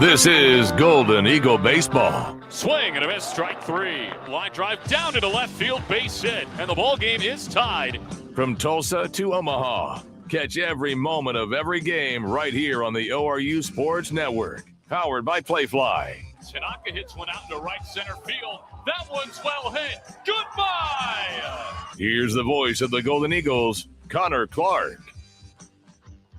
This is Golden Eagle Baseball. Swing and a miss, strike three. Line drive down into left field, base hit, and the ball game is tied. From Tulsa to Omaha, catch every moment of every game right here on the ORU Sports Network. Powered by Playfly. Tanaka hits one out into right center field. That one's well hit. Goodbye! Here's the voice of the Golden Eagles, Connor Clark.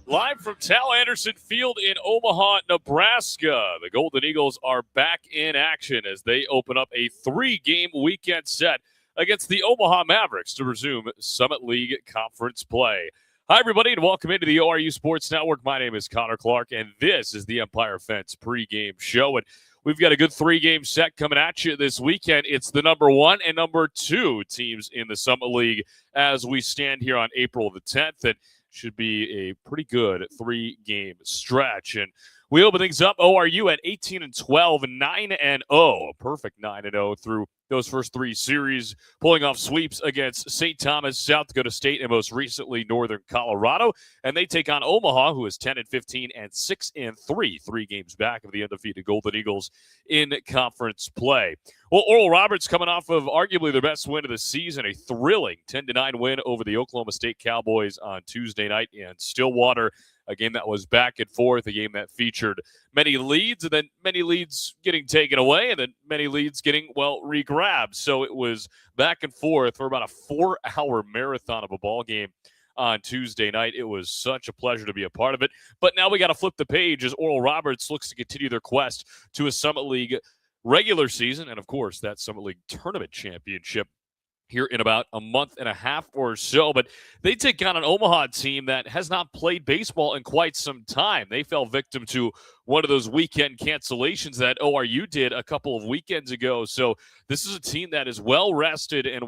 Live from Tal Anderson Field in Omaha, Nebraska, the Golden Eagles are back in action as they open up a 3-game weekend set against the Omaha Mavericks to resume Summit League Conference play. Hi, everybody, and welcome into the ORU Sports Network. My name is Connor Clark, and this is the Empire Fence pregame show. And we've got a good 3-game set coming at you this weekend. It's the number 1 and number 2 teams in the Summit League as we stand here on April the 10th. And should be a pretty good 3-game stretch. And we open things up, ORU at 18-12, 9-0. Perfect 9-0 through those first 3 series, pulling off sweeps against St. Thomas, South Dakota State, and most recently Northern Colorado. And they take on Omaha, who is 10-15 and 6-3, 3 games back of the undefeated Golden Eagles in conference play. Well, Oral Roberts coming off of arguably their best win of the season, a thrilling 10-9 win over the Oklahoma State Cowboys on Tuesday night in Stillwater. A game that was back and forth, a game that featured many leads, and then many leads getting taken away, and then many leads getting, re-grabbed. So it was back and forth for about a 4-hour marathon of a ball game on Tuesday night. It was such a pleasure to be a part of it. But now we got to flip the page as Oral Roberts looks to continue their quest to a Summit League regular season, and of course, that Summit League tournament championship here in about a month and a half or so. But they take on an Omaha team that has not played baseball in quite some time. They fell victim to one of those weekend cancellations that ORU did a couple of weekends ago. So this is a team that is well rested and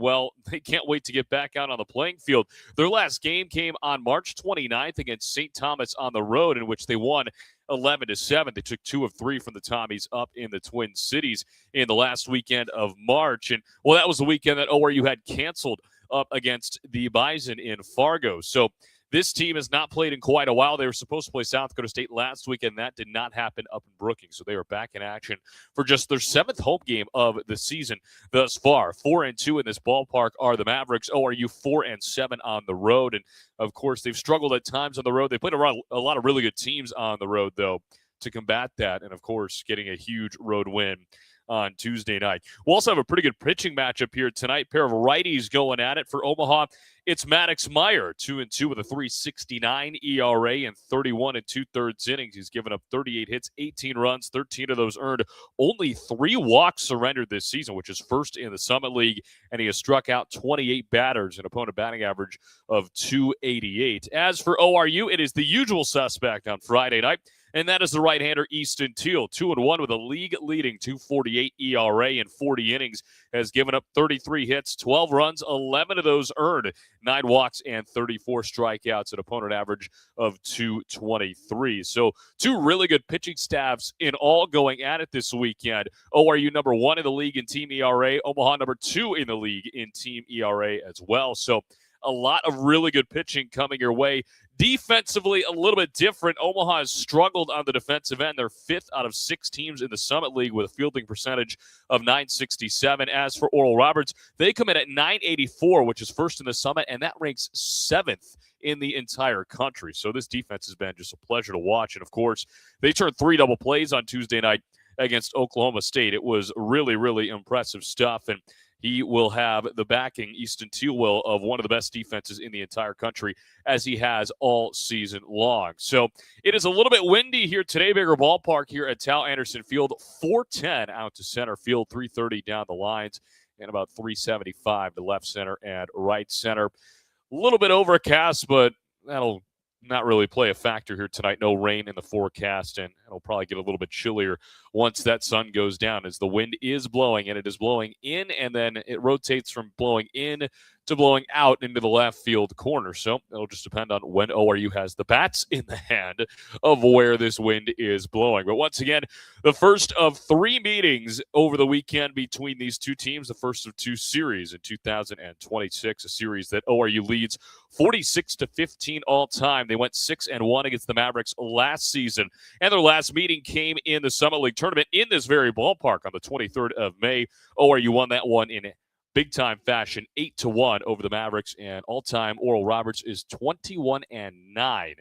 they can't wait to get back out on the playing field. Their last game came on March 29th against St. Thomas on the road, in which they won 11-7. They took 2 of 3 from the Tommies up in the Twin Cities in the last weekend of March. And, that was the weekend that ORU had canceled up against the Bison in Fargo. So this team has not played in quite a while. They were supposed to play South Dakota State last weekend. That did not happen up in Brookings. So they are back in action for just their 7th home game of the season thus far. 4-2 in this ballpark are the Mavericks. ORU 4-7 on the road. And, of course, they've struggled at times on the road. They played a lot of really good teams on the road, though, to combat that. And, of course, getting a huge road win on Tuesday night. We'll also have a pretty good pitching matchup here tonight. Pair of righties going at it for Omaha. It's Maddox Meyer, 2-2 with a 3.69 ERA and 31 2/3 innings. He's given up 38 hits, 18 runs, 13 of those earned. Only 3 walks surrendered this season, which is first in the Summit League, and he has struck out 28 batters, an opponent batting average of 288. As for ORU, it is the usual suspect on Friday night, and that is the right-hander Easton Teal, 2-1 with a league-leading 2.48 ERA in 40 innings, has given up 33 hits, 12 runs, 11 of those earned, 9 walks, and 34 strikeouts, an opponent average of 223. So 2 really good pitching staffs in all going at it this weekend. ORU number 1 in the league in team ERA, Omaha number 2 in the league in team ERA as well. So a lot of really good pitching coming your way. Defensively, a little bit different. Omaha has struggled on the defensive end. They're 5th out of 6 teams in the Summit League with a fielding percentage of .967. As for Oral Roberts, they come in at .984, which is first in the Summit, and that ranks 7th in the entire country. So this defense has been just a pleasure to watch. And, of course, they turned 3 double plays on Tuesday night against Oklahoma State. It was really, really impressive stuff. And he will have the backing, Easton Teal will, of one of the best defenses in the entire country, as he has all season long. So it is a little bit windy here today, bigger ballpark here at Tal Anderson Field. 410 out to center field, 330 down the lines, and about 375 to left center and right center. A little bit overcast, but that'll not really play a factor here tonight. No rain in the forecast, and it'll probably get a little bit chillier once that sun goes down, as the wind is blowing, and it is blowing in, and then it rotates from blowing in to blowing out into the left field corner. So it'll just depend on when ORU has the bats in the hand of where this wind is blowing. But once again, the first of 3 meetings over the weekend between these two teams, the first of 2 series in 2026, a series that ORU leads 46-15 all time. They went 6-1 against the Mavericks last season, and their last meeting came in the Summit League tournament in this very ballpark on the 23rd of May. ORU won that one in big-time fashion, 8-1 over the Mavericks, and all-time Oral Roberts is 21-9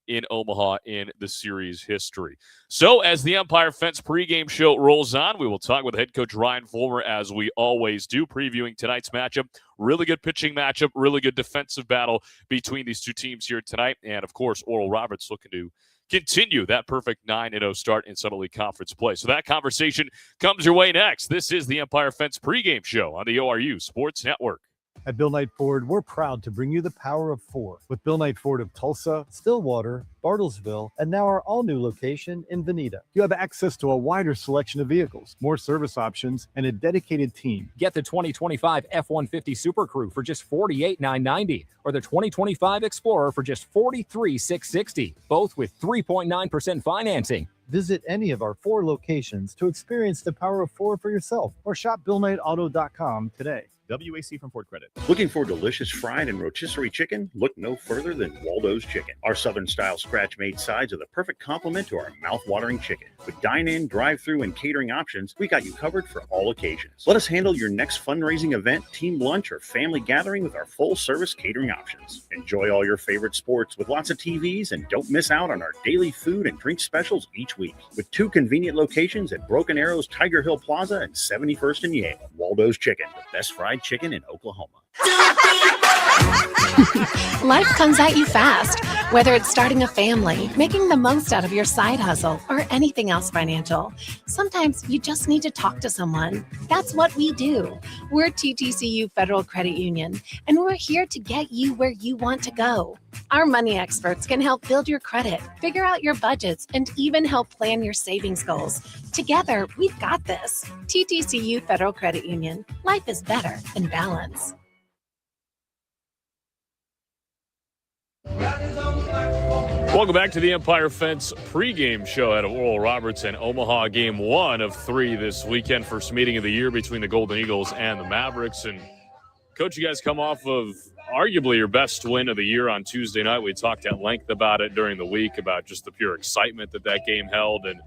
in Omaha in the series history. So as the Empire Fence pregame show rolls on, we will talk with head coach Ryan Fulmer as we always do, previewing tonight's matchup. Really good pitching matchup, really good defensive battle between these two teams here tonight. And, of course, Oral Roberts looking to continue that perfect 9-0 start in Summit League Conference play. So that conversation comes your way next. This is the Empire Fence pregame show on the ORU Sports Network. At Bill Knight Ford, we're proud to bring you the power of 4 with Bill Knight Ford of Tulsa, Stillwater, Bartlesville, and now our all-new location in Veneta. You have access to a wider selection of vehicles, more service options, and a dedicated team. Get the 2025 F-150 Super Crew for just $48,990 or the 2025 Explorer for just $43,660, both with 3.9% financing. Visit any of our 4 locations to experience the power of 4 for yourself or shop BillKnightAuto.com today. WAC from Ford Credit. Looking for delicious fried and rotisserie chicken? Look no further than Waldo's Chicken. Our Southern-style scratch-made sides are the perfect complement to our mouth-watering chicken. With dine-in, drive-through, and catering options, we got you covered for all occasions. Let us handle your next fundraising event, team lunch, or family gathering with our full-service catering options. Enjoy all your favorite sports with lots of TVs, and don't miss out on our daily food and drink specials each week. With 2 convenient locations at Broken Arrows, Tiger Hill Plaza, and 71st and Yale. Waldo's Chicken, the best fried chicken in Oklahoma. Life comes at you fast, whether it's starting a family, making the most out of your side hustle, or anything else financial. Sometimes you just need to talk to someone. That's what we do. We're TTCU Federal Credit Union, and we're here to get you where you want to go. Our money experts can help build your credit, figure out your budgets, and even help plan your savings goals. Together, we've got this. TTCU Federal Credit Union. Life is better in balance. Welcome back to the Empire Fence pregame show out of Oral Roberts and Omaha. Game 1 of 3 this weekend. First meeting of the year between the Golden Eagles and the Mavericks. And, Coach, you guys come off of arguably your best win of the year on Tuesday night. We talked at length about it during the week, about just the pure excitement that game held. And,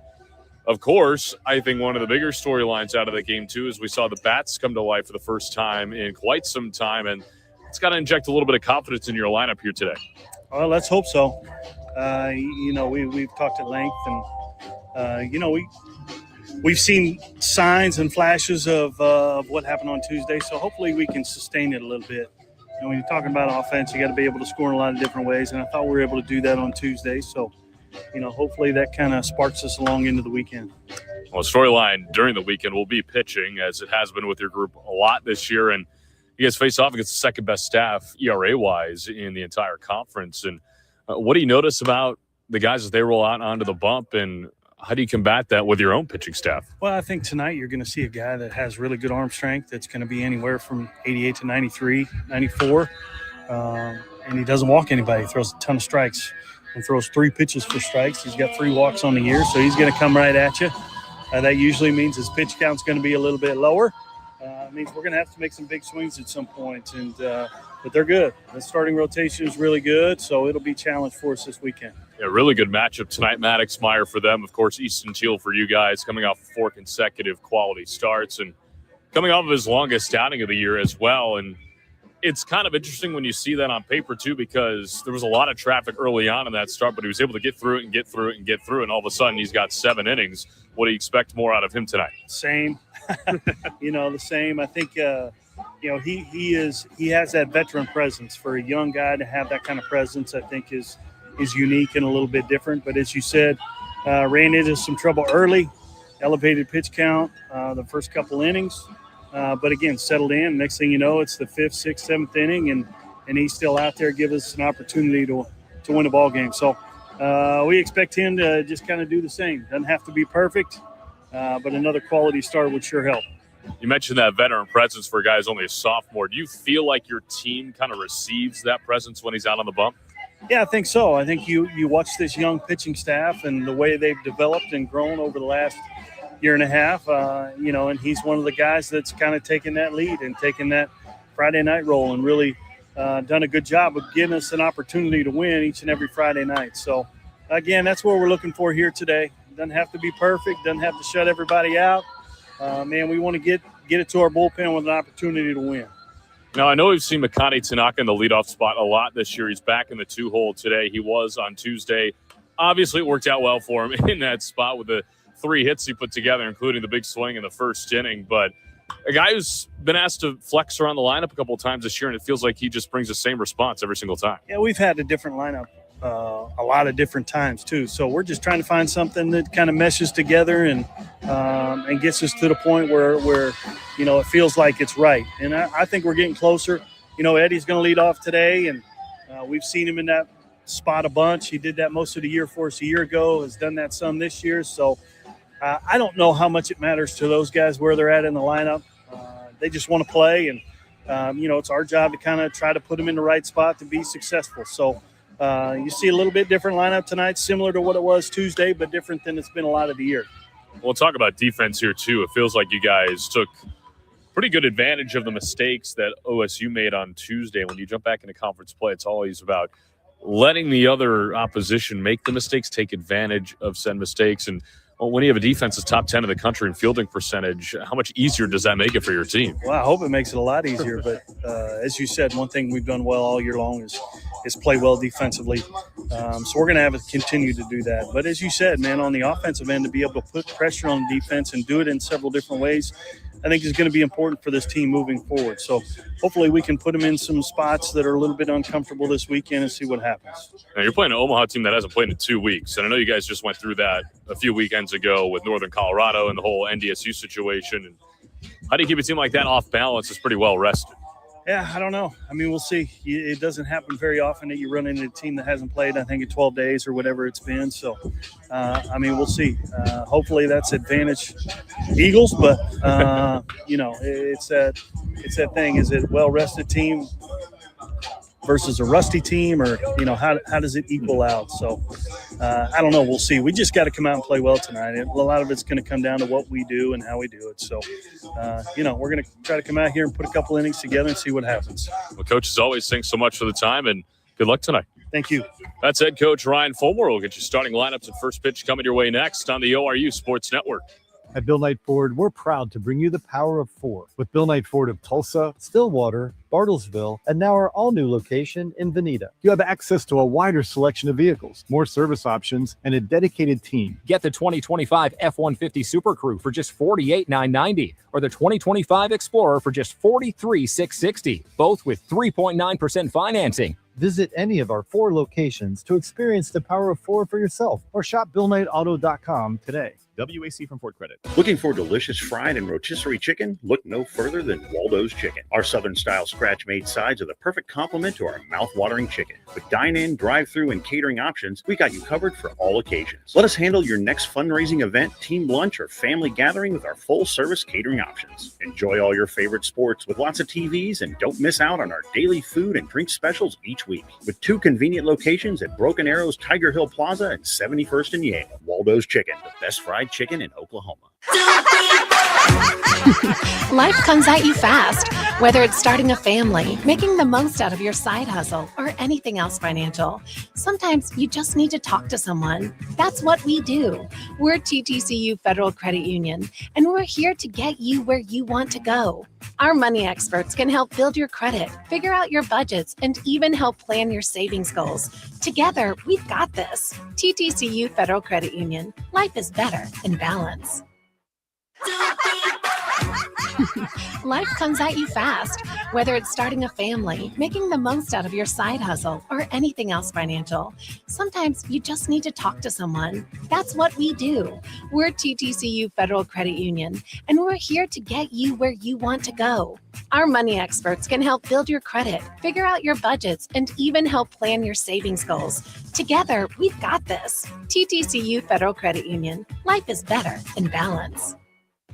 of course, I think one of the bigger storylines out of that game, too, is we saw the bats come to life for the first time in quite some time. And it's got to inject a little bit of confidence in your lineup here today. Well, let's hope so. We've talked at length, and we've seen signs and flashes of what happened on Tuesday. So hopefully we can sustain it a little bit. And when you're talking about offense, you got to be able to score in a lot of different ways, and I thought we were able to do that on Tuesday. So, hopefully that kind of sparks us along into the weekend. Well, storyline during the weekend will be pitching, as it has been with your group a lot this year, and you guys face off against the second best staff ERA-wise in the entire conference. And what do you notice about the guys as they roll out onto the bump, and how do you combat that with your own pitching staff? Well, I think tonight you're going to see a guy that has really good arm strength that's going to be anywhere from 88 to 93, 94, and he doesn't walk anybody. He throws a ton of strikes and throws 3 pitches for strikes. He's got 3 walks on the year, so he's going to come right at you. That usually means his pitch count's going to be a little bit lower. It means we're going to have to make some big swings at some point, but they're good. The starting rotation is really good, so it'll be a challenge for us this weekend. Yeah, really good matchup tonight. Maddox Meyer for them, of course, Easton Teal for you guys, coming off 4 consecutive quality starts and coming off of his longest outing of the year as well. And it's kind of interesting when you see that on paper, too, because there was a lot of traffic early on in that start, but he was able to get through it, and all of a sudden he's got 7 innings. What do you expect more out of him tonight? Same. The same. I think, he has that veteran presence. For a young guy to have that kind of presence, I think is unique and a little bit different. But as you said, ran into some trouble early, elevated pitch count the first couple innings. But again, settled in. Next thing you know, it's the 5th, 6th, 7th inning, and he's still out there, give us an opportunity to win a ball game. So we expect him to just kind of do the same. Doesn't have to be perfect, but another quality start would sure help. You mentioned that veteran presence for a guy who's only a sophomore. Do you feel like your team kind of receives that presence when he's out on the bump? Yeah, I think so. I think you watch this young pitching staff and the way they've developed and grown over the last year and a half, and he's one of the guys that's kind of taken that lead and taken that Friday night role and really done a good job of giving us an opportunity to win each and every Friday night. So, again, that's what we're looking for here today. Doesn't have to be perfect, doesn't have to shut everybody out. We want to get it to our bullpen with an opportunity to win. Now, I know we've seen Makani Tanaka in the leadoff spot a lot this year. He's back in the 2-hole today. He was on Tuesday. Obviously, it worked out well for him in that spot with the 3 hits he put together, including the big swing in the first inning. But a guy who's been asked to flex around the lineup a couple of times this year, and it feels like he just brings the same response every single time. Yeah, we've had a different lineup a lot of different times too. So we're just trying to find something that kind of meshes together and gets us to the point where it feels like it's right. And I think we're getting closer. Eddie's going to lead off today, and we've seen him in that spot a bunch. He did that most of the year for us a year ago, has done that some this year. So I don't know how much it matters to those guys where they're at in the lineup. They just want to play, and it's our job to kind of try to put them in the right spot to be successful. So you see a little bit different lineup tonight, similar to what it was Tuesday, but different than it's been a lot of the year. We'll talk about defense here, too. It feels like you guys took pretty good advantage of the mistakes that OSU made on Tuesday. When you jump back into conference play, it's always about letting the other opposition make the mistakes, take advantage of said mistakes. And when you have a defense that's top 10 in the country in fielding percentage, how much easier does that make it for your team? Well, I hope it makes it a lot easier. But as you said, one thing we've done well all year long is play well defensively. So we're going to have to continue to do that. But as you said, man, on the offensive end, to be able to put pressure on defense and do it in several different ways, I think is going to be important for this team moving forward. So hopefully we can put them in some spots that are a little bit uncomfortable this weekend and see what happens. Now, you're playing an Omaha team that hasn't played in 2 weeks. And I know you guys just went through that a few weekends ago with Northern Colorado and the whole NDSU situation. And how do you keep a team like that off balance? It's pretty well rested. Yeah, I don't know. I mean, we'll see. It doesn't happen very often that you run into a team that hasn't played, I think, in 12 days or whatever it's been. So, we'll see. Hopefully that's advantage Eagles, but, it's that thing. Is it a well-rested team versus a rusty team, or, how does it equal out? So, I don't know. We'll see. We just got to come out and play well tonight. A lot of it's going to come down to what we do and how we do it. So, we're going to try to come out here and put a couple innings together and see what happens. Well, Coach, as always, thanks so much for the time, and good luck tonight. Thank you. That's head coach Ryan Fulmer. We'll get you starting lineups and first pitch coming your way next on the ORU Sports Network. At Bill Knight Ford, we're proud to bring you the power of 4 with Bill Knight Ford of Tulsa, Stillwater, Bartlesville, and now our all-new location in Veneta. You have access to a wider selection of vehicles, more service options, and a dedicated team. Get the 2025 F-150 Super Crew for just $48,990 or the 2025 Explorer for just $43,660, both with 3.9% financing. Visit any of our 4 locations to experience the power of 4 for yourself or shop BillKnightAuto.com today. WAC from Ford Credit. Looking for delicious fried and rotisserie chicken? Look no further than Waldo's Chicken. Our Southern-style scratch-made sides are the perfect complement to our mouth-watering chicken. With dine-in, drive-through, and catering options, we got you covered for all occasions. Let us handle your next fundraising event, team lunch, or family gathering with our full-service catering options. Enjoy all your favorite sports with lots of TVs, and don't miss out on our daily food and drink specials each week. With 2 convenient locations at Broken Arrow's Tiger Hill Plaza and 71st and Yale. Waldo's Chicken, the best fried chicken in Oklahoma. Life comes at you fast, whether it's starting a family, making the most out of your side hustle, or anything else financial. Sometimes you just need to talk to someone. That's what we do. We're TTCU Federal Credit Union, and we're here to get you where you want to go. Our money experts can help build your credit, figure out your budgets, and even help plan your savings goals. Together, we've got this. TTCU Federal Credit Union. Life is better in balance. Life comes at you fast, whether it's starting a family, making the most out of your side hustle, or anything else financial. Sometimes you just need to talk to someone. That's what we do. We're TTCU Federal Credit Union, and we're here to get you where you want to go. Our money experts can help build your credit, figure out your budgets, and even help plan your savings goals. Together, we've got this. TTCU Federal Credit Union. Life is better in balance.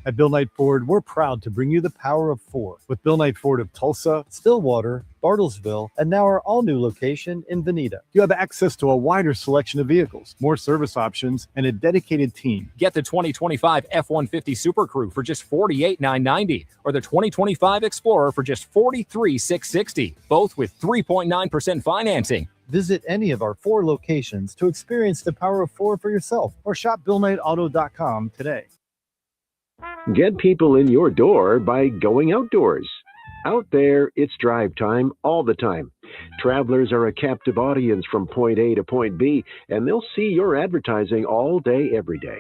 At Bill Knight Ford, we're proud to bring you the power of 4 with Bill Knight Ford of Tulsa, Stillwater, Bartlesville, and now our all-new location in Veneta. You have access to a wider selection of vehicles, more service options, and a dedicated team. Get the 2025 F-150 Super Crew for just $48,990 or the 2025 Explorer for just $43,660, both with 3.9% financing. Visit any of our 4 locations to experience the power of 4 for yourself or shop BillKnightAuto.com today. Get people in your door by going outdoors. Out there, it's drive time all the time. Travelers are a captive audience from point A to point B, and they'll see your advertising all day, every day.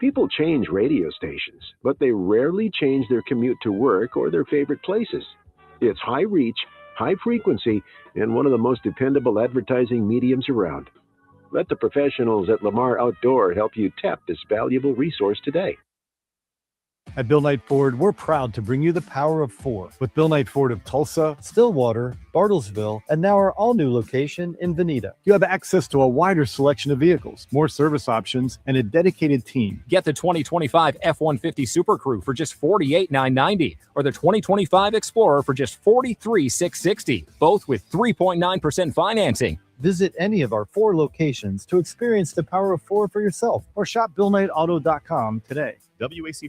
People change radio stations, but they rarely change their commute to work or their favorite places. It's high reach, high frequency, and one of the most dependable advertising mediums around. Let the professionals at Lamar Outdoor help you tap this valuable resource today. At Bill Knight Ford, we're proud to bring you the power of 4 with Bill Knight Ford of Tulsa, Stillwater, Bartlesville, and now our all-new location in Veneta. You have access to a wider selection of vehicles, more service options, and a dedicated team. Get the 2025 F-150 Super Crew for just $48,990 or the 2025 Explorer for just $43,660, both with 3.9% financing. Visit any of our 4 locations to experience the power of 4 for yourself or shop BillKnightAuto.com today. WAC.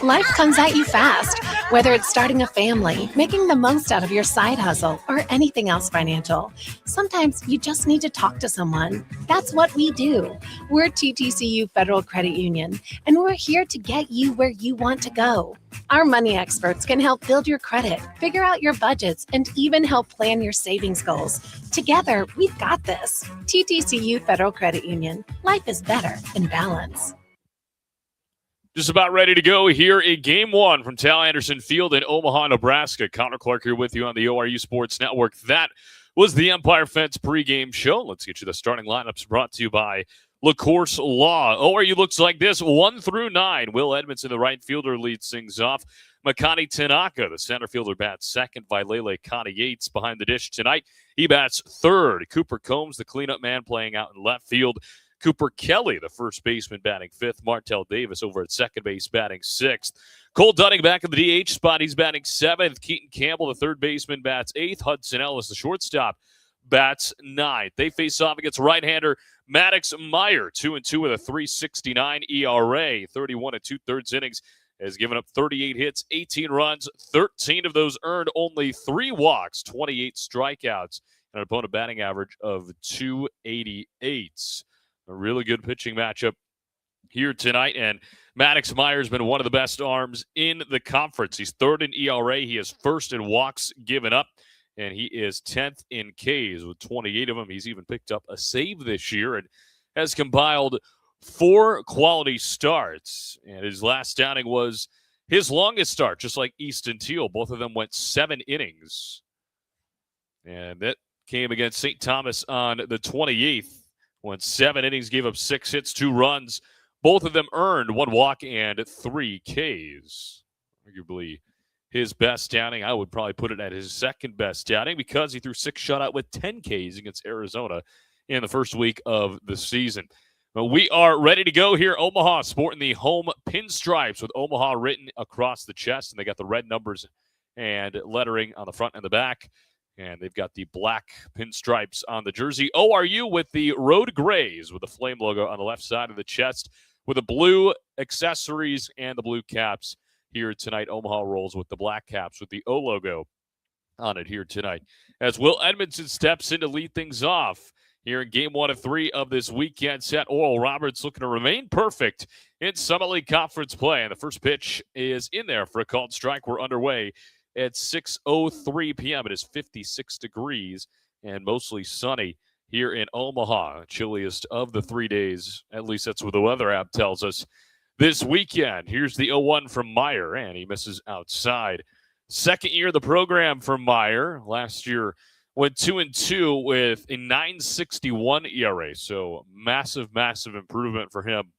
Life comes at you fast, whether it's starting a family, making the most out of your side hustle, or anything else financial. Sometimes you just need to talk to someone. That's what we do. We're TTCU Federal Credit Union, and we're here to get you where you want to go. Our money experts can help build your credit, figure out your budgets, and even help plan your savings goals. Together, we've got this. TTCU Federal Credit Union. Life is better in balance. Just about ready to go here in Game 1 from Tal Anderson Field in Omaha, Nebraska. Connor Clark here with you on the ORU Sports Network. That was the Empire Fence pregame show. Let's get you the starting lineups brought to you by LaCourse Law. ORU looks like this, 1 through 9. Will Edmondson, the right fielder, leads things off. Makani Tanaka, the center fielder, bats second. Vailele Connie Yates behind the dish tonight. He bats third. Cooper Combs, the cleanup man, playing out in left field. Cooper Kelly, the first baseman, batting fifth. Martell Davis over at second base, batting sixth. Cole Dunning back in the DH spot. He's batting seventh. Keaton Campbell, the third baseman, bats eighth. Hudson Ellis, the shortstop, bats ninth. They face off against right-hander Maddox Meyer, 2-2 with a 3.69 ERA. 31 2/3 innings, has given up 38 hits, 18 runs, 13 of those earned, only 3 walks, 28 strikeouts, and an opponent batting average of 288. A really good pitching matchup here tonight, and Maddox Meyer's been one of the best arms in the conference. He's third in ERA. He is first in walks given up, and he is 10th in Ks with 28 of them. He's even picked up a save this year and has compiled 4 quality starts. And his last outing was his longest start, just like Easton Teal. Both of them went 7 innings. And that came against St. Thomas on the 28th. Went 7 innings, gave up 6 hits, 2 runs. Both of them earned 1 walk and 3 Ks. Arguably his best outing. I would probably put it at his second best outing because he threw 6 shutout with 10 Ks against Arizona in the first week of the season. But we are ready to go here. Omaha sporting the home pinstripes with Omaha written across the chest, and they got the red numbers and lettering on the front and the back. And they've got the black pinstripes on the jersey. ORU with the road grays with the flame logo on the left side of the chest with the blue accessories and the blue caps here tonight. Omaha rolls with the black caps with the O logo on it here tonight. As Will Edmondson steps in to lead things off here in Game 1 of 3 of this weekend set. Oral Roberts looking to remain perfect in Summit League Conference play. And the first pitch is in there for a called strike. We're underway at 6:03 p.m. It is 56 degrees and mostly sunny here in Omaha. Chilliest of the 3 days, at least that's what the weather app tells us, this weekend. Here's the 0-1 from Meyer, and he misses outside. Second year of the program for Meyer. Last year went 2-2 with a 9.61 ERA, so massive, massive improvement for him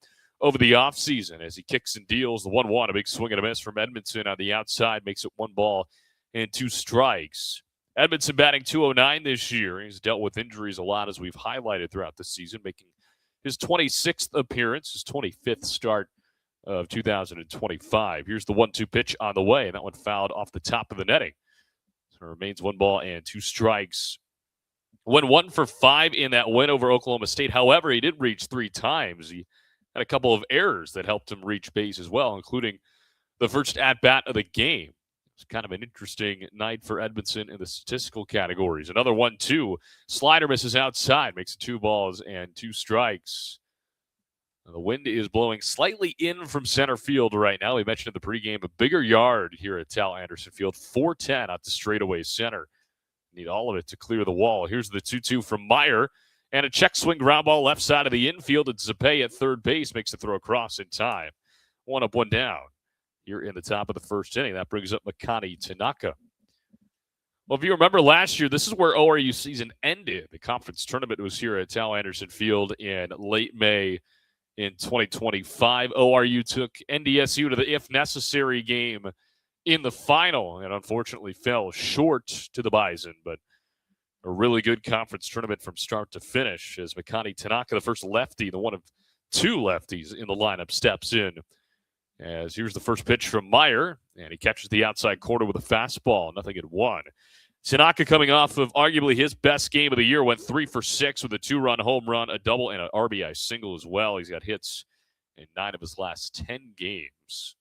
over the offseason as he kicks and deals. The 1-1, a big swing and a miss from Edmondson on the outside, makes it 1 ball and 2 strikes. Edmondson batting .209 this year. He's dealt with injuries a lot, as we've highlighted throughout the season, making his 26th appearance, his 25th start of 2025. Here's the 1-2 pitch on the way, and that one fouled off the top of the netting. So it remains 1 ball and 2 strikes. Went 1 for 5 in that win over Oklahoma State. However, he did reach 3 times. He had a couple of errors that helped him reach base as well, including the first at-bat of the game. It's kind of an interesting night for Edmondson in the statistical categories. Another 1-2. Slider misses outside, makes it 2 balls and 2 strikes. The wind is blowing slightly in from center field right now. We mentioned in the pregame a bigger yard here at Tal Anderson Field. 410 out to straightaway center. Need all of it to clear the wall. Here's the 2-2 from Meyer. And a check swing ground ball left side of the infield. It's Zapay at third base. Makes the throw across in time. 1 up, 1 down. Here in the top of the first inning. That brings up Makani Tanaka. Well, if you remember last year, this is where ORU season ended. The conference tournament was here at Tal Anderson Field in late May in 2025. ORU took NDSU to the if necessary game in the final and unfortunately fell short to the Bison, but a really good conference tournament from start to finish as Makani Tanaka, the first lefty, the one of 2 lefties in the lineup, steps in. As here's the first pitch from Meyer, and he catches the outside corner with a fastball, 0-1. Tanaka coming off of arguably his best game of the year, went 3 for 6 with a 2-run home run, a double, and an RBI single as well. He's got hits in 9 of his last 10 games.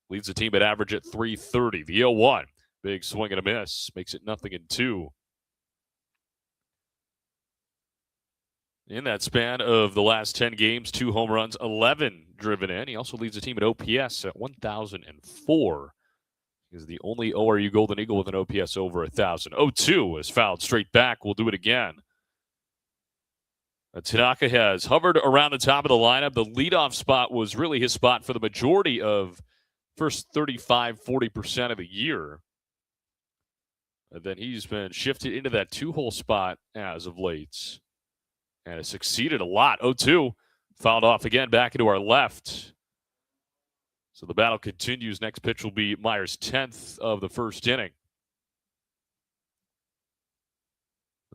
Leads the team at average at .330. The 0-1. Big swing and a miss. Makes it 0-2. In that span of the last 10 games, 2 home runs, 11 driven in. He also leads the team at OPS at 1,004. He's the only ORU Golden Eagle with an OPS over 1,000. 0-2 is fouled straight back. We'll do it again. Tanaka has hovered around the top of the lineup. The leadoff spot was really his spot for the majority of first 35-40% of the year. And then he's been shifted into that 2-hole spot as of late. And has succeeded a lot. 0-2. Fouled off again back into our left. So the battle continues. Next pitch will be Meyer's 10th of the first inning.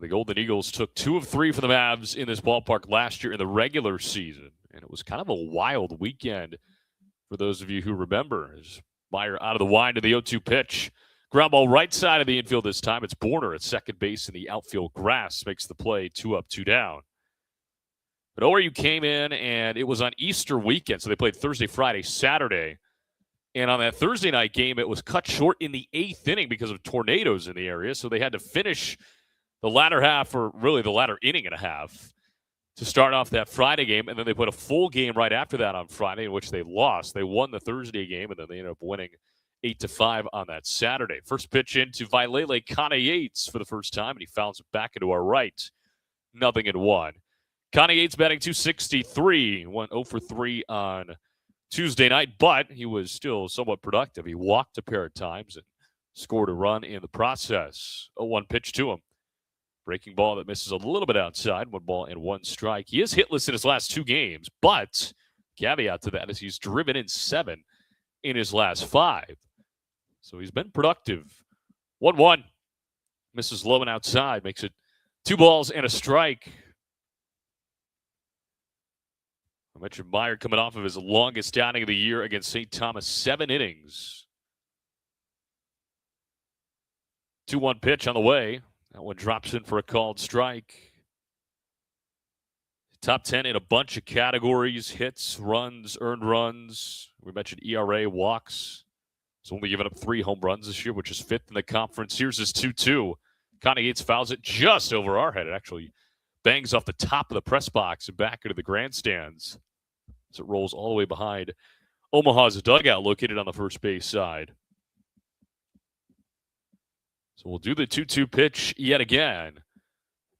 The Golden Eagles took 2 of 3 for the Mavs in this ballpark last year in the regular season. And it was kind of a wild weekend for those of you who remember. As Meyer out of the wind to the 0-2 pitch. Ground ball right side of the infield this time. It's Borner at second base in the outfield grass. Makes the play 2 up, 2 down. But ORU came in, and it was on Easter weekend, so they played Thursday, Friday, Saturday. And on that Thursday night game, it was cut short in the 8th inning because of tornadoes in the area, so they had to finish the latter half, or really the latter inning and a half, to start off that Friday game, and then they put a full game right after that on Friday, in which they lost. They won the Thursday game, and then they ended up winning 8-5 on that Saturday. First pitch into Vailele Connie Yates for the first time, and he fouls it back into our right. 0-1. Connie Yates batting .263, went 0 for 3 on Tuesday night, but he was still somewhat productive. He walked a pair of times and scored a run in the process. 0-1 pitch to him. Breaking ball that misses a little bit outside, 1 ball and 1 strike. He is hitless in his last 2 games, but caveat to that is he's driven in 7 in his last 5. So he's been productive. 1-1. Misses low and outside, makes it 2 balls and a strike. I mentioned Meyer coming off of his longest outing of the year against St. Thomas, 7 innings. 2-1 pitch on the way. That one drops in for a called strike. Top 10 in a bunch of categories: hits, runs, earned runs. We mentioned ERA, walks. He's only given up 3 home runs this year, which is 5th in the conference. Here's his 2-2. Connie Yates fouls it just over our head. It actually bangs off the top of the press box and back into the grandstands as it rolls all the way behind Omaha's dugout located on the first base side. So we'll do the 2-2 pitch yet again.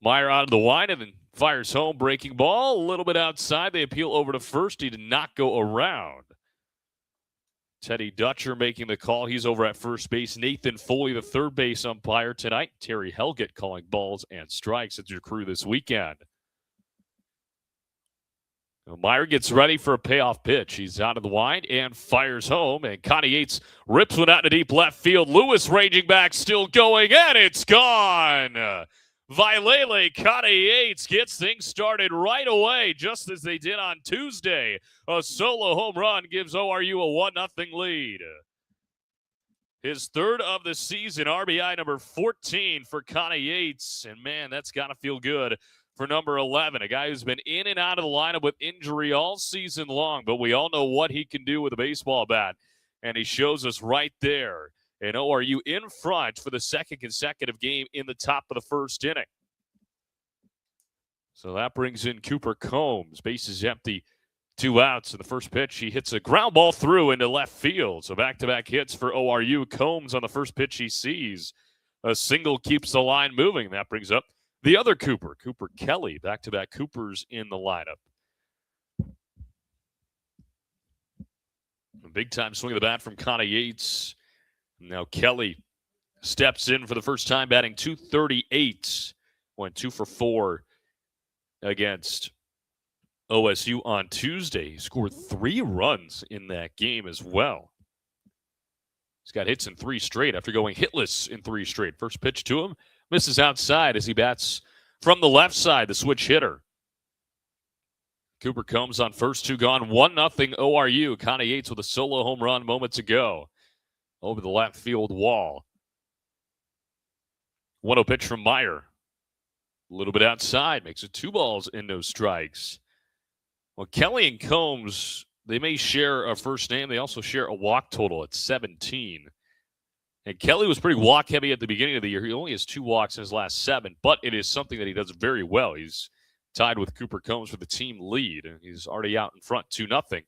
Meyer out of the wind and then fires home. Breaking ball, a little bit outside. They appeal over to first. He did not go around. Teddy Dutcher making the call. He's over at first base. Nathan Foley, the third base umpire tonight. Terry Helgett calling balls and strikes. It's your crew this weekend. Now Meyer gets ready for a payoff pitch. He's out of the wind and fires home. And Connie Yates rips one out to deep left field. Lewis raging back, still going, and it's gone. Vailele Yates gets things started right away, just as they did on Tuesday. A solo home run gives ORU a 1-0 lead. His third of the season, RBI number 14 for Yates. And, man, that's got to feel good for number 11, a guy who's been in and out of the lineup with injury all season long. But we all know what he can do with a baseball bat, and he shows us right there. And ORU in front for the second consecutive game in the top of the first inning. So that brings in Cooper Combs. Bases empty, 2 outs. In the first pitch, he hits a ground ball through into left field. So back-to-back hits for ORU. Combs on the first pitch he sees. A single keeps the line moving. That brings up the other Cooper, Cooper Kelly. Back-to-back Coopers in the lineup. A big-time swing of the bat from Yates. Now Kelly steps in for the first time, batting .238. Went 2 for 4 against OSU on Tuesday. He scored 3 runs in that game as well. He's got hits in 3 straight after going hitless in 3 straight. First pitch to him, misses outside as he bats from the left side, the switch hitter. Cooper Combs on first, 2 gone, 1-0 ORU. Yates with a solo home run moments ago over the left field wall. 1-0 pitch from Meyer. A little bit outside, makes it 2 balls and no strikes. Well, Kelly and Combs, they may share a first name. They also share a walk total at 17. And Kelly was pretty walk heavy at the beginning of the year. He only has 2 walks in his last 7, but it is something that he does very well. He's tied with Cooper Combs for the team lead, and he's already out in front 2-0.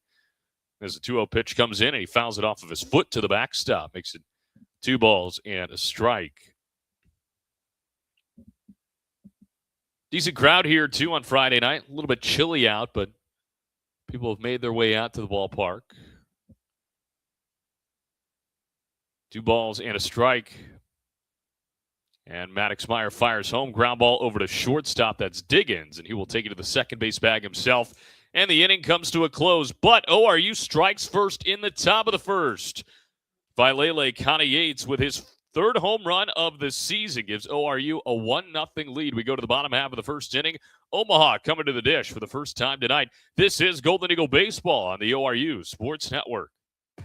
As the 2-0 pitch comes in, and he fouls it off of his foot to the backstop. Makes it 2 balls and a strike. Decent crowd here, too, on Friday night. A little bit chilly out, but people have made their way out to the ballpark. 2 balls and a strike. And Maddox Meyer fires home. Ground ball over to shortstop. That's Diggins, and he will take it to the second base bag himself. And the inning comes to a close, but ORU strikes first in the top of the first. Vailele Yates with his 3rd home run of the season gives ORU a 1-0 lead. We go to the bottom half of the first inning. Omaha coming to the dish for the first time tonight. This is Golden Eagle Baseball on the ORU Sports Network.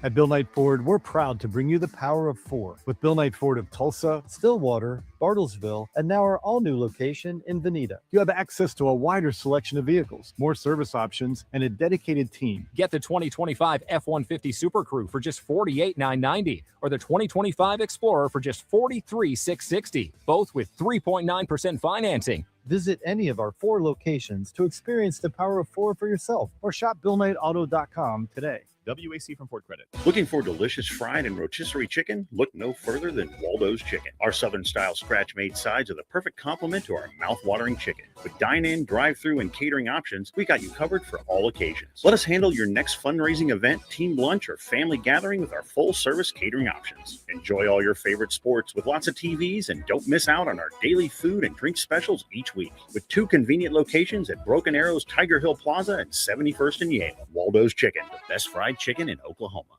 At Bill Knight Ford, we're proud to bring you the power of 4 with Bill Knight Ford of Tulsa, Stillwater, Bartlesville, and now our all-new location in Veneta. You have access to a wider selection of vehicles, more service options, and a dedicated team. Get the 2025 F-150 Super Crew for just $48,990 or the 2025 Explorer for just $43,660, both with 3.9% financing. Visit any of our 4 locations to experience the power of 4 for yourself or shop BillKnightAuto.com today. WAC from Ford Credit. Looking for delicious fried and rotisserie chicken? Look no further than Waldo's Chicken. Our Southern-style scratch-made sides are the perfect complement to our mouth-watering chicken. With dine-in, drive-through, and catering options, we got you covered for all occasions. Let us handle your next fundraising event, team lunch, or family gathering with our full-service catering options. Enjoy all your favorite sports with lots of TVs, and don't miss out on our daily food and drink specials each week. With 2 convenient locations at Broken Arrow's Tiger Hill Plaza and 71st and Yale. Waldo's Chicken, the best fried chicken in Oklahoma.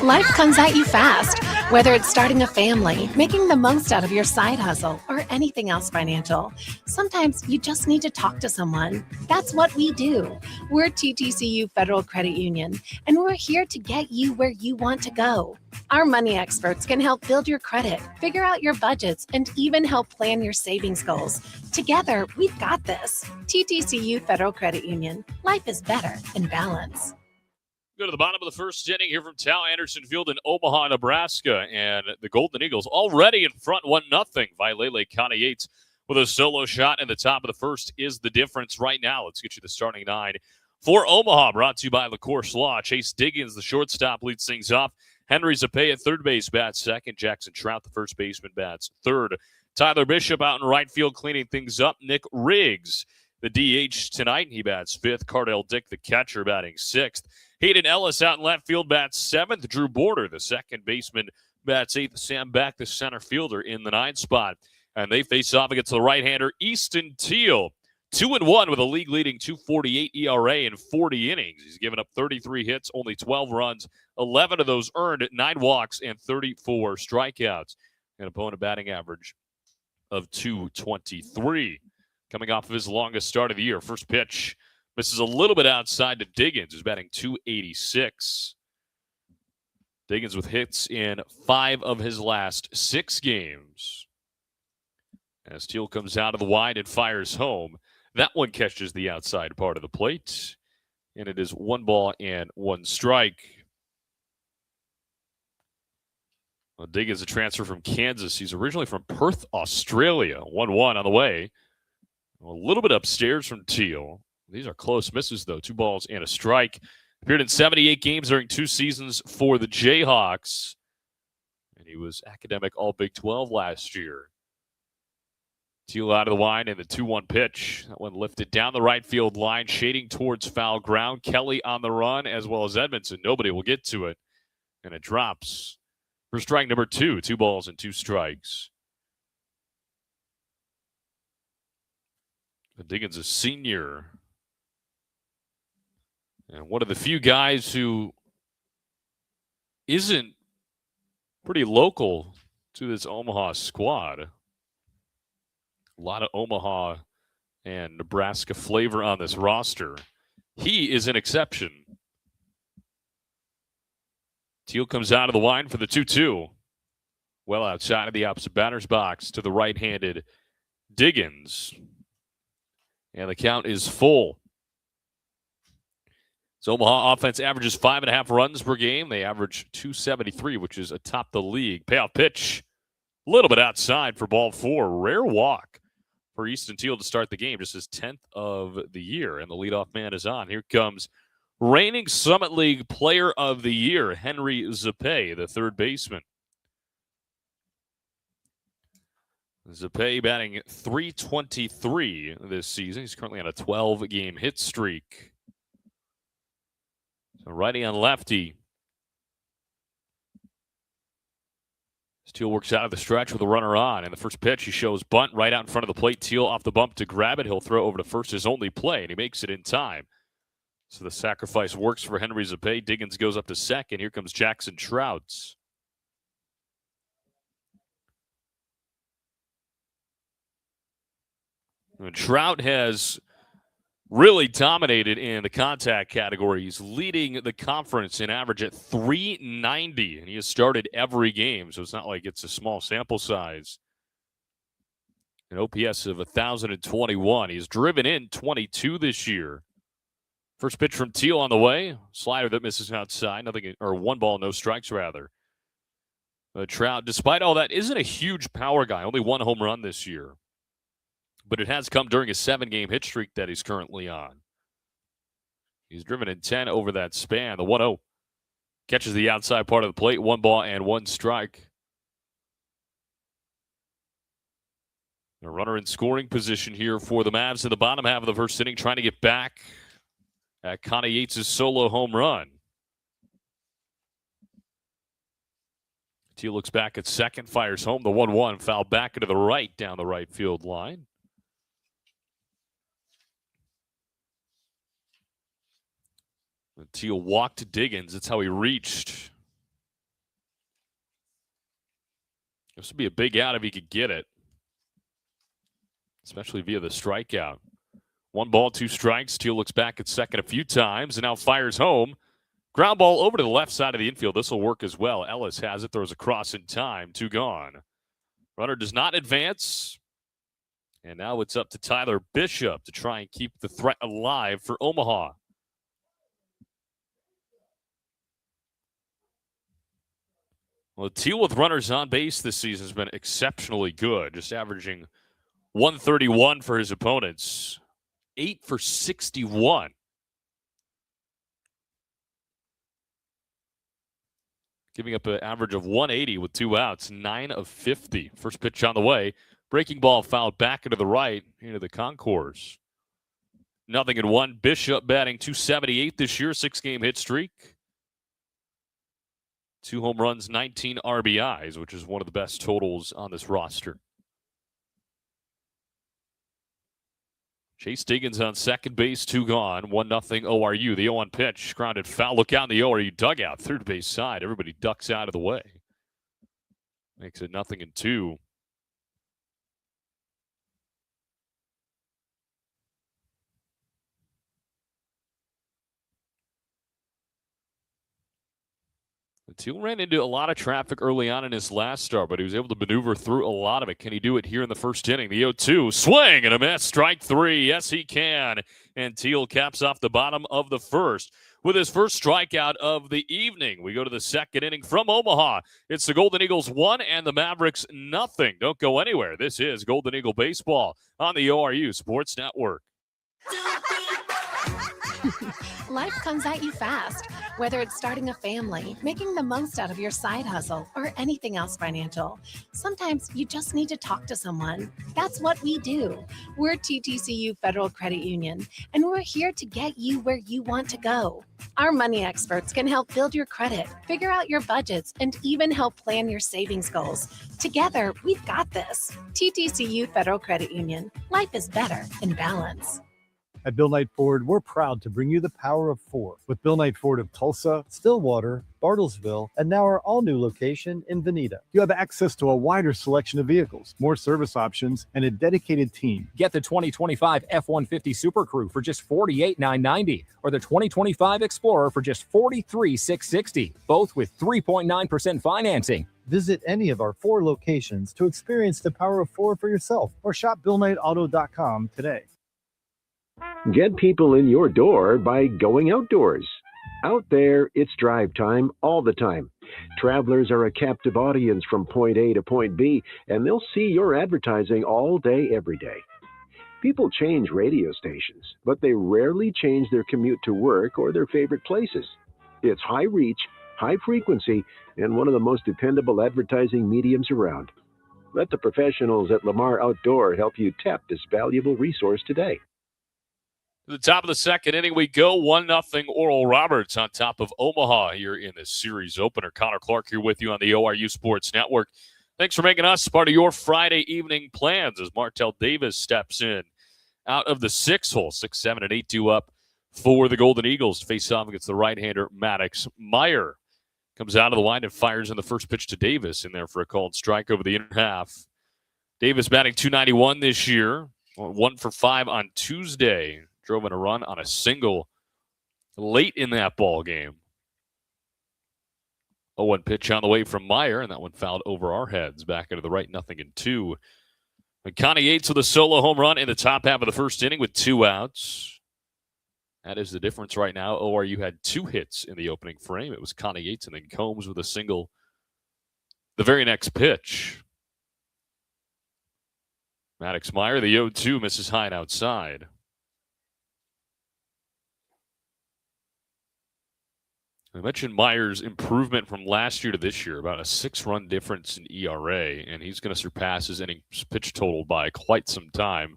Life comes at you fast, whether it's starting a family, making the most out of your side hustle, or anything else financial. Sometimes you just need to talk to someone. That's what we do. We're TTCU Federal Credit Union, and we're here to get you where you want to go. Our money experts can help build your credit, figure out your budgets, and even help plan your savings goals. Together, we've got this. TTCU Federal Credit Union. Life is better in balance. Go to the bottom of the first inning here from Tal Anderson Field in Omaha, Nebraska, and the Golden Eagles already in front 1-0. Vailele Yates with a solo shot in the top of the first is the difference right now. Let's get you the starting 9 for Omaha, brought to you by LaCourse Law. Chase Diggins, the shortstop, leads things off. Henry Zapay at third base bats second. Jackson Trout, the first baseman, bats third. Tyler Bishop out in right field cleaning things up. Nick Riggs, the DH tonight, he bats fifth. Cardell Dick, the catcher, batting sixth. Hayden Ellis out in left field bats seventh. Drew Border, the second baseman, bats eighth. Sam Beck, the center fielder, in the ninth spot. And they face off against the right-hander Easton Teal. 2-1 with a league-leading 2.48 ERA in 40 innings. He's given up 33 hits, only 12 runs, 11 of those earned, 9 walks, and 34 strikeouts. An opponent batting average of 223. Coming off of his longest start of the year. First pitch misses a little bit outside to Diggins, who's batting 286. Diggins with hits in 5 of his last 6 games. As Teal comes out of the wide and fires home. That one catches the outside part of the plate. And it is 1 ball and 1 strike. Well, Diggins, a transfer from Kansas. He's originally from Perth, Australia. 1-1 on the way. A little bit upstairs from Teal. These are close misses, though. 2 balls and a strike. Appeared in 78 games during 2 seasons for the Jayhawks. And he was academic All-Big 12 last year. Teal out of the wide and the 2-1 pitch. That one lifted down the right field line, shading towards foul ground. Kelly on the run, as well as Edmondson. Nobody will get to it. And it drops. For strike number 2, 2 balls and 2 strikes. Diggins, a senior. And one of the few guys who isn't pretty local to this Omaha squad. A lot of Omaha and Nebraska flavor on this roster. He is an exception. Teal comes out of the line for the 2-2. Well outside of the opposite batter's box to the right-handed Diggins. And the count is full. So Omaha offense averages 5.5 runs per game. They average 273, which is atop the league. Payoff pitch. A little bit outside for ball 4. Rare walk for Easton Teal to start the game. Just his 10th of the year. And the leadoff man is on. Here comes reigning Summit League Player of the Year, Henry Zappe, the third baseman. Zappe batting .323 this season. He's currently on a 12-game hit streak. So righty on lefty. Teal works out of the stretch with a runner on. And the first pitch, he shows bunt right out in front of the plate. Teal off the bump to grab it. He'll throw over to first, his only play, and he makes it in time. So the sacrifice works for Henry Zappe. Diggins goes up to second. Here comes Jackson Trouts. And Trout has really dominated in the contact category. He's leading the conference in average at .390, and he has started every game, so it's not like it's a small sample size. An OPS of 1,021. He's driven in 22 this year. First pitch from Teal on the way. Slider that misses outside. Nothing, or 1 ball, no strikes, rather. Trout, despite all that, isn't a huge power guy. Only 1 home run this year. But it has come during a 7-game hit streak that he's currently on. He's driven in 10 over that span. The 1-0 catches the outside part of the plate. 1 ball and 1 strike. A runner in scoring position here for the Mavs in the bottom half of the first inning, trying to get back at Connie Yates' solo home run. Teal looks back at second, fires home the 1-1, foul back into the right down the right field line. Teal walked to Diggins. That's how he reached. This would be a big out if he could get it, especially via the strikeout. 1 ball, 2 strikes. Teal looks back at second a few times and now fires home. Ground ball over to the left side of the infield. This will work as well. Ellis has it, throws across in time. 2 gone. Runner does not advance. And now it's up to Tyler Bishop to try and keep the threat alive for Omaha. Well, Teal with runners on base this season has been exceptionally good, just averaging 131 for his opponents, 8 for 61. Giving up an average of 180 with 2 outs, 9 of 50. First pitch on the way. Breaking ball fouled back into the right, into the concourse. 0-1. Bishop batting .278 this year, 6-game hit streak. 2 home runs, 19 RBIs, which is one of the best totals on this roster. Chase Diggins on second base, 2 gone, 1-0 ORU. The 0-1 pitch, grounded foul. Look out in the ORU dugout, third base side. Everybody ducks out of the way. Makes it 0-2. Teal ran into a lot of traffic early on in his last start, but he was able to maneuver through a lot of it. Can he do it here in the first inning? The 0-2 swing and a miss. Strike three. Yes, he can. And Teal caps off the bottom of the first with his first strikeout of the evening. We go to the second inning from Omaha. It's the Golden Eagles 1 and the Mavericks nothing. Don't go anywhere. This is Golden Eagle Baseball on the ORU Sports Network. Life comes at you fast, whether it's starting a family, making the most out of your side hustle, or anything else financial. Sometimes you just need to talk to someone. That's what we do. We're TTCU Federal Credit Union, and we're here to get you where you want to go. Our money experts can help build your credit, figure out your budgets, and even help plan your savings goals. Together, we've got this. TTCU Federal Credit Union. Life is better in balance. At Bill Knight Ford, we're proud to bring you the power of four with Bill Knight Ford of Tulsa, Stillwater, Bartlesville, and now our all-new location in Veneta. You have access to a wider selection of vehicles, more service options, and a dedicated team. Get the 2025 F-150 Super Crew for just $48,990 or the 2025 Explorer for just $43,660, both with 3.9% financing. Visit any of our 4 locations to experience the power of 4 for yourself or shop BillKnightAuto.com today. Get people in your door by going outdoors. Out there, it's drive time all the time. Travelers are a captive audience from point A to point B, and they'll see your advertising all day, every day. People change radio stations, but they rarely change their commute to work or their favorite places. It's high reach, high frequency, and one of the most dependable advertising mediums around. Let the professionals at Lamar Outdoor help you tap this valuable resource today. To the top of the second inning we go. 1-0 Oral Roberts on top of Omaha here in this series opener. Connor Clark here with you on the ORU Sports Network. Thanks for making us part of your Friday evening plans as Martell Davis steps in out of the 6 hole. 6, 7, and 8 due up for the Golden Eagles. Face off against the right-hander Maddox Meyer. Comes out of the line and fires in the first pitch to Davis in there for a called strike over the inner half. Davis batting .291 this year. 1 for 5 on Tuesday. Drove in a run on a single late in that ball game. 0-1 pitch on the way from Meyer, and that one fouled over our heads. Back into the right, 0-2. And Connie Yates with a solo home run in the top half of the first inning with 2 outs. That is the difference right now. ORU had 2 hits in the opening frame. It was Connie Yates and then Combs with a single the very next pitch. Maddox Meyer, the 0-2, misses high and outside. I mentioned Meyer's improvement from last year to this year, about a 6-run difference in ERA, and he's going to surpass his innings pitch total by quite some time.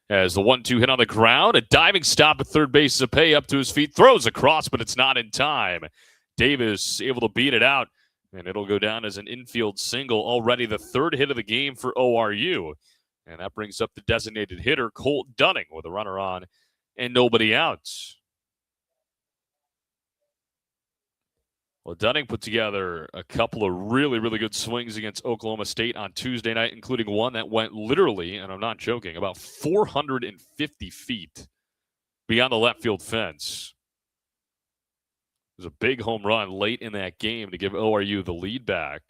As the 1-2 hit on the ground, a diving stop at third base, Zapay up to his feet, throws across, but it's not in time. Davis able to beat it out, and it'll go down as an infield single, already the 3rd hit of the game for ORU. And that brings up the designated hitter, Colt Dunning, with a runner on and nobody out. Well, Dunning put together a couple of really, really good swings against Oklahoma State on Tuesday night, including one that went literally, and I'm not joking, about 450 feet beyond the left field fence. It was a big home run late in that game to give ORU the lead back.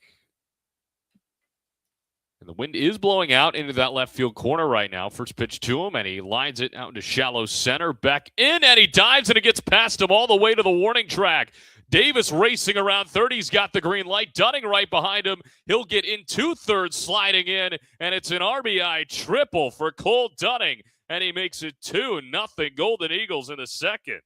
And the wind is blowing out into that left field corner right now. First pitch to him, and he lines it out into shallow center. Back in, and he dives, and it gets past him all the way to the warning track. Davis racing around third. He's got the green light. Dunning right behind him. He'll get in 2/3 sliding in, and it's an RBI triple for Cole Dunning, and he makes it 2-0 Golden Eagles in the second.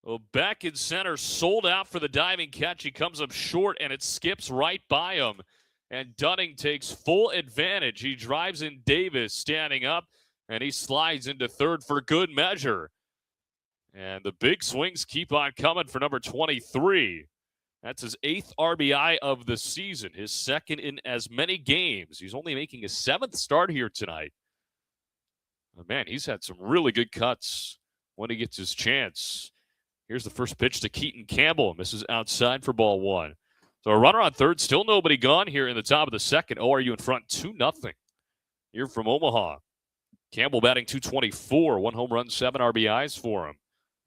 Well, back in center, sold out for the diving catch. He comes up short, and it skips right by him, and Dunning takes full advantage. He drives in Davis standing up, and he slides into third for good measure. And the big swings keep on coming for number 23. That's his 8th RBI of the season, his 2nd in as many games. He's only making his 7th start here tonight. But man, he's had some really good cuts when he gets his chance. Here's the first pitch to Keaton Campbell. Misses outside for ball 1. So a runner on third, still nobody gone here in the top of the second. ORU in front 2-0 here from Omaha. Campbell batting .224, 1 home run, 7 RBIs for him.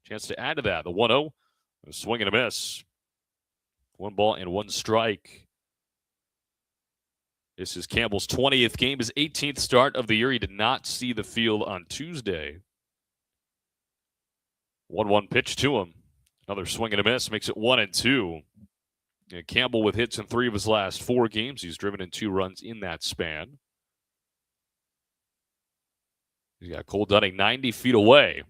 Chance to add to that. The 1-0 A swing and a miss. 1 ball and 1 strike. This is Campbell's 20th game, his 18th start of the year. He did not see the field on Tuesday. 1-1 pitch to him. Another swing and a miss makes it 1-2. And Campbell with hits in 3 of his last 4 games. He's driven in 2 runs in that span. He's got Cole Dunning 90 feet away.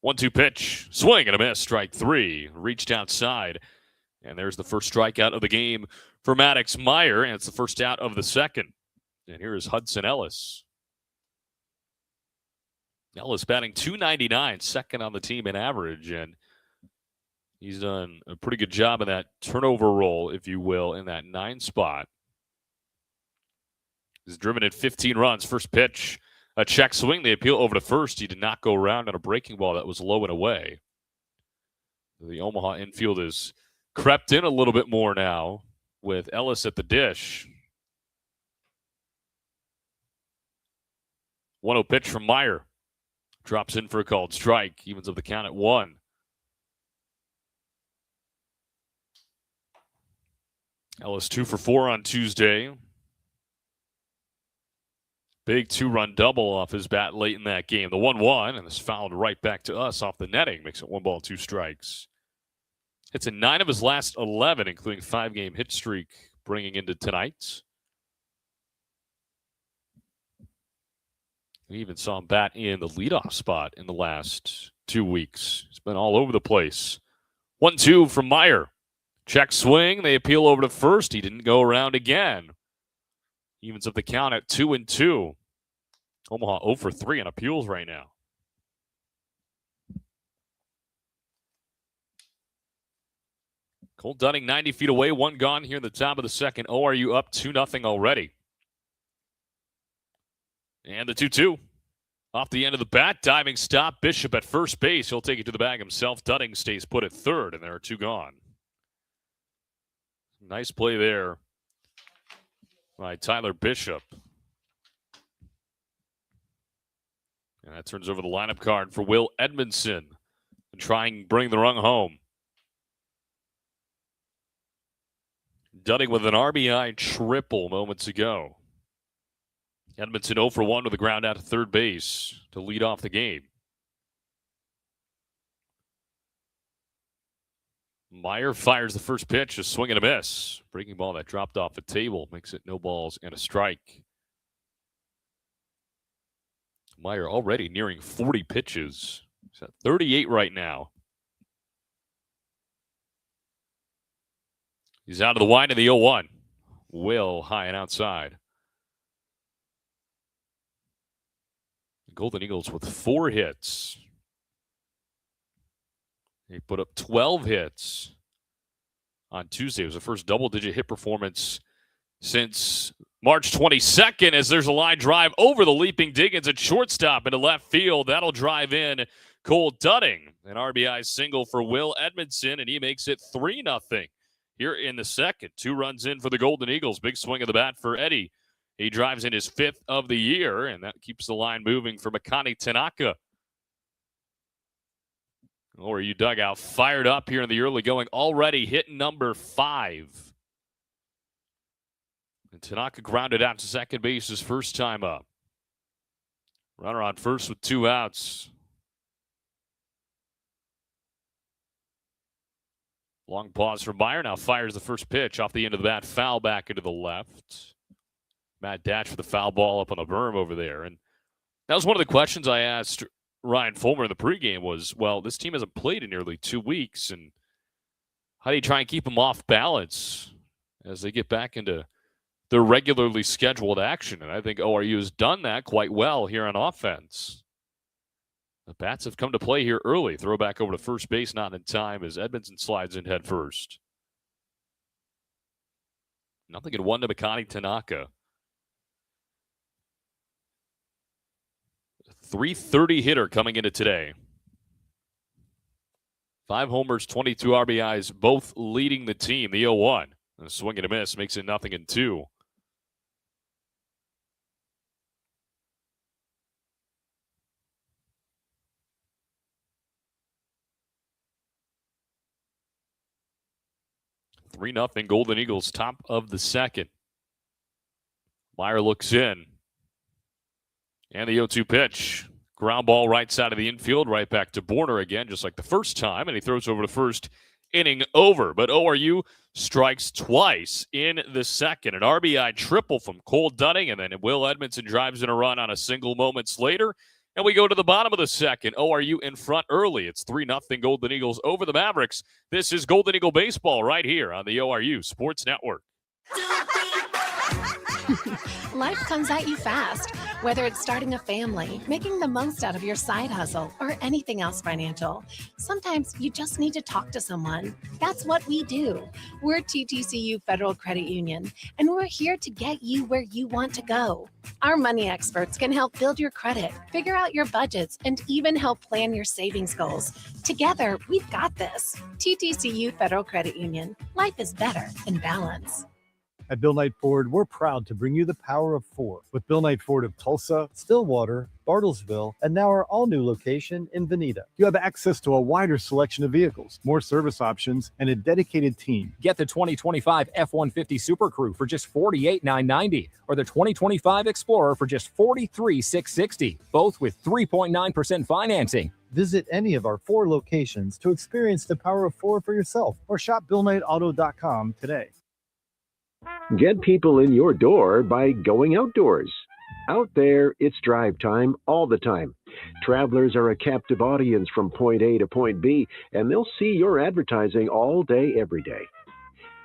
1-2 pitch. Swing and a miss. Strike 3. Reached outside. And there's the first strikeout of the game for Maddox Meyer. And it's the first out of the second. And here is Hudson Ellis. Ellis batting .299, second on the team in average. And he's done a pretty good job in that turnover role, if you will, in that 9 spot. He's driven in 15 runs. First pitch, a check swing. The appeal over to first. He did not go around on a breaking ball that was low and away. The Omaha infield is crept in a little bit more now with Ellis at the dish. 1-0 pitch from Meyer. Drops in for a called strike. Evens up the count at 1. Ellis 2 for 4 on Tuesday. Big 2-run double off his bat late in that game. The 1-1, and it's fouled right back to us off the netting. Makes it 1 ball, 2 strikes. It's in 9 of his last 11, including 5-game hit streak, bringing into tonight. We even saw him bat in the leadoff spot in the last 2 weeks. He's been all over the place. 1-2 from Meyer. Check swing. They appeal over to first. He didn't go around again. Evens up the count at 2-2. Omaha 0 for 3 on appeals right now. Cole Dunning 90 feet away. 1 gone here in the top of the second. ORU up 2-0 already. And the 2-2. Off the end of the bat, diving stop. Bishop at first base. He'll take it to the bag himself. Dunning stays put at third, and there are 2 gone. Nice play there by Tyler Bishop. And that turns over the lineup card for Will Edmondson and try and bring the run home. Dunning with an RBI triple moments ago. Edmondson 0 for 1 with a ground out to third base to lead off the game. Meyer fires the first pitch, a swing and a miss. Breaking ball that dropped off the table makes it no balls and a strike. Meyer already nearing 40 pitches. He's at 38 right now. He's out of the wind of the 0-1. Will high and outside. Golden Eagles with 4 hits. They put up 12 hits on Tuesday. It was the first double-digit hit performance since March 22nd as there's a line drive over the leaping Diggins at shortstop into left field. That'll drive in Cole Dunning. An RBI single for Will Edmondson, and he makes it 3-0 here in the second. 2 runs in for the Golden Eagles. Big swing of the bat for Eddie. He drives in his 5th of the year, and that keeps the line moving for Makani Tanaka. ORU dugout fired up here in the early going. Already hit number 5. And Tanaka grounded out to second base his first time up. Runner on first with 2 outs. Long pause for Meyer. Now fires the first pitch off the end of the bat. Foul back into the left. Matt Datch for the foul ball up on the berm over there. And that was one of the questions I asked Ryan Fulmer in the pregame was, well, this team hasn't played in nearly 2 weeks, and how do you try and keep them off balance as they get back into their regularly scheduled action? And I think ORU has done that quite well here on offense. The bats have come to play here early. Throw back over to first base, not in time as Edmondson slides in head first. 0-1 to Makani Tanaka. 330 hitter coming into today. 5 homers, 22 RBIs, both leading the team. The 0-1. A swing and a miss makes it 0-2. 3-0 Golden Eagles, top of the second. Meyer looks in. And the 0-2 pitch. Ground ball right side of the infield, right back to Borner again, just like the first time. And he throws over the first inning over. But ORU strikes twice in the second. An RBI triple from Cole Dunning, and then Will Edmondson drives in a run on a single moments later. And we go to the bottom of the second. ORU in front early. It's 3-0 Golden Eagles over the Mavericks. This is Golden Eagle Baseball right here on the ORU Sports Network. Life comes at you fast, whether it's starting a family, making the most out of your side hustle, or anything else financial. Sometimes you just need to talk to someone. That's what we do. We're TTCU Federal Credit Union, and we're here to get you where you want to go. Our money experts can help build your credit, figure out your budgets, and even help plan your savings goals. Together, we've got this. TTCU Federal Credit Union. Life is better in balance. At Bill Knight Ford, we're proud to bring you the power of 4 with Bill Knight Ford of Tulsa, Stillwater, Bartlesville, and now our all-new location in Veneta. You have access to a wider selection of vehicles, more service options, and a dedicated team. Get the 2025 F-150 Super Crew for just $48,990 or the 2025 Explorer for just $43,660, both with 3.9% financing. Visit any of our 4 locations to experience the power of 4 for yourself or shop BillKnightAuto.com today. Get people in your door by going outdoors. Out there, it's drive time all the time. Travelers are a captive audience from point A to point B, and they'll see your advertising all day, every day.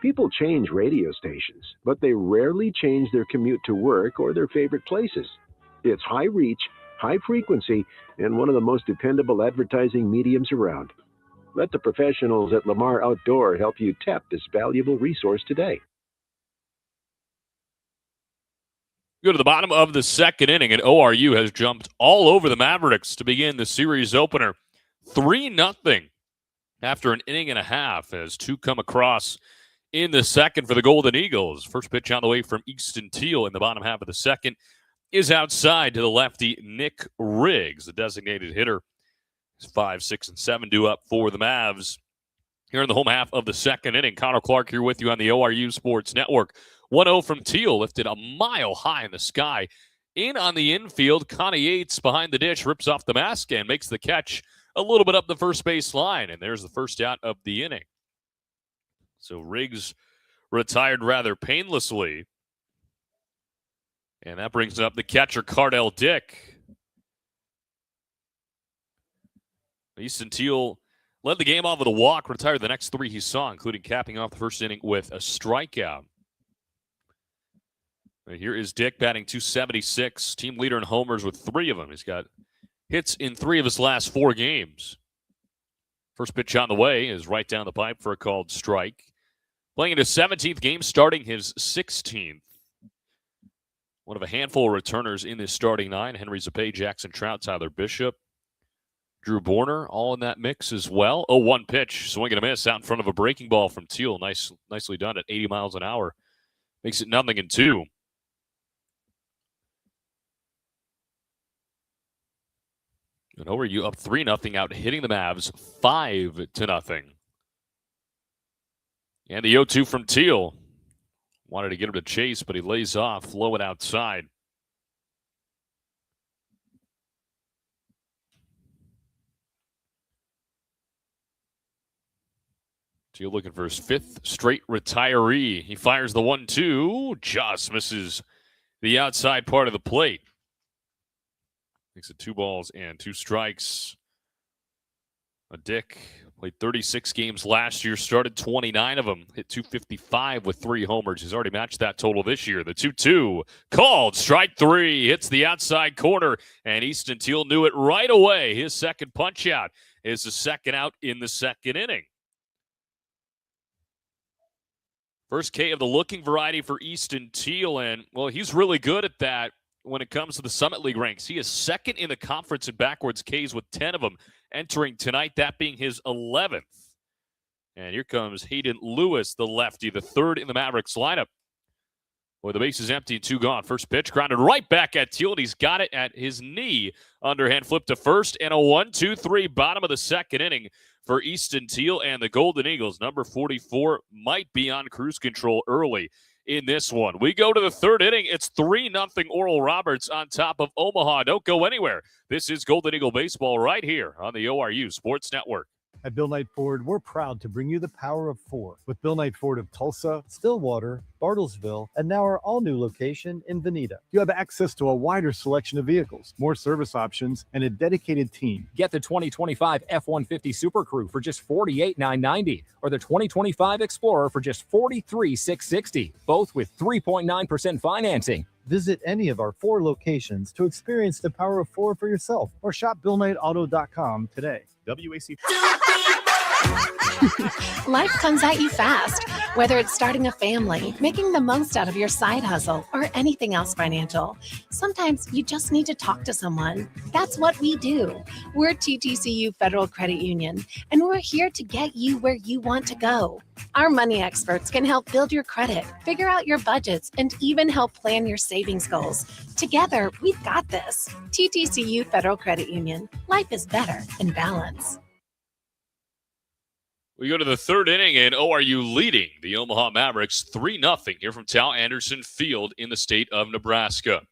People change radio stations, but they rarely change their commute to work or their favorite places. It's high reach, high frequency, and one of the most dependable advertising mediums around. Let the professionals at Lamar Outdoor help you tap this valuable resource today. Go to the bottom of the second inning, and ORU has jumped all over the Mavericks to begin the series opener. 3-0 after an inning and a half as 2 come across in the second for the Golden Eagles. First pitch on the way from Easton Teal in the bottom half of the second is outside to the lefty Nick Riggs. The designated hitter is 5, 6, and 7 due up for the Mavs. Here in the home half of the second inning, Connor Clark here with you on the ORU Sports Network. 1-0 from Teal, lifted a mile high in the sky. In on the infield, Connie Yates behind the dish rips off the mask and makes the catch a little bit up the first base line. And there's the first out of the inning. So Riggs retired rather painlessly. And that brings up the catcher, Cardell Dick. Easton Teal led the game off with a walk, retired the next 3 he saw, including capping off the first inning with a strikeout. Here is Dick batting .276, team leader in homers with 3 of them. He's got hits in 3 of his last 4 games. First pitch on the way is right down the pipe for a called strike. Playing in his 17th game, starting his 16th. One of a handful of returners in this starting 9. Henry Zapay, Jackson Trout, Tyler Bishop, Drew Borner, all in that mix as well. 0-1 pitch, swing and a miss out in front of a breaking ball from Teal. Nicely done at 80 miles an hour. Makes it 0-2. And ORU up 3-0 out, hitting the Mavs 5-0. And the 0-2 from Teal. Wanted to get him to chase, but he lays off, low and outside. Teal looking for his 5th straight retiree. He fires the 1-2, just misses the outside part of the plate. Makes it 2 balls and 2 strikes. Dick played 36 games last year, started 29 of them, hit .255 with 3 homers. He's already matched that total this year. The 2-2 called, strike 3, hits the outside corner, and Easton Teal knew it right away. His second punch out is the second out in the second inning. First K of the looking variety for Easton Teal, and, well, he's really good at that. When it comes to the Summit League ranks, he is second in the conference in backwards Ks with 10 of them entering tonight, that being his 11th. And here comes Hayden Lewis, the lefty, the 3rd in the Mavericks lineup. Boy, the base is empty and 2 gone. First pitch grounded right back at Teal, and he's got it at his knee. Underhand flip to first, and a 1-2-3 bottom of the second inning for Easton Teal and the Golden Eagles. Number 44 might be on cruise control early in this one. We go to the third inning. It's 3-0 Oral Roberts on top of Omaha. Don't go anywhere. This is Golden Eagle Baseball right here on the ORU Sports Network. At Bill Knight Ford, we're proud to bring you the power of 4 with Bill Knight Ford of Tulsa, Stillwater, Bartlesville, and now our all-new location in Veneta. You have access to a wider selection of vehicles, more service options, and a dedicated team. Get the 2025 F-150 Super Crew for just $48,990 or the 2025 Explorer for just $43,660, both with 3.9% financing. Visit any of our 4 locations to experience the power of 4 for yourself or shop BillKnightAuto.com today. WAC. Life comes at you fast, whether it's starting a family, making the most out of your side hustle, or anything else financial. Sometimes you just need to talk to someone. That's what we do. We're TTCU Federal Credit Union, and we're here to get you where you want to go. Our money experts can help build your credit, figure out your budgets, and even help plan your savings goals. Together, we've got this. TTCU Federal Credit Union. Life is better in balance. We go to the third inning, and ORU leading the Omaha Mavericks 3-0 here from Tal Anderson Field in the state of Nebraska.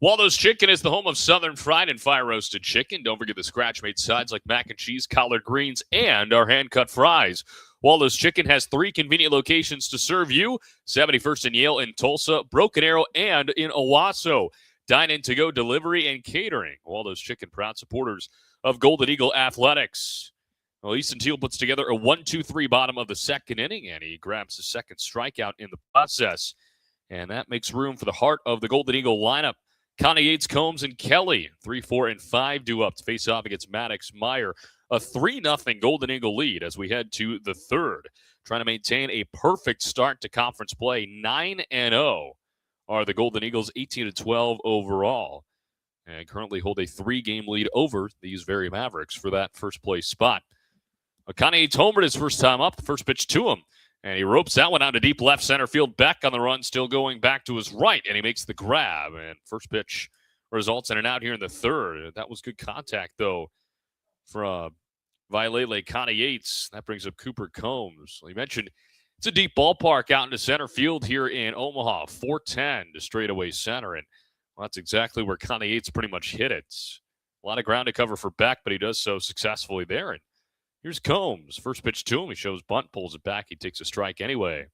Waldo's Chicken is the home of Southern Fried and Fire Roasted Chicken. Don't forget the scratch-made sides like mac and cheese, collard greens, and our hand-cut fries. Waldo's Chicken has 3 convenient locations to serve you: 71st and Yale in Tulsa, Broken Arrow, and in Owasso. Dine-in to-go delivery and catering. Waldo's Chicken, proud supporters of Golden Eagle Athletics. Well, Easton Teal puts together a 1-2-3 bottom of the second inning, and he grabs the second strikeout in the process. And that makes room for the heart of the Golden Eagle lineup. Connie Yates, Combs, and Kelly, 3, 4, and 5 due up to face off against Maddox Meyer. A 3-0 Golden Eagle lead as we head to the third. Trying to maintain a perfect start to conference play. 9-0 are the Golden Eagles, 18-12 overall. And currently hold a 3-game lead over these very Mavericks for that first place spot. Connie Yates homered his first time up. The first pitch to him. And he ropes that one out to deep left center field. Beck on the run, still going back to his right. And he makes the grab. And first pitch results in an out here in the third. That was good contact, though, from Vailele Connie Yates. That brings up Cooper Combs. Well, you mentioned it's a deep ballpark out into center field here in Omaha. 410 to straightaway center. And well, that's exactly where Connie Yates pretty much hit it. A lot of ground to cover for Beck, but he does so successfully there. And here's Combs. First pitch to him. He shows bunt, pulls it back. He takes a strike anyway.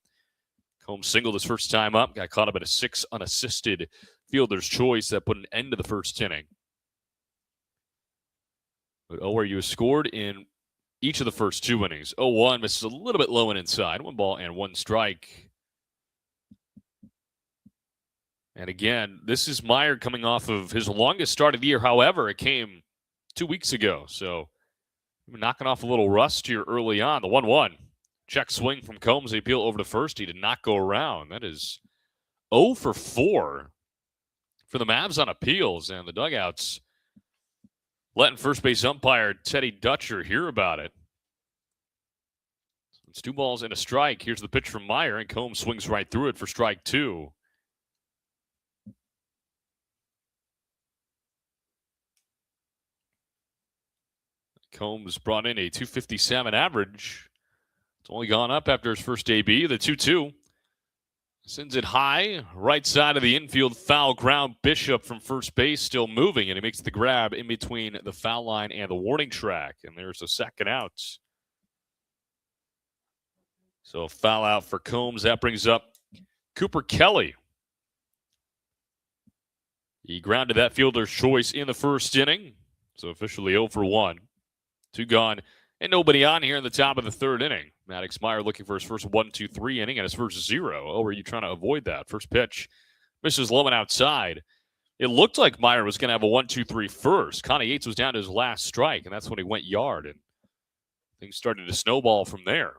Combs singled his first time up. Got caught up at a 6 unassisted fielder's choice that put an end to the first inning. But ORU scored in each of the first 2 innings. 0-1 misses a little bit low and inside. 1 ball and 1 strike. And again, this is Meyer coming off of his longest start of the year. However, it came 2 weeks ago. So knocking off a little rust here early on. The 1-1. Check swing from Combs. He appeal over to first. He did not go around. That is 0 for 4 for the Mavs on appeals. And the dugouts letting first base umpire Teddy Dutcher hear about it. It's 2 balls and a strike. Here's the pitch from Meyer, and Combs swings right through it for strike 2. Combs brought in a .257 average. It's only gone up after his first debut. The 2-2 sends it high, right side of the infield, foul ground. Bishop from first base still moving, and he makes the grab in between the foul line and the warning track. And there's a second out. So foul out for Combs. That brings up Cooper Kelly. He grounded that fielder's choice in the first inning. So officially 0 for 1. 2 gone, and nobody on here in the top of the third inning. Maddox Meyer looking for his first 1-2-3 inning and his first 0. Oh, are you trying to avoid that? First pitch misses low and outside. It looked like Meyer was going to have a 1-2-3 first. Connie Yates was down to his last strike, and that's when he went yard, and things started to snowball from there.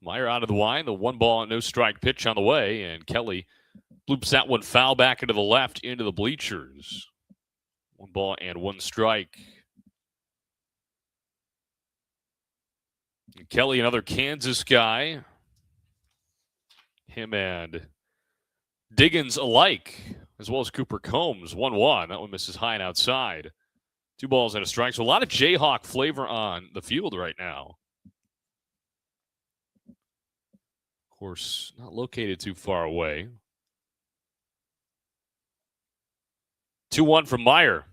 Meyer out of the line, the 1 ball, no strike pitch on the way, and Kelly bloops that one foul back into the left into the bleachers. 1 ball and 1 strike. And Kelly, another Kansas guy. Him and Diggins alike, as well as Cooper Combs. 1-1. That one misses high and outside. 2 balls and a strike. So a lot of Jayhawk flavor on the field right now. Of course, not located too far away. 2-1 from Meyer.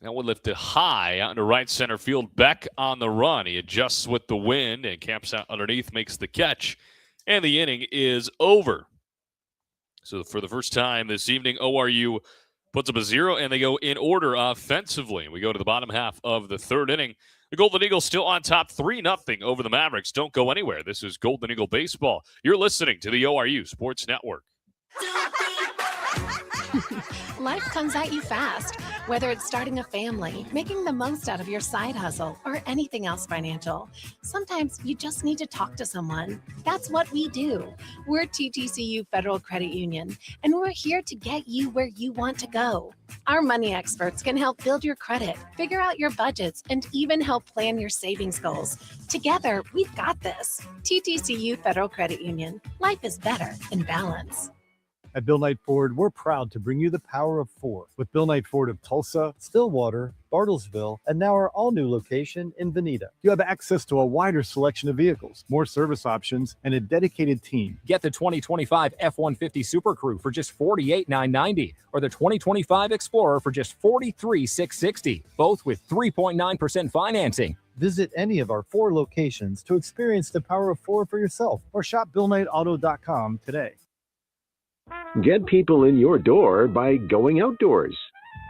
That one lifted high out into right center field. Beck on the run. He adjusts with the wind and camps out underneath, makes the catch, and the inning is over. So for the first time this evening, ORU puts up a 0, and they go in order offensively. We go to the bottom half of the third inning. The Golden Eagles still on top 3-0 over the Mavericks. Don't go anywhere. This is Golden Eagle Baseball. You're listening to the ORU Sports Network. Life comes at you fast, whether it's starting a family, making the most out of your side hustle, or anything else financial. Sometimes you just need to talk to someone. That's what we do. We're TTCU Federal Credit Union, and we're here to get you where you want to go. Our money experts can help build your credit, figure out your budgets, and even help plan your savings goals. Together, we've got this. TTCU Federal Credit Union. Life is better in balance. At Bill Knight Ford, we're proud to bring you the power of 4 with Bill Knight Ford of Tulsa, Stillwater, Bartlesville, and now our all-new location in Veneta. You have access to a wider selection of vehicles, more service options, and a dedicated team. Get the 2025 F-150 Super Crew for just $48,990 or the 2025 Explorer for just $43,660, both with 3.9% financing. Visit any of our 4 locations to experience the power of 4 for yourself or shop BillKnightAuto.com today. Get people in your door by going outdoors.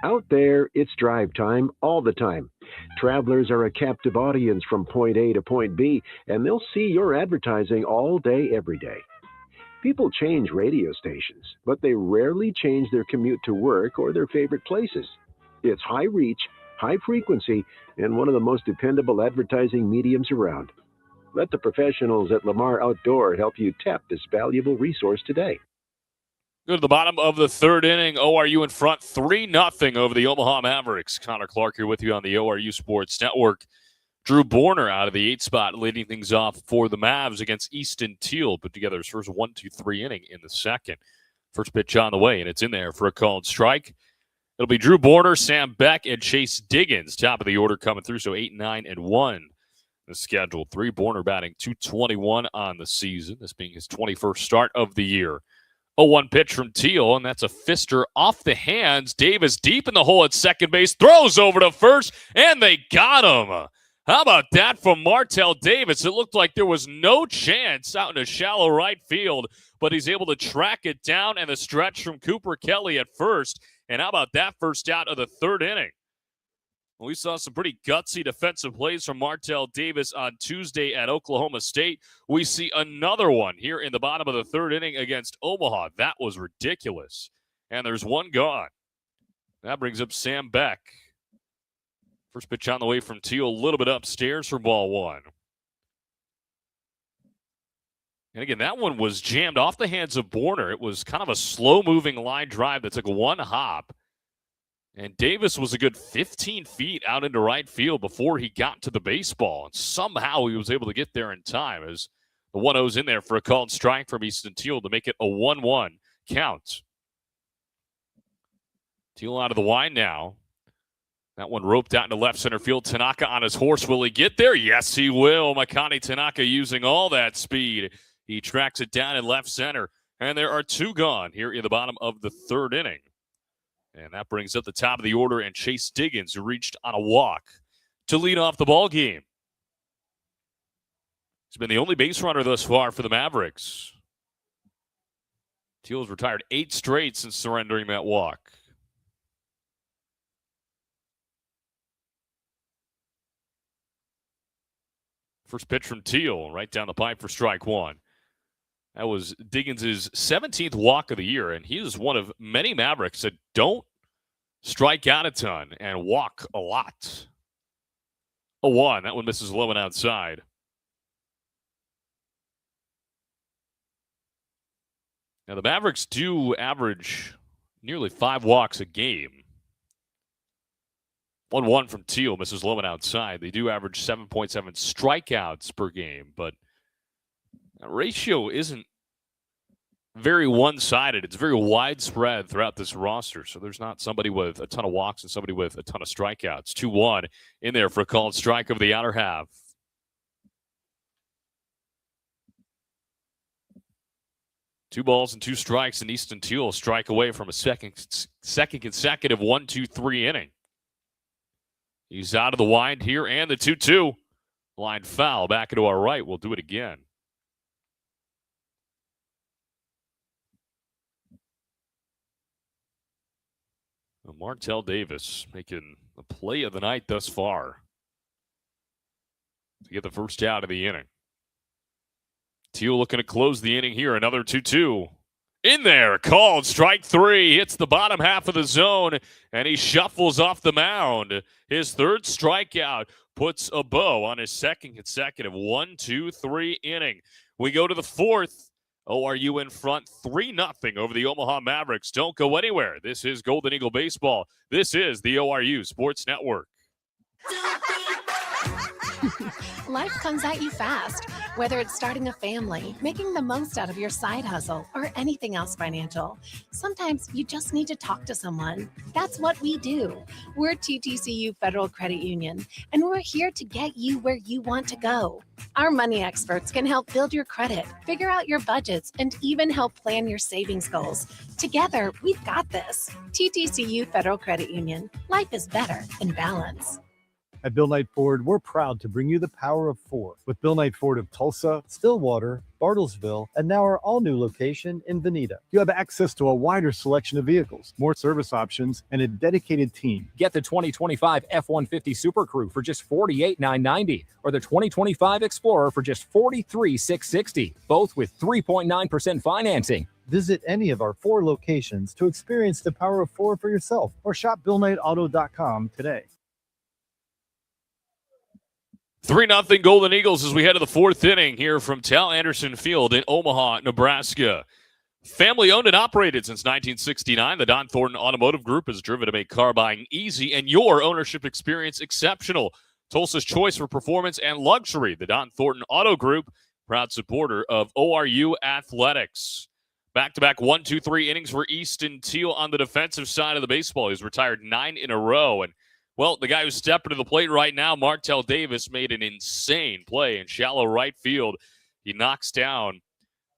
Out there, it's drive time all the time. Travelers are a captive audience from point A to point B, and they'll see your advertising all day, every day. People change radio stations, but they rarely change their commute to work or their favorite places. It's high reach, high frequency, and one of the most dependable advertising mediums around. Let the professionals at Lamar Outdoor help you tap this valuable resource today. Go to the bottom of the third inning. ORU in front 3-0 over the Omaha Mavericks. Connor Clark here with you on the ORU Sports Network. Drew Borner out of the 8 spot, leading things off for the Mavs against Easton Teal. Put together his first 1-2-3 inning in the second. First pitch on the way, and it's in there for a called strike. It'll be Drew Borner, Sam Beck, and Chase Diggins. Top of the order coming through, so 8, 9, and 1. The schedule. 3, Borner batting .221 on the season, this being his 21st start of the year. 0-1 pitch from Teal, and that's a fister off the hands. Davis deep in the hole at second base, throws over to first, and they got him. How about that from Martell Davis? It looked like there was no chance out in a shallow right field, but he's able to track it down, and the stretch from Cooper Kelly at first. And how about that first out of the third inning? We saw some pretty gutsy defensive plays from Martell Davis on Tuesday at Oklahoma State. We see another one here in the bottom of the third inning against Omaha. That was ridiculous. And there's one gone. That brings up Sam Beck. First pitch on the way from Teal, a little bit upstairs for ball 1. And again, that one was jammed off the hands of Borner. It was kind of a slow-moving line drive that took one hop. And Davis was a good 15 feet out into right field before he got to the baseball. And somehow he was able to get there in time as the 1-0's in there for a called strike from Easton Teal to make it a 1-1 count. Teal out of the line now. That one roped out into left center field. Tanaka on his horse. Will he get there? Yes, he will. Makani Tanaka using all that speed. He tracks it down in left center. And there are 2 gone here in the bottom of the third inning. And that brings up the top of the order and Chase Diggins, who reached on a walk to lead off the ball game. He's been the only base runner thus far for the Mavericks. Teal's retired 8 straight since surrendering that walk. First pitch from Teal, right down the pipe for strike 1. That was Diggins' 17th walk of the year, and he is one of many Mavericks that don't strike out a ton and walk a lot. 0-1. That one misses low and outside. Now, the Mavericks do average nearly 5 walks a game. 1-1 from Teal, misses low and outside. They do average 7.7 strikeouts per game, but that ratio isn't very one-sided. It's very widespread throughout this roster. So there's not somebody with a ton of walks and somebody with a ton of strikeouts. 2-1 in there for a called strike of the outer half. Two balls and two strikes, and Easton Teal strike away from a second consecutive 1-2-3 inning. He's out of the wind here, and the 2-2. Line foul back into our right. We'll do it again. Martell Davis making the play of the night thus far to get the first out of the inning. Teal looking to close the inning here. Another 2-2. In there, called strike 3. Hits the bottom half of the zone, and he shuffles off the mound. His third strikeout puts a bow on his second consecutive 1-2-3 inning. We go to the fourth. ORU in front 3-0 over the Omaha Mavericks. Don't go anywhere. This is Golden Eagle Baseball. This is the ORU Sports Network. Life comes at you fast, whether it's starting a family, making the most out of your side hustle, or anything else financial. Sometimes you just need to talk to someone. That's what we do. We're TTCU Federal Credit Union, and we're here to get you where you want to go. Our money experts can help build your credit, figure out your budgets, and even help plan your savings goals. Together, we've got this. TTCU Federal Credit Union. Life is better in balance. At Bill Knight Ford, we're proud to bring you the power of 4 with Bill Knight Ford of Tulsa, Stillwater, Bartlesville, and now our all-new location in Veneta. You have access to a wider selection of vehicles, more service options, and a dedicated team. Get the 2025 F-150 Super Crew for just $48,990 or the 2025 Explorer for just $43,660, both with 3.9% financing. Visit any of our 4 locations to experience the power of 4 for yourself or shop BillKnightAuto.com today. 3-0 Golden Eagles as we head to the fourth inning here from Tal Anderson Field in Omaha, Nebraska. Family owned and operated since 1969, the Don Thornton Automotive Group is driven to make car buying easy and your ownership experience exceptional. Tulsa's choice for performance and luxury, the Don Thornton Auto Group, proud supporter of ORU athletics. Back-to-back 1-2-3 innings for Easton Teal on the defensive side of the baseball. He's retired 9 in a row, and well, the guy who's stepping to the plate right now, Martell Davis, made an insane play in shallow right field. He knocks down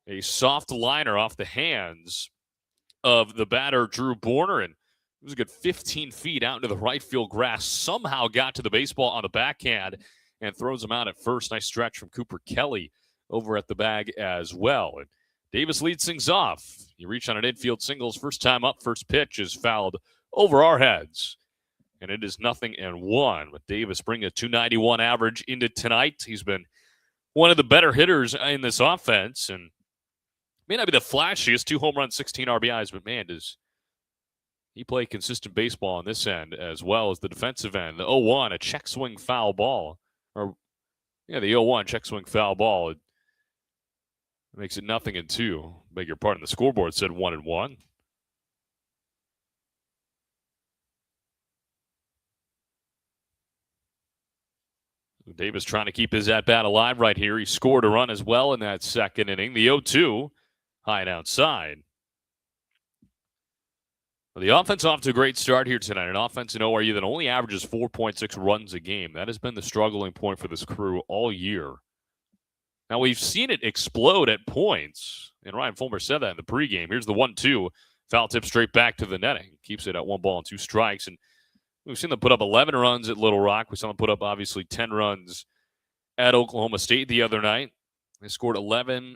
a soft liner off the hands of the batter, Drew Borner, and it was a good 15 feet out into the right field grass. Somehow got to the baseball on the backhand and throws him out at first. Nice stretch from Cooper Kelly over at the bag as well. And Davis leads things off. You reach on an infield singles. First time up, first pitch is fouled over our heads. And it is 0-1. With Davis bringing a .291 average into tonight. He's been one of the better hitters in this offense. And may not be the flashiest, 2 home runs, 16 RBIs, but man, does he play consistent baseball on this end as well as the defensive end. The 0-1, a check swing foul ball. The 0-1 check swing foul ball. It makes it 0-2. Beg your pardon, the scoreboard said 1-1. Davis trying to keep his at-bat alive right here. He scored a run as well in that second inning. The 0-2, high and outside. Well, the offense off to a great start here tonight. An offense in ORU that only averages 4.6 runs a game. That has been the struggling point for this crew all year. Now, we've seen it explode at points, and Ryan Fulmer said that in the pregame. Here's the 1-2. Foul tip straight back to the netting. Keeps it at 1 ball and 2 strikes, and we've seen them put up 11 runs at Little Rock. We saw them put up, obviously, 10 runs at Oklahoma State the other night. They scored 11-8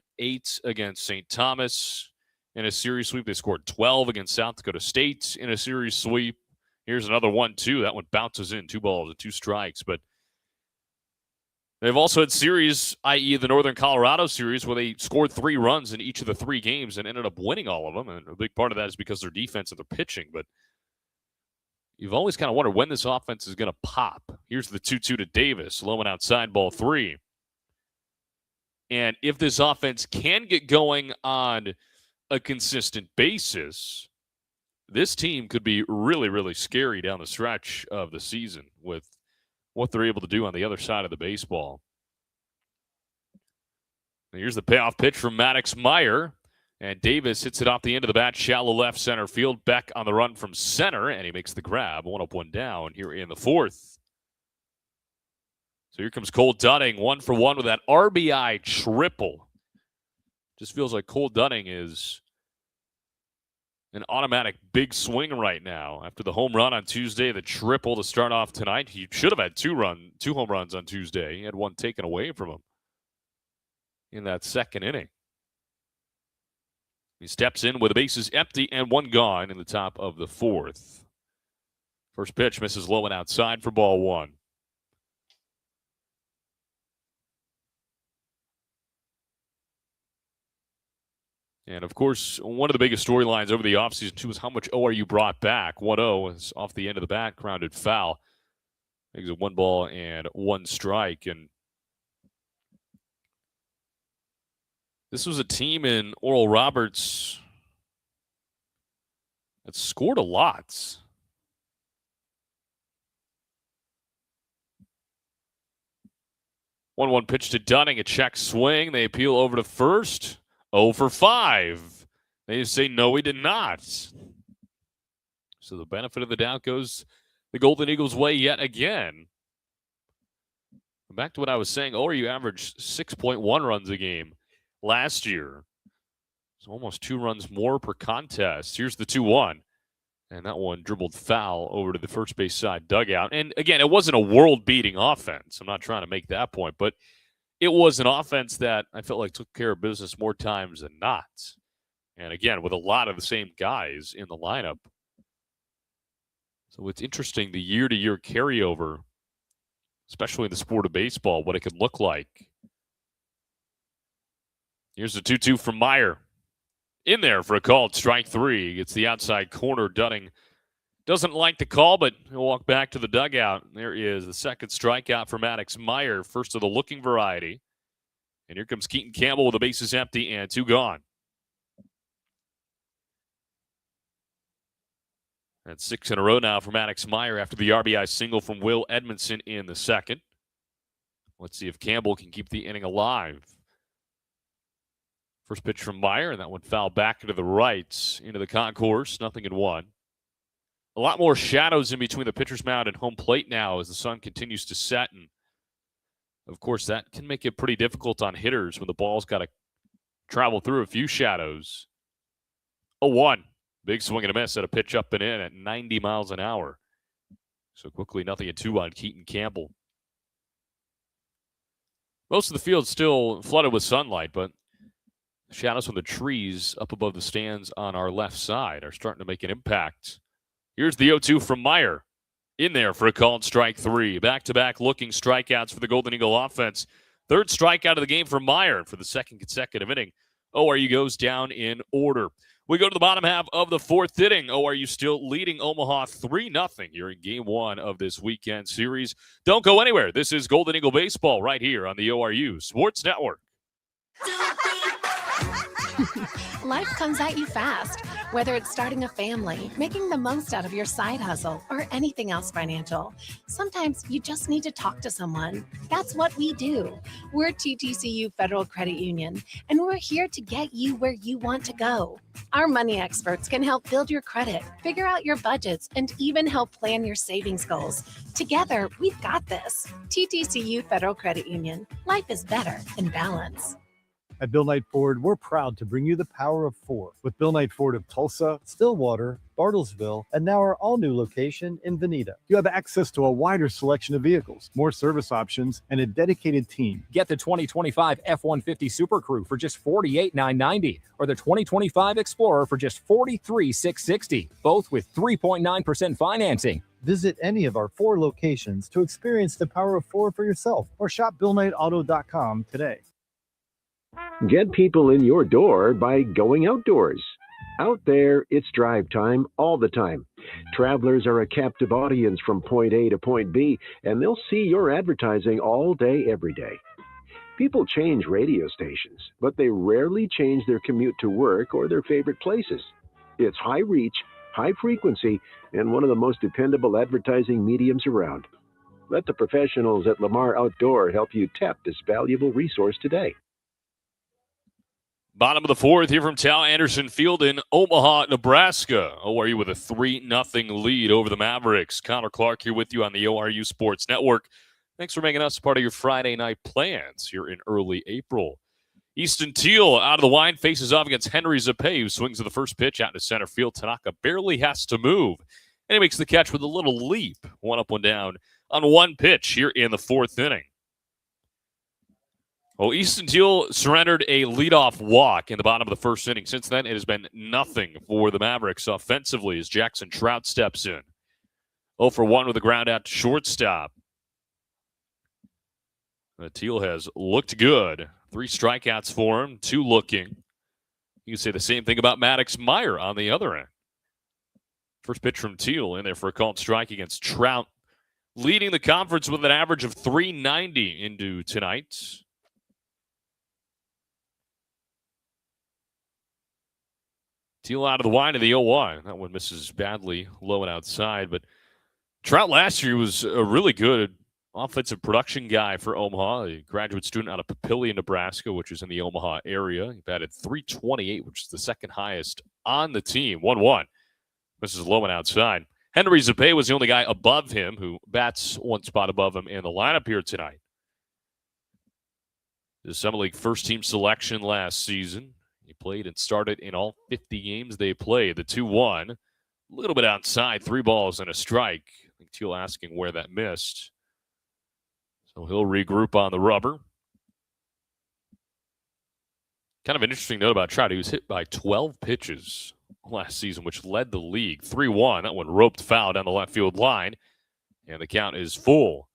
against St. Thomas in a series sweep. They scored 12 against South Dakota State in a series sweep. Here's another 1-2. That one bounces in, 2 balls and 2 strikes. But they've also had series, i.e. the Northern Colorado series, where they scored 3 runs in each of the 3 games and ended up winning all of them. And a big part of that is because their defense and their pitching. But you've always kind of wondered when this offense is going to pop. Here's the 2-2 to Davis, low and outside, ball 3. And if this offense can get going on a consistent basis, this team could be really, really scary down the stretch of the season with what they're able to do on the other side of the baseball. And here's the payoff pitch from Maddox Meyer. And Davis hits it off the end of the bat, shallow left center field. Beck on the run from center, and he makes the grab. 1 up, 1 down here in the fourth. So here comes Cole Dunning, 1 for 1 with that RBI triple. Just feels like Cole Dunning is an automatic big swing right now. After the home run on Tuesday, the triple to start off tonight. He should have had two home runs on Tuesday. He had one taken away from him in that second inning. He steps in with the bases empty and 1 gone in the top of the fourth. First pitch misses low and outside for ball 1. And, of course, one of the biggest storylines over the offseason, too, is how much ORU brought back. 1-0 is off the end of the bat, grounded foul. Makes it 1 ball and 1 strike. And this was a team in Oral Roberts that scored a lot. One pitch to Dunning, a check swing. They appeal over to first. 0 for 5. They say, no, we did not. So the benefit of the doubt goes the Golden Eagles' way yet again. Back to what I was saying, ORU averaged 6.1 runs a game last year. It's almost 2 runs more per contest. Here's the 2-1. And that one dribbled foul over to the first base side dugout. And again, it wasn't a world-beating offense. I'm not trying to make that point, but it was an offense that I felt like took care of business more times than not. And again, with a lot of the same guys in the lineup. So it's interesting, the year-to-year carryover, especially in the sport of baseball, what it could look like. Here's the 2-2 from Meyer. In there for a called strike 3. Gets the outside corner. Dunning doesn't like the call, but he'll walk back to the dugout. There is the second strikeout for Maddox Meyer, first of the looking variety. And here comes Keaton Campbell with the bases empty and 2 gone. That's 6 in a row now for Maddox Meyer after the RBI single from Will Edmondson in the second. Let's see if Campbell can keep the inning alive. First pitch from Meyer, and that one fouled back into the right, into the concourse, 0-1. A lot more shadows in between the pitcher's mound and home plate now as the sun continues to set. And, of course, that can make it pretty difficult on hitters when the ball's got to travel through a few shadows. 0-1. Big swing and a miss at a pitch up and in at 90 miles an hour. So quickly, 0-2 on Keaton Campbell. Most of the field still flooded with sunlight, but shadows from the trees up above the stands on our left side are starting to make an impact. Here's the 0-2 from Meyer. In there for a called strike 3. Back-to-back looking strikeouts for the Golden Eagle offense. Third strikeout of the game for Meyer for the second consecutive inning. ORU goes down in order. We go to the bottom half of the fourth inning. ORU still leading Omaha 3-0 here in Game 1 of this weekend series. Don't go anywhere. This is Golden Eagle Baseball right here on the ORU Sports Network. Life comes at you fast, whether it's starting a family, making the most out of your side hustle, or anything else financial. Sometimes you just need to talk to someone. That's what we do. We're TTCU Federal Credit Union, and we're here to get you where you want to go. Our money experts can help build your credit, figure out your budgets, and even help plan your savings goals. Together, we've got this. TTCU Federal Credit Union. Life is better in balance. At Bill Knight Ford, we're proud to bring you the power of 4 with Bill Knight Ford of Tulsa, Stillwater, Bartlesville, and now our all-new location in Veneta. You have access to a wider selection of vehicles, more service options, and a dedicated team. Get the 2025 F-150 Super Crew for just $48,990 or the 2025 Explorer for just $43,660, both with 3.9% financing. Visit any of our 4 locations to experience the power of 4 for yourself or shop BillKnightAuto.com today. Get people in your door by going outdoors. Out there, it's drive time all the time. Travelers are a captive audience from point A to point B, and they'll see your advertising all day, every day. People change radio stations, but they rarely change their commute to work or their favorite places. It's high reach, high frequency, and one of the most dependable advertising mediums around. Let the professionals at Lamar Outdoor help you tap this valuable resource today. Bottom of the fourth here from Tal Anderson Field in Omaha, Nebraska. ORU with a 3-0 lead over the Mavericks. Connor Clark here with you on the ORU Sports Network. Thanks for making us part of your Friday night plans here in early April. Easton Teal out of the line, faces off against Henry Zappe, who swings to the first pitch out to center field. Tanaka barely has to move, and he makes the catch with a little leap. 1 up, 1 down on 1 pitch here in the 4th inning. Well, Easton Teal surrendered a leadoff walk in the bottom of the 1st inning. Since then, it has been nothing for the Mavericks offensively as Jackson Trout steps in. 0 for 1 with a ground out to shortstop. Teal has looked good. 3 strikeouts for him, 2 looking. You can say the same thing about Maddox Meyer on the other end. First pitch from Teal in there for a called strike against Trout, leading the conference with an average of 390 into tonight. Teal out of the line of the 0-1. That one misses badly, low and outside. But Trout last year was a really good offensive production guy for Omaha, a graduate student out of Papillion, Nebraska, which is in the Omaha area. He batted .328, which is the second highest on the team. 1-1. This is low and outside. Henry Zappe was the only guy above him who bats 1 spot above him in the lineup here tonight. The Summer League first-team selection last season. He played and started in all 50 games they played. The 2-1, a little bit outside, 3 balls and a strike. I think Teal asking where that missed. So he'll regroup on the rubber. Kind of an interesting note about Trout. He was hit by 12 pitches last season, which led the league. 3-1. That one roped foul down the left field line. And the count is full.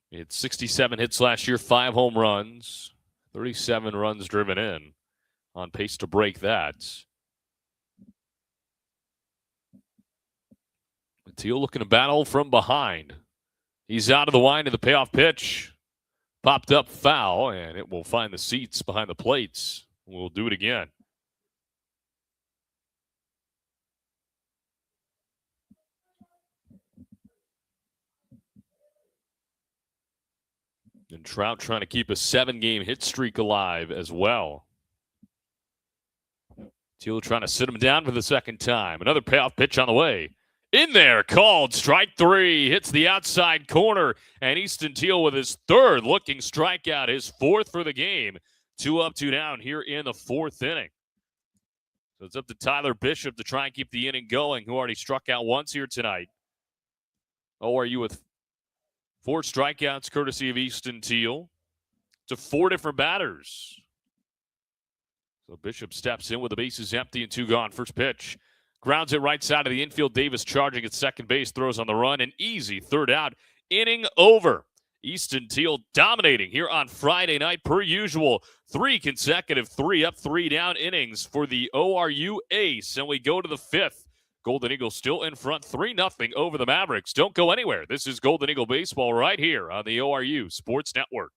He had 67 hits last year, 5 home runs, 37 runs driven in. On pace to break that. Teal looking to battle from behind. He's out of the line to the payoff pitch. Popped up foul, and it will find the seats behind the plates. We'll do it again. And Trout trying to keep a 7-game hit streak alive as well. Teal trying to sit him down for the second time. Another payoff pitch on the way. In there, called strike 3, hits the outside corner, and Easton Teal with his 3rd looking strikeout, his 4th for the game. 2 up, 2 down here in the 4th inning. So it's up to Tyler Bishop to try and keep the inning going, who already struck out once here tonight. ORU with 4 strikeouts courtesy of Easton Teal to 4 different batters. So Bishop steps in with the bases empty and 2 gone. First pitch. Grounds it right side of the infield. Davis charging at second base. Throws on the run. An easy 3rd out. Inning over. Easton Teal dominating here on Friday night per usual. 3 consecutive 3 up, 3 down innings for the ORU ace. And we go to the 5th. Golden Eagles still in front 3-0 over the Mavericks. Don't go anywhere. This is Golden Eagle Baseball right here on the ORU Sports Network.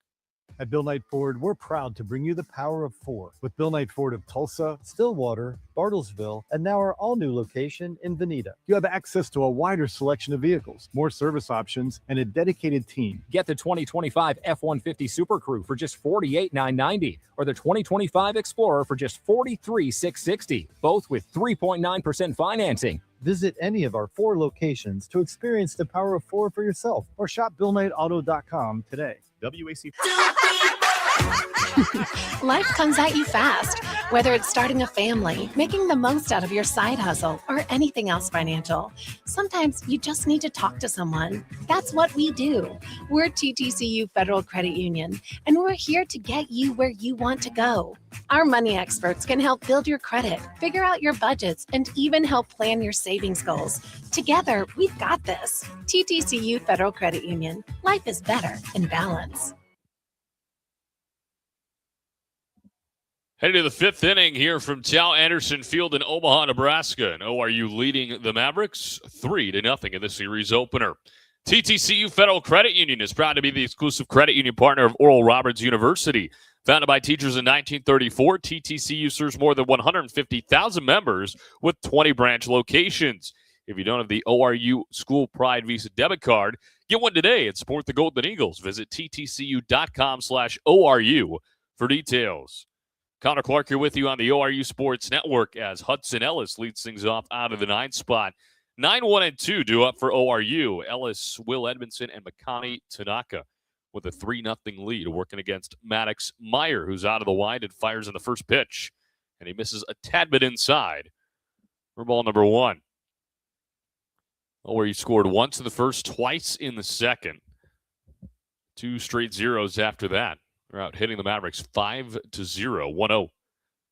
At Bill Knight Ford, we're proud to bring you the power of 4 with Bill Knight Ford of Tulsa, Stillwater, Bartlesville, and now our all-new location in Veneta. You have access to a wider selection of vehicles, more service options, and a dedicated team. Get the 2025 F-150 Super Crew for just $48,990 or the 2025 Explorer for just $43,660, both with 3.9% financing. Visit any of our 4 locations to experience the power of 4 for yourself or shop BillKnightAuto.com today. WAC. Life comes at you fast, whether it's starting a family, making the most out of your side hustle, or anything else financial. Sometimes you just need to talk to someone. That's what we do. We're TTCU Federal Credit Union, and we're here to get you where you want to go. Our money experts can help build your credit, figure out your budgets, and even help plan your savings goals. Together, we've got this. TTCU Federal Credit Union. Life is better in balance. Heading to the 5th inning here from Tal Anderson Field in Omaha, Nebraska. And ORU leading the Mavericks 3-0 in the series opener. TTCU Federal Credit Union is proud to be the exclusive credit union partner of Oral Roberts University. Founded by teachers in 1934, TTCU serves more than 150,000 members with 20 branch locations. If you don't have the ORU School Pride Visa debit card, get one today and support the Golden Eagles. Visit ttcu.com/ORU for details. Connor Clark here with you on the ORU Sports Network as Hudson Ellis leads things off out of the 9th spot. 9-1-2 due up for ORU. Ellis, Will Edmondson, and Makani Tanaka with a 3-0 lead, working against Maddox Meyer, who's out of the wide and fires in the first pitch. And he misses a tad bit inside for ball number 1. ORU scored once in the first, twice in the second. 2 straight zeros after that. They're out hitting the Mavericks 5-0, 1-0.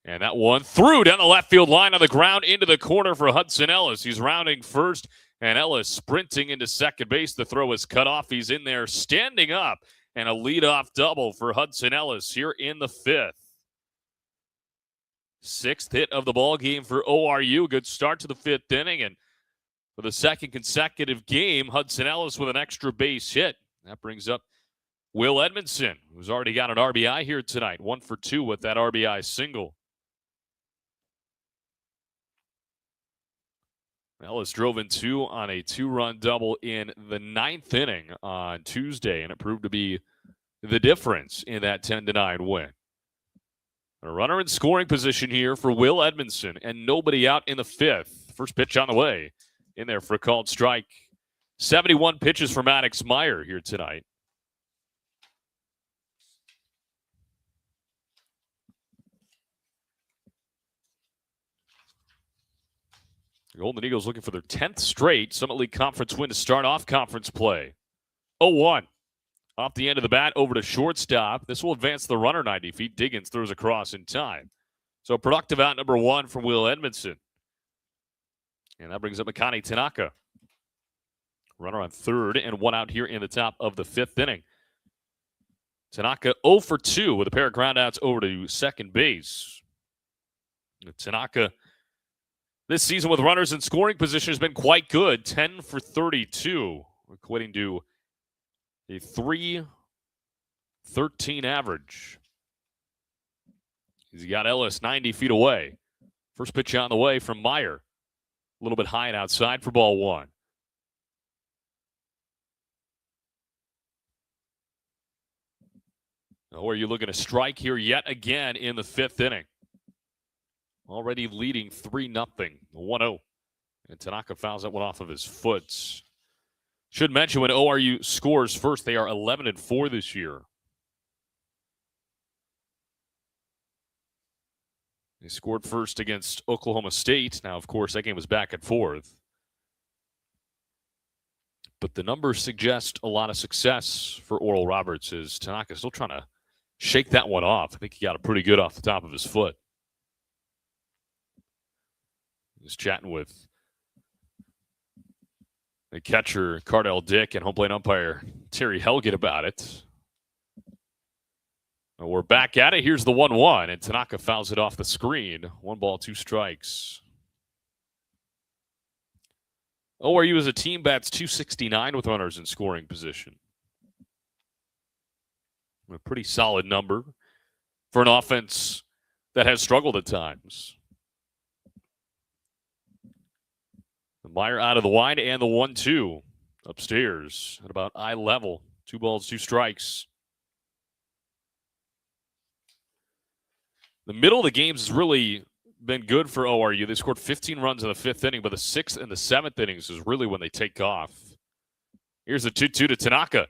And that one through down the left field line on the ground into the corner for Hudson Ellis. He's rounding first, and Ellis sprinting into second base. The throw is cut off. He's in there standing up, and a leadoff double for Hudson Ellis here in the 5th. 6th hit of the ball game for ORU. Good start to the 5th inning, and for the second consecutive game, Hudson Ellis with an extra base hit. That brings up Will Edmondson, who's already got an RBI here tonight. 1 for 2 with that RBI single. Ellis drove in 2 on a 2-run double in the 9th inning on Tuesday, and it proved to be the difference in that 10-9 win. A runner in scoring position here for Will Edmondson, and nobody out in the 5th. First pitch on the way. In there for a called strike. 71 pitches for Maddox Meyer here tonight. The Golden Eagles looking for their 10th straight Summit League Conference win to start off conference play. 0-1. Off the end of the bat over to shortstop. This will advance the runner 90 feet. Diggins throws across in time. So productive out number 1 from Will Edmondson. And that brings up Makani Tanaka. Runner on third and 1 out here in the top of the 5th inning. Tanaka 0 for 2 with a pair of groundouts over to second base. Tanaka this season with runners in scoring position has been quite good. 10 for 32, equating to a .313 average. He's got Ellis 90 feet away. First pitch on the way from Meyer. A little bit high and outside for ball 1. Now, are you looking to strike here yet again in the 5th inning? Already leading 3-0, 1-0. And Tanaka fouls that one off of his foot. Should mention when ORU scores first, they are 11-4 this year. They scored first against Oklahoma State. Now, of course, that game was back and forth. But the numbers suggest a lot of success for Oral Roberts as Tanaka still trying to shake that one off. I think he got it pretty good off the top of his foot. He's chatting with the catcher, Cardell Dick, and home plate umpire, Terry Helget, about it. And we're back at it. Here's the 1-1, and Tanaka fouls it off the screen. 1 ball, 2 strikes. ORU as a team bats .269 with runners in scoring position. A pretty solid number for an offense that has struggled at times. Meyer out of the wide and the 1-2 upstairs at about eye level. 2 balls, 2 strikes. The middle of the games has really been good for ORU. They scored 15 runs in the 5th inning, but the 6th and the 7th innings is really when they take off. Here's a 2-2 to Tanaka.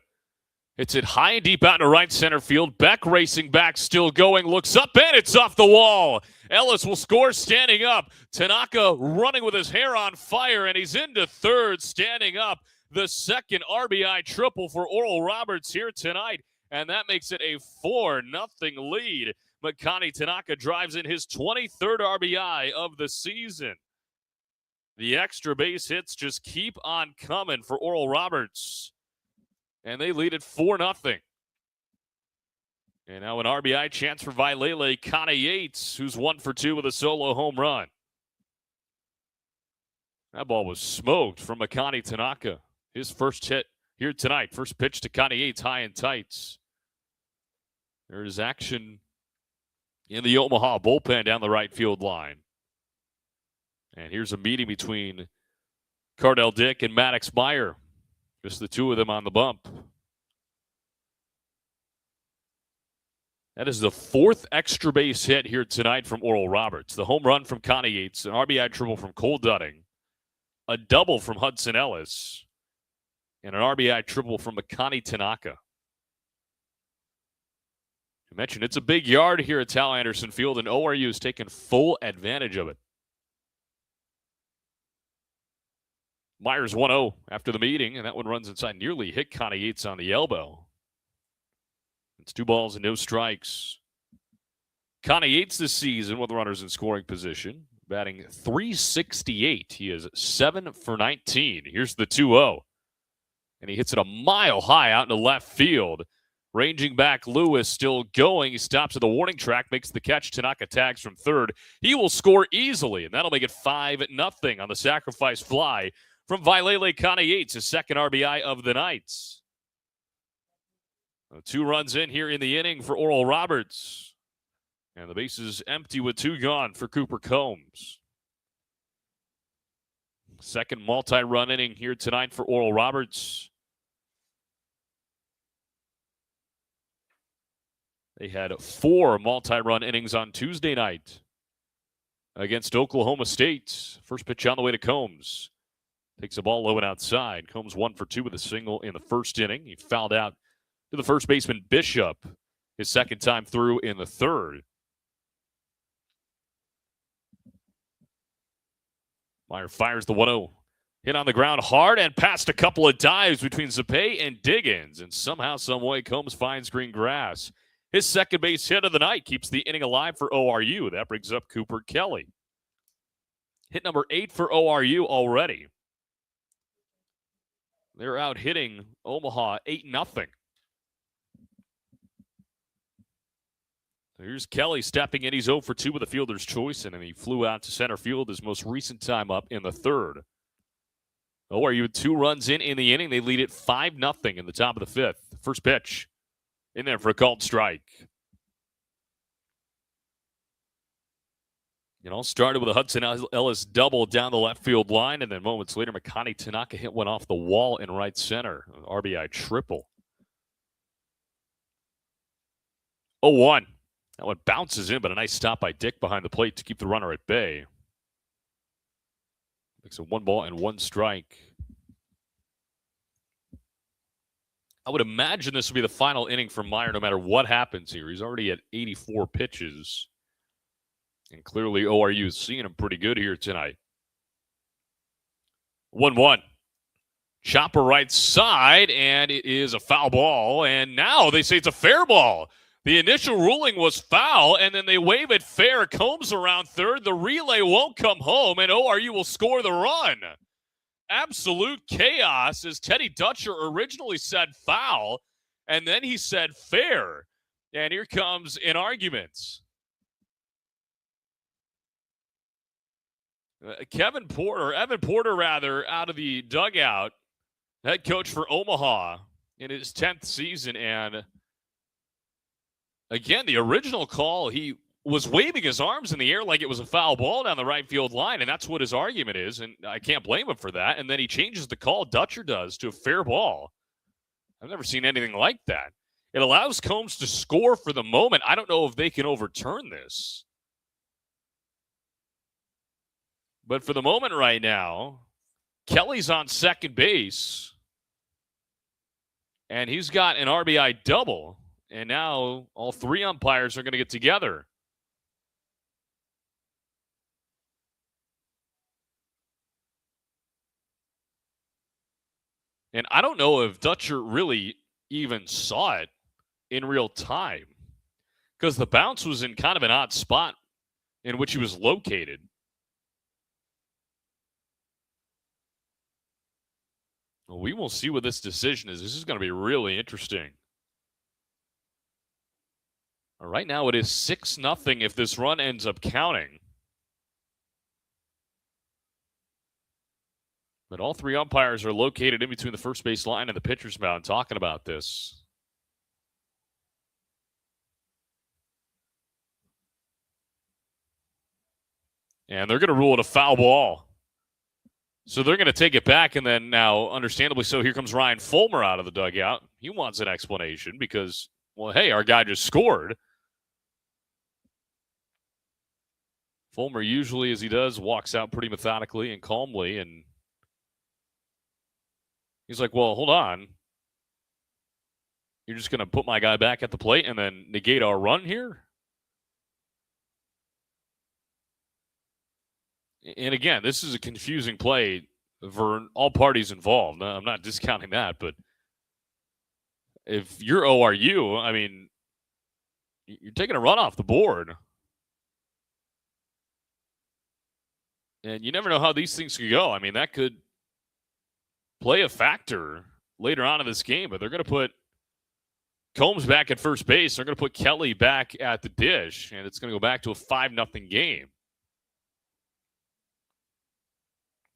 It's it high and deep out into right center field. Beck racing back, still going, looks up, and it's off the wall. Ellis will score standing up. Tanaka running with his hair on fire, and he's into third, standing up. The second RBI triple for Oral Roberts here tonight, and that makes it a 4-0 lead. Makani Tanaka drives in his 23rd RBI of the season. The extra base hits just keep on coming for Oral Roberts. And they lead at 4-0. And now an RBI chance for Vailele Kana Yates, who's 1 for 2 with a solo home run. That ball was smoked from Makani Tanaka. His first hit here tonight. First pitch to Kana Yates, high and tights. There is action in the Omaha bullpen down the right field line. And here's a meeting between Cardell Dick and Maddox Meyer. Just the two of them on the bump. That is the fourth extra base hit here tonight from Oral Roberts. The home run from Connie Yates, an RBI triple from Cole Dunning, a double from Hudson Ellis, and an RBI triple from Makani Tanaka. I mentioned it's a big yard here at Tal Anderson Field, and ORU is taking full advantage of it. Myers 1-0 after the meeting, and that one runs inside. Nearly hit Connie Yates on the elbow. It's 2 balls and no strikes. Connie Yates this season with runners in scoring position, batting .368. He is 7 for 19. Here's the 2-0. And he hits it a mile high out into left field. Ranging back, Lewis still going. He stops at the warning track, makes the catch. Tanaka tags from third. He will score easily, and that'll make it 5-0 on the sacrifice fly from Vailele Connie Yates, his second RBI of the night. 2 runs in here in the inning for Oral Roberts. And the base is empty with 2 gone for Cooper Combs. Second multi-run inning here tonight for Oral Roberts. They had 4 multi-run innings on Tuesday night against Oklahoma State. First pitch on the way to Combs. Takes the ball low and outside. Combs 1 for 2 with a single in the first inning. He fouled out to the first baseman Bishop his second time through in the third. Meyer fires the 1-0. Hit on the ground hard and past a couple of dives between Zapay and Diggins. And somehow, some way, Combs finds green grass. His second base hit of the night keeps the inning alive for ORU. That brings up Cooper Kelly. Hit number 8 for ORU already. They're out hitting Omaha 8-0. Here's Kelly stepping in. He's 0 for 2 with a fielder's choice, and then he flew out to center field his most recent time up in the third. ORU with 2 runs in the inning. They lead it 5-0 in the top of the 5th. First pitch in there for a called strike. It all started with a Hudson Ellis double down the left field line, and then moments later, Makani Tanaka hit one off the wall in right center. An RBI triple. 0-1. That one bounces in, but a nice stop by Dick behind the plate to keep the runner at bay. Makes it 1 ball and 1 strike. I would imagine this will be the final inning for Meyer no matter what happens here. He's already at 84 pitches. And clearly ORU is seeing him pretty good here tonight. 1-1. Chopper right side, and it is a foul ball. And now they say it's a fair ball. The initial ruling was foul, and then they wave it fair. Combs around third. The relay won't come home, and ORU will score the run. Absolute chaos, as Teddy Dutcher originally said foul, and then he said fair. And here comes an argument. Evan Porter, out of the dugout, head coach for Omaha in his 10th season. And again, the original call, he was waving his arms in the air like it was a foul ball down the right field line, and that's what his argument is, and I can't blame him for that. And then he changes the call, Dutcher does, to a fair ball. I've never seen anything like that. It allows Combs to score for the moment. I don't know if they can overturn this. But for the moment right now, Kelly's on second base, and he's got an RBI double, and now all 3 umpires are going to get together. And I don't know if Dutcher really even saw it in real time, because the bounce was in kind of an odd spot in which he was located. Well, we will see what this decision is. This is going to be really interesting. Right now it is 6-0 if this run ends up counting. But all 3 umpires are located in between the first base line and the pitcher's mound talking about this. And they're going to rule it a foul ball. So they're going to take it back, and then now, understandably so, here comes Ryan Fulmer out of the dugout. He wants an explanation because, well, hey, our guy just scored. Fulmer usually, as he does, walks out pretty methodically and calmly, and he's like, well, hold on. You're just going to put my guy back at the plate and then negate our run here? And again, this is a confusing play for all parties involved. I'm not discounting that, but if you're ORU, I mean, you're taking a run off the board. And you never know how these things could go. I mean, that could play a factor later on in this game, but they're going to put Combs back at first base. They're going to put Kelly back at the dish, and it's going to go back to a 5-0 game.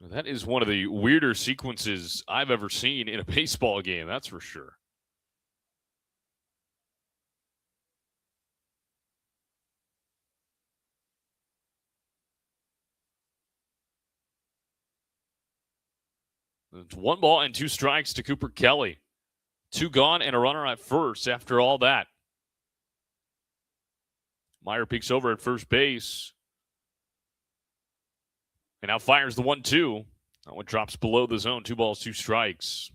That is one of the weirder sequences I've ever seen in a baseball game, that's for sure. It's 1 ball and 2 strikes to Cooper Kelly. 2 gone and a runner at first after all that. Meyer peeks over at first base. And now fires the 1-2. That one drops below the zone. 2 balls, 2 strikes.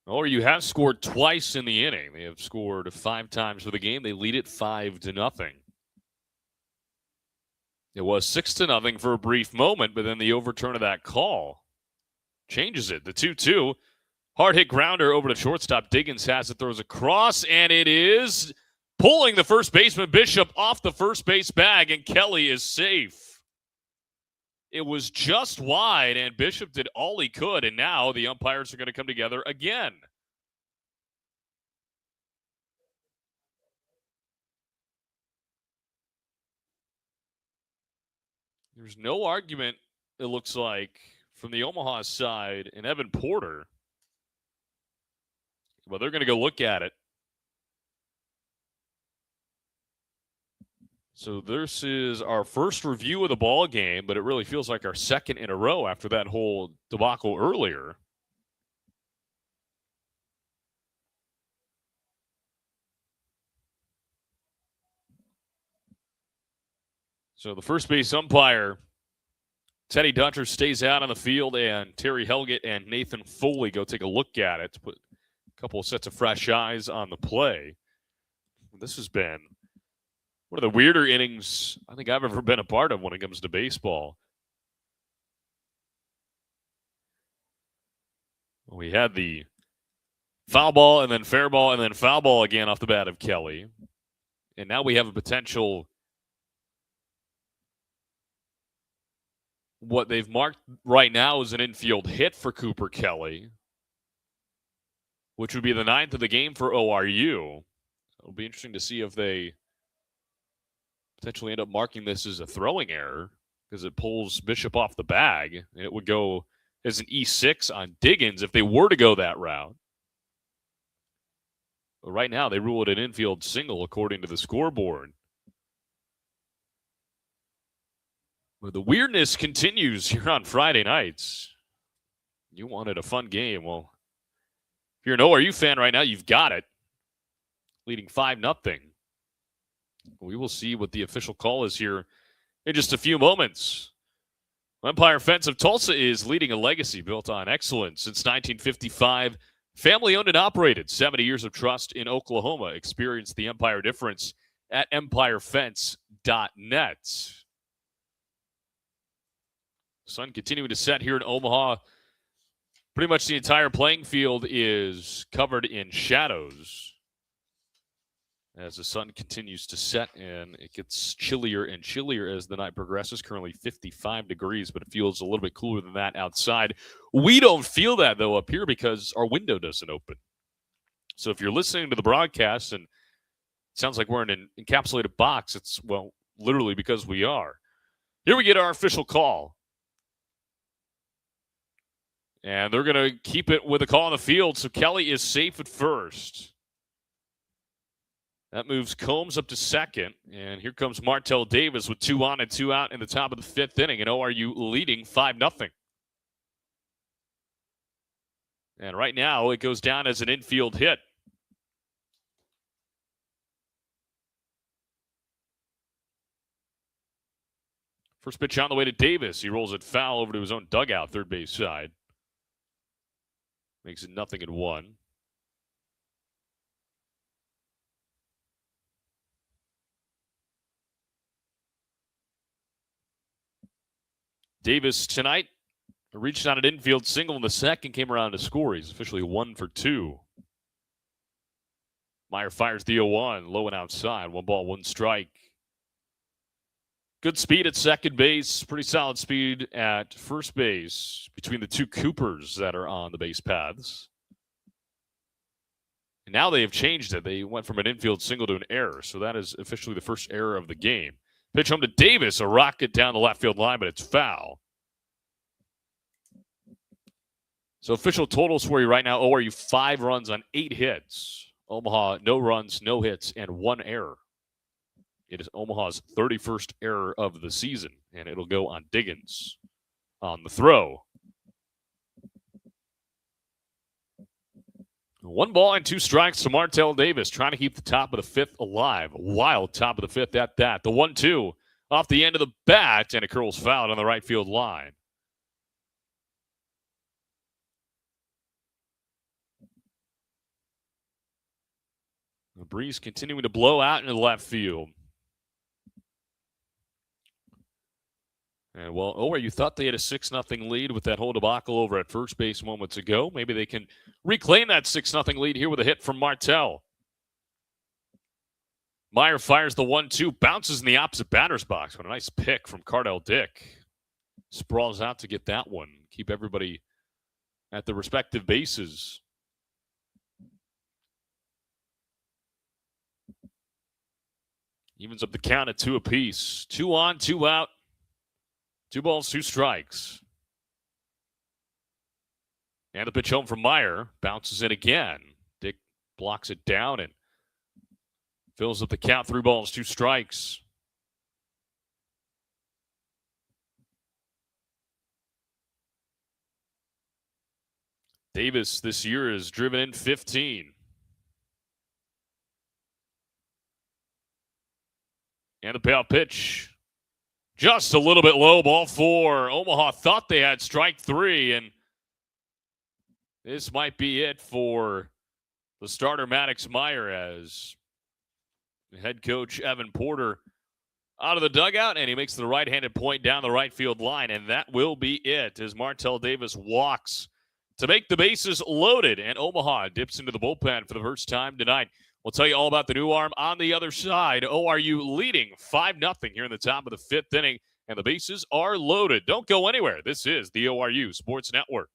ORU has scored twice in the inning. They have scored 5 times for the game. They lead it 5-0. It was 6-0 for a brief moment, but then the overturn of that call changes it. The 2-2. Hard hit grounder over to shortstop. Diggins has it, throws across, and it is pulling the first baseman Bishop off the first base bag, and Kelly is safe. It was just wide, and Bishop did all he could, and now the umpires are going to come together again. There's no argument, it looks like, from the Omaha side and Evan Porter. Well, they're going to go look at it. So this is our first review of the ball game, but it really feels like our second in a row after that whole debacle earlier. So the first base umpire, Teddy Dutcher, stays out on the field, and Terry Helgett and Nathan Foley go take a look at it to put a couple of sets of fresh eyes on the play. This has been one of the weirder innings I think I've ever been a part of when it comes to baseball. We had the foul ball and then fair ball and then foul ball again off the bat of Kelly. And now we have a potential, what they've marked right now is an infield hit for Cooper Kelly, which would be the 9th of the game for ORU. It'll be interesting to see if they potentially end up marking this as a throwing error because it pulls Bishop off the bag. And it would go as an E6 on Diggins if they were to go that route. But right now, they rule it an infield single according to the scoreboard. But the weirdness continues here on Friday nights. You wanted a fun game. Well, if you're an ORU fan right now, you've got it. Leading 5-0. We will see what the official call is here in just a few moments. Empire Fence of Tulsa is leading a legacy built on excellence since 1955. Family-owned and operated. 70 years of trust in Oklahoma. Experience the Empire difference at empirefence.net. Sun continuing to set here in Omaha. Pretty much the entire playing field is covered in shadows as the sun continues to set, and it gets chillier and chillier as the night progresses. Currently 55 degrees, but it feels a little bit cooler than that outside. We don't feel that, though, up here because our window doesn't open. So if you're listening to the broadcast and it sounds like we're in an encapsulated box, it's, well, literally because we are. Here we get our official call. And they're going to keep it with a call on the field, so Kelly is safe at first. That moves Combs up to second. And here comes Martell Davis with 2 on and 2 out in the top of the 5th inning. And ORU leading 5-0. And right now it goes down as an infield hit. First pitch on the way to Davis. He rolls it foul over to his own dugout, third base side. Makes it 0-1. Davis tonight reached on an infield single in the second, came around to score. He's officially 1 for 2. Meyer fires the 0-1, low and outside. 1 ball, 1 strike. Good speed at second base. Pretty solid speed at first base between the 2 Coopers that are on the base paths. And now they have changed it. They went from an infield single to an error. So that is officially the first error of the game. Pitch home to Davis, a rocket down the left field line, but it's foul. So official totals for you right now, ORU 5 runs on 8 hits. Omaha, no runs, no hits, and 1 error. It is Omaha's 31st error of the season, and it'll go on Diggins on the throw. 1 ball and 2 strikes to Martell Davis, trying to keep the top of the 5th alive. Wild top of the 5th at that. The 1-2 off the end of the bat, and it curls foul on the right field line. The breeze continuing to blow out into the left field. And well, ORU thought they had a 6-0 lead with that whole debacle over at first base moments ago. Maybe they can reclaim that 6-0 lead here with a hit from Martell. Meyer fires the 1-2, bounces in the opposite batter's box. What a nice pick from Cardell Dick. Sprawls out to get that one. Keep everybody at the respective bases. Evens up the count at 2 apiece. 2 on, 2 out. 2 balls, 2 strikes. And the pitch home from Meyer. Bounces in again. Dick blocks it down and fills up the count. 3 balls, 2 strikes. Davis this year has driven in 15. And the payoff pitch. Just a little bit low, ball 4. Omaha thought they had strike 3, and this might be it for the starter Maddox Meyer as head coach Evan Porter out of the dugout, and he makes the right-handed point down the right field line, and that will be it as Martell Davis walks to make the bases loaded, and Omaha dips into the bullpen for the first time tonight. We'll tell you all about the new arm on the other side. ORU leading 5-0 here in the top of the 5th inning, and the bases are loaded. Don't go anywhere. This is the ORU Sports Network.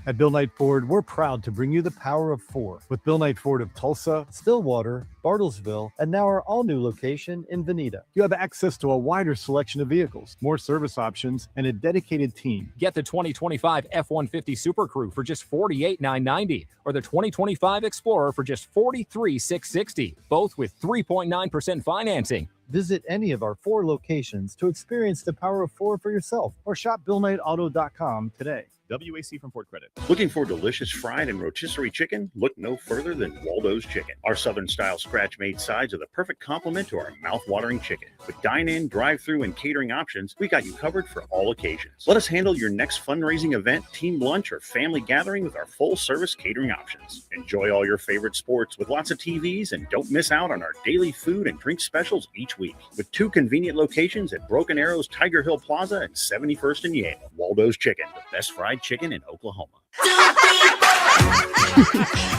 At Bill Knight Ford, we're proud to bring you the power of 4 with Bill Knight Ford of Tulsa, Stillwater, Bartlesville, and now our all-new location in Veneta. You have access to a wider selection of vehicles, more service options, and a dedicated team. Get the 2025 F-150 Super Crew for just $48,990 or the 2025 Explorer for just $43,660, both with 3.9% financing. Visit any of our 4 locations to experience the power of 4 for yourself or shop BillKnightAuto.com today. WAC from Ford Credit. Looking for delicious fried and rotisserie chicken? Look no further than Waldo's Chicken. Our Southern-style scratch-made sides are the perfect complement to our mouth-watering chicken. With dine-in, drive-through, and catering options, we got you covered for all occasions. Let us handle your next fundraising event, team lunch, or family gathering with our full-service catering options. Enjoy all your favorite sports with lots of TVs, and don't miss out on our daily food and drink specials each week. With 2 convenient locations at Broken Arrows, Tiger Hill Plaza, and 71st and Yale. Waldo's Chicken, the best fried chicken in Oklahoma.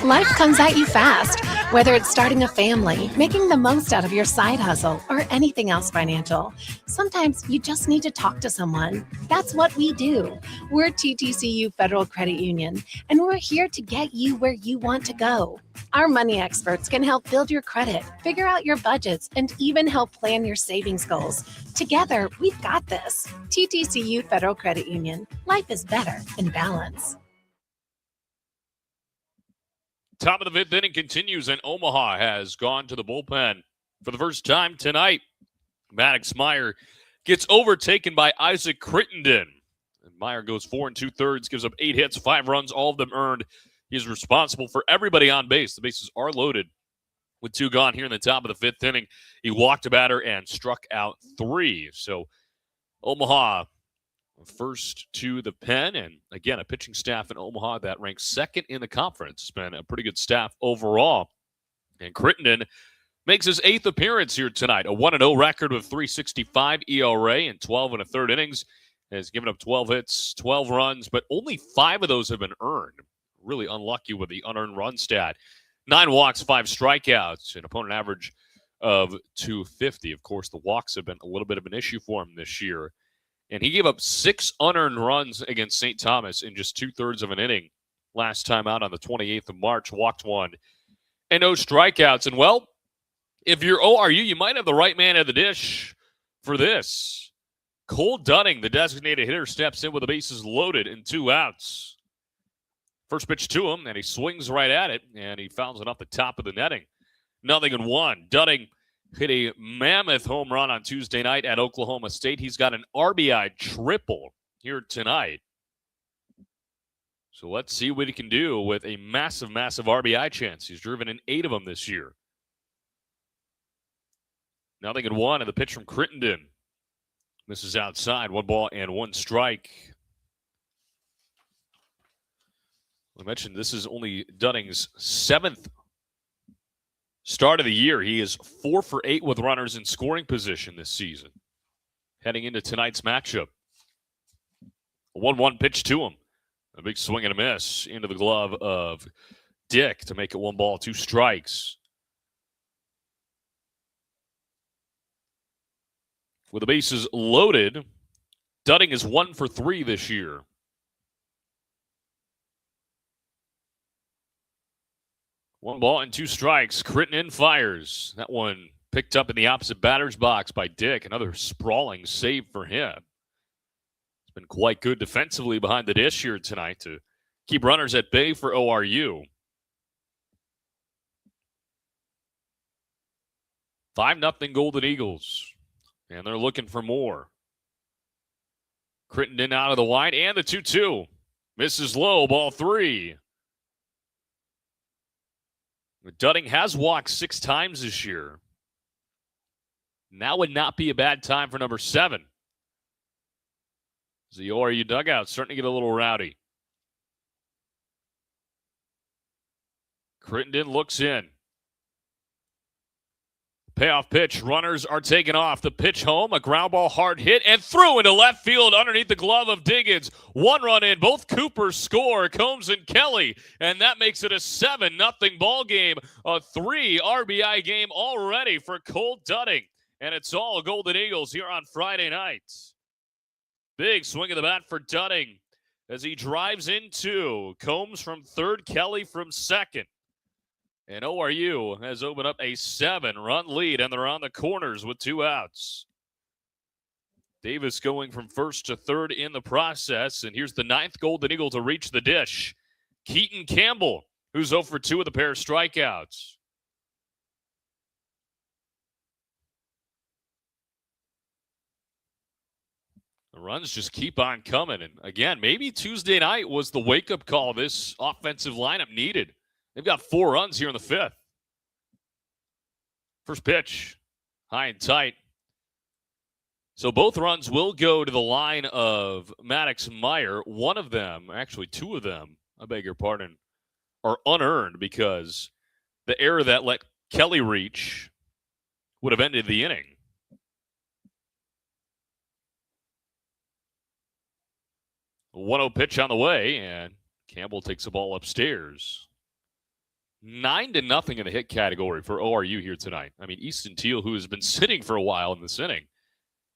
Life comes at you fast, whether it's starting a family, making the most out of your side hustle, or anything else financial. Sometimes you just need to talk to someone. That's what we do. We're TTCU Federal Credit Union, and we're here to get you where you want to go. Our money experts can help build your credit, figure out your budgets, and even help plan your savings goals. Together, we've got this. TTCU Federal Credit Union. Life is better in balance. Top of the 5th inning continues, and Omaha has gone to the bullpen for the first time tonight. Maddox Meyer gets overtaken by Isaac Crittenden. And Meyer goes 4 2/3, gives up 8 hits, 5 runs, all of them earned. He is responsible for everybody on base. The bases are loaded with 2 gone here in the top of the 5th inning. He walked a batter and struck out 3. So Omaha first to the pen, and again, a pitching staff in Omaha that ranks 2nd in the conference. It's been a pretty good staff overall. And Crittenden makes his 8th appearance here tonight. A 1-0 record with 3.65 ERA in 12 1/3 innings. Has given up 12 hits, 12 runs, but only 5 of those have been earned. Really unlucky with the unearned run stat. 9 walks, 5 strikeouts, an opponent average of 250. Of course, the walks have been a little bit of an issue for him this year. And he gave up 6 unearned runs against St. Thomas in just 2/3 of an inning last time out on the 28th of March. Walked 1 and no strikeouts. And, well, if you're ORU, you might have the right man at the dish for this. Cole Dunning, the designated hitter, steps in with the bases loaded and 2 outs. First pitch to him, and he swings right at it, and he fouls it off the top of the netting. 0-1. Dunning hit a mammoth home run on Tuesday night at Oklahoma State. He's got an RBI triple here tonight. So let's see what he can do with a massive, massive RBI chance. He's driven in 8 of them this year. 0-1, and the pitch from Crittenden. This is outside. 1 ball and 1 strike. I mentioned this is only Dunning's 7th start of the year. He is 4 for 8 with runners in scoring position this season. Heading into tonight's matchup. A 1-1 pitch to him. A big swing and a miss into the glove of Dick to make it 1 ball, 2 strikes. With the bases loaded, Dunning is 1 for 3 this year. One ball and 2 strikes. Crittenden fires. That one picked up in the opposite batter's box by Dick. Another sprawling save for him. It's been quite good defensively behind the dish here tonight to keep runners at bay for ORU. 5-0 Golden Eagles. And they're looking for more. Crittenden out of the wide, and the 2-2. Misses low, ball 3. Dunning has walked 6 times this year. Now would not be a bad time for number 7. The ORU dugout starting to get a little rowdy. Crittenden looks in. Payoff pitch. Runners are taken off. The pitch home, a ground ball hard hit, and through into left field underneath the glove of Diggins. 1 run in. Both Coopers score, Combs and Kelly, and that makes it a 7-0 ball game. A 3 RBI game already for Cole Dunning, and it's all Golden Eagles here on Friday night. Big swing of the bat for Dunning as he drives into Combs from 3rd, Kelly from 2nd. And ORU has opened up a 7-run lead, and they're on the corners with 2 outs. Davis going from 1st to 3rd in the process, and here's the 9th Golden Eagle to reach the dish. Keaton Campbell, who's 0 for 2 with a pair of strikeouts. The runs just keep on coming, and again, maybe Tuesday night was the wake-up call this offensive lineup needed. They've got 4 runs here in the 5th. First pitch, high and tight. So both runs will go to the line of Maddox Meyer. One of them, actually 2 of them, I beg your pardon, are unearned because the error that let Kelly reach would have ended the inning. A 1-0 pitch on the way, and Campbell takes the ball upstairs. 9-0 in the hit category for ORU here tonight. I mean, Easton Teal, who has been sitting for a while in this inning,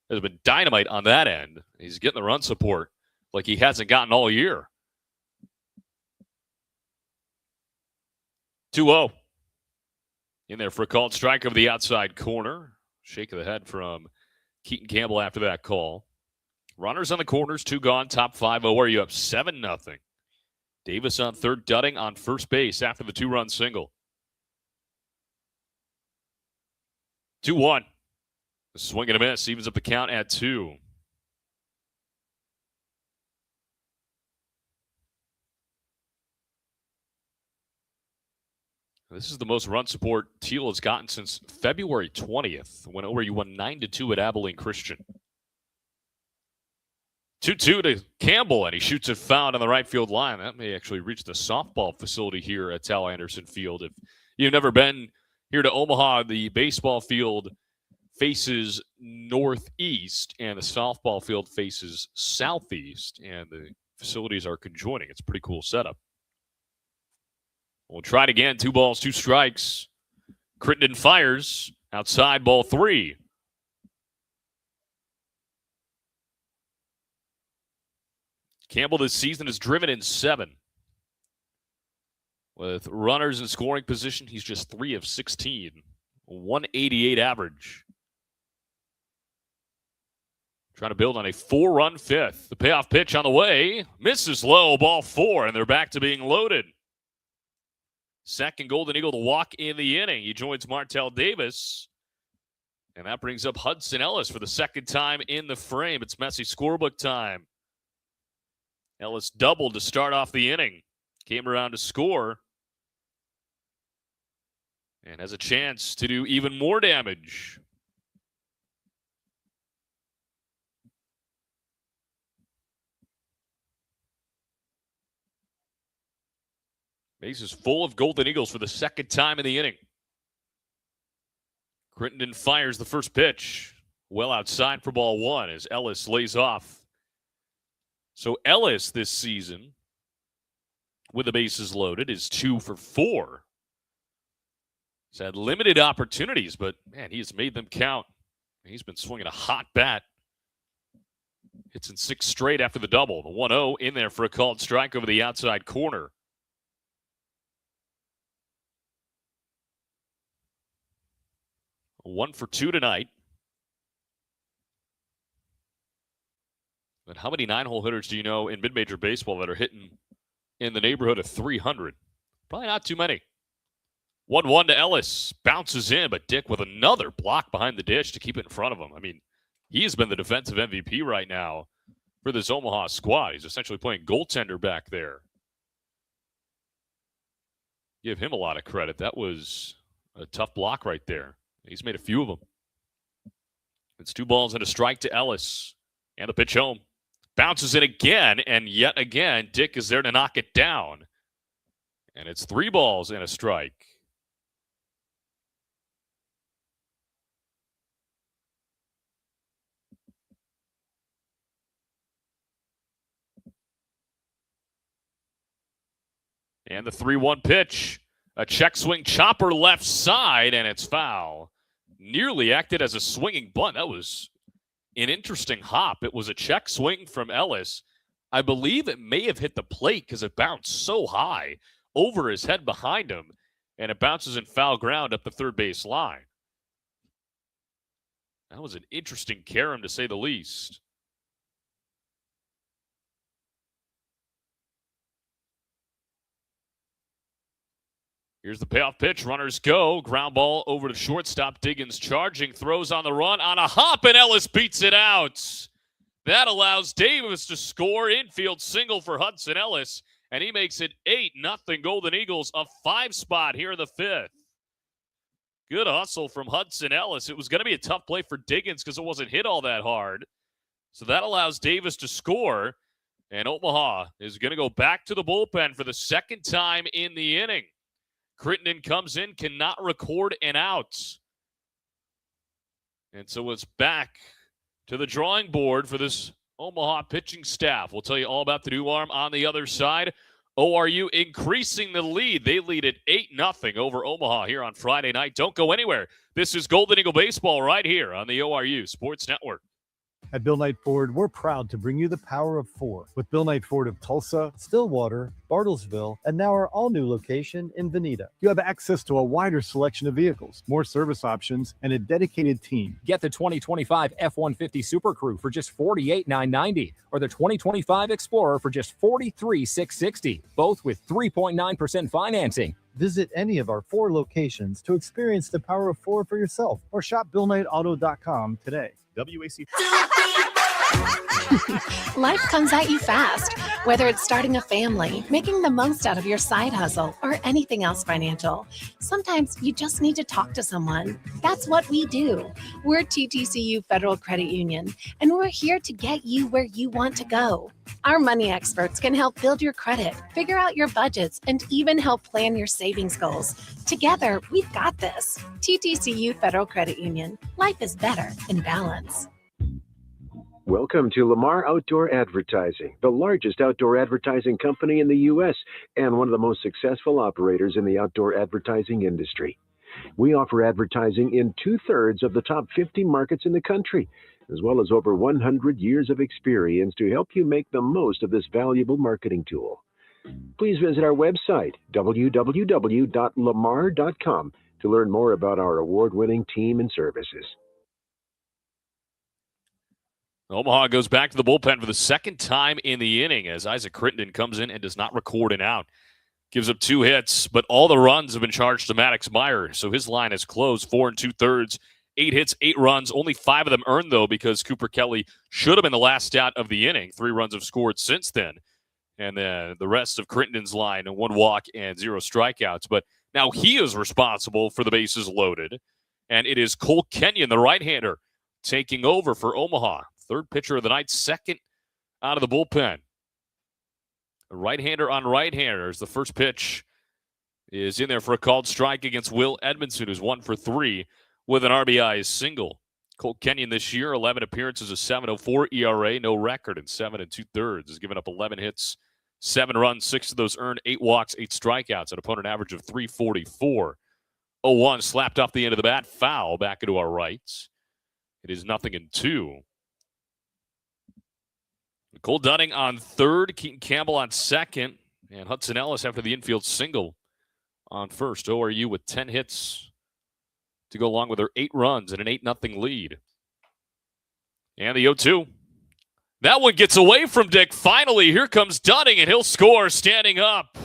has been dynamite on that end. He's getting the run support like he hasn't gotten all year. 2-0. In there for a called strike over the outside corner. Shake of the head from Keaton Campbell after that call. Runners on the corners, 2 gone, top 5. ORU up 7-0. Davis on third, Dudding on first base after the 2-run single. 2-1. The swing and a miss evens up the count at 2. This is the most run support Teal has gotten since February 20th, when ORU won 9-2 at Abilene Christian. 2-2 to Campbell, and he shoots it foul on the right field line. That may actually reach the softball facility here at Tal Anderson Field. If you've never been here to Omaha, the baseball field faces northeast, and the softball field faces southeast, and the facilities are conjoining. It's a pretty cool setup. We'll try it again. 2 balls, 2 strikes. Crittenden fires. Outside, ball 3. Campbell this season is driven in 7. With runners in scoring position, he's just 3 of 16. 188 average. Trying to build on a 4-run 5th. The payoff pitch on the way. Misses low, ball 4, and they're back to being loaded. Second Golden Eagle to walk in the inning. He joins Martell Davis. And that brings up Hudson Ellis for the second time in the frame. It's Messy scorebook time. Ellis doubled to start off the inning. Came around to score. And has a chance to do even more damage. Base is full of Golden Eagles for the second time in the inning. Crittenden fires the first pitch. Well outside for ball 1 as Ellis lays off. So Ellis this season, with the bases loaded, is 2 for 4. He's had limited opportunities, but, man, he has made them count. He's been swinging a hot bat. Hits in 6 straight after the double. The 1-0 in there for a called strike over the outside corner. One for 2 tonight. But how many 9-hole hitters do you know in mid-major baseball that are hitting in the neighborhood of 300? Probably not too many. 1-1 to Ellis. Bounces in, but Dick with another block behind the dish to keep it in front of him. I mean, he has been the defensive MVP right now for this Omaha squad. He's essentially playing goaltender back there. Give him a lot of credit. That was a tough block right there. He's made a few of them. It's 2 balls and a strike to Ellis. And the pitch home. Bounces in again, and yet again, Dick is there to knock it down. And it's 3 balls and a strike. And the 3-1 pitch. A check swing chopper left side, and it's foul. Nearly acted as a swinging bunt. That was an interesting hop. It was a check swing from Ellis. I believe it may have hit the plate because it bounced so high over his head behind him, and it bounces in foul ground up the third base line. That was an interesting carom, to say the least. Here's the payoff pitch. Runners go. Ground ball over to shortstop. Diggins charging. Throws on the run. On a hop, and Ellis beats it out. That allows Davis to score. Infield single for Hudson Ellis. And he makes it 8-0 Golden Eagles. A 5 spot here in the 5th. Good hustle from Hudson Ellis. It was going to be a tough play for Diggins because it wasn't hit all that hard. So that allows Davis to score. And Omaha is going to go back to the bullpen for the second time in the inning. Crittenden comes in, cannot record an out. And so it's back to the drawing board for this Omaha pitching staff. We'll tell you all about the new arm on the other side. ORU increasing the lead. They lead at 8-0 over Omaha here on Friday night. Don't go anywhere. This is Golden Eagle Baseball right here on the ORU Sports Network. At Bill Knight Ford, we're proud to bring you the power of four with Bill Knight Ford of Tulsa, Stillwater, Bartlesville, and now our all-new location in Veneta. You have access to a wider selection of vehicles, more service options, and a dedicated team. Get the 2025 F-150 Super Crew for just $48,990 or the 2025 Explorer for just $43,660, both with 3.9% financing. Visit any of our four locations to experience the power of four for yourself or shop BillKnightAuto.com today. WAC. Life comes at you fast, whether it's starting a family, making the most out of your side hustle, or anything else financial. Sometimes you just need to talk to someone. That's what we do. We're TTCU Federal Credit Union, and we're here to get you where you want to go. Our money experts can help build your credit, figure out your budgets, and even help plan your savings goals. Together, we've got this. TTCU Federal Credit Union. Life is better in balance. Welcome to Lamar Outdoor Advertising, the largest outdoor advertising company in the U.S. and one of the most successful operators in the outdoor advertising industry. We offer advertising in 2/3 of the top 50 markets in the country, as well as over 100 years of experience to help you make the most of this valuable marketing tool. Please visit our website, www.lamar.com, to learn more about our award-winning team and services. Omaha goes back to the bullpen for the second time in the inning as Isaac Crittenden comes in and does not record an out. Gives up 2 hits, but all the runs have been charged to Maddox Meyer, so his line is closed. 4 2/3, 8 hits, 8 runs. Only 5 of them earned, though, because Cooper Kelly should have been the last out of the inning. 3 runs have scored since then. And then the rest of Crittenden's line, 1 walk and 0 strikeouts. But now he is responsible for the bases loaded. And it is Cole Kenyon, the right-hander, taking over for Omaha. Third pitcher of the night, second out of the bullpen. A right-hander on right-handers. The first pitch is in there for a called strike against Will Edmondson, who's 1 for 3 with an RBI single. Cole Kenyon this year, 11 appearances, a 7.04 ERA, no record in 7 2/3. Has given up 11 hits, 7 runs, 6 of those earned, 8 walks, 8 strikeouts, an opponent average of 344. 0-1 slapped off the end of the bat, foul back into our rights. It is 0-2. Cole Dunning on third, Keaton Campbell on second, and Hudson Ellis after the infield single on first. ORU with 10 hits to go along with their 8 runs and an 8-0 lead. And the 0-2. That one gets away from Dick. Finally, here comes Dunning, and he'll score standing up.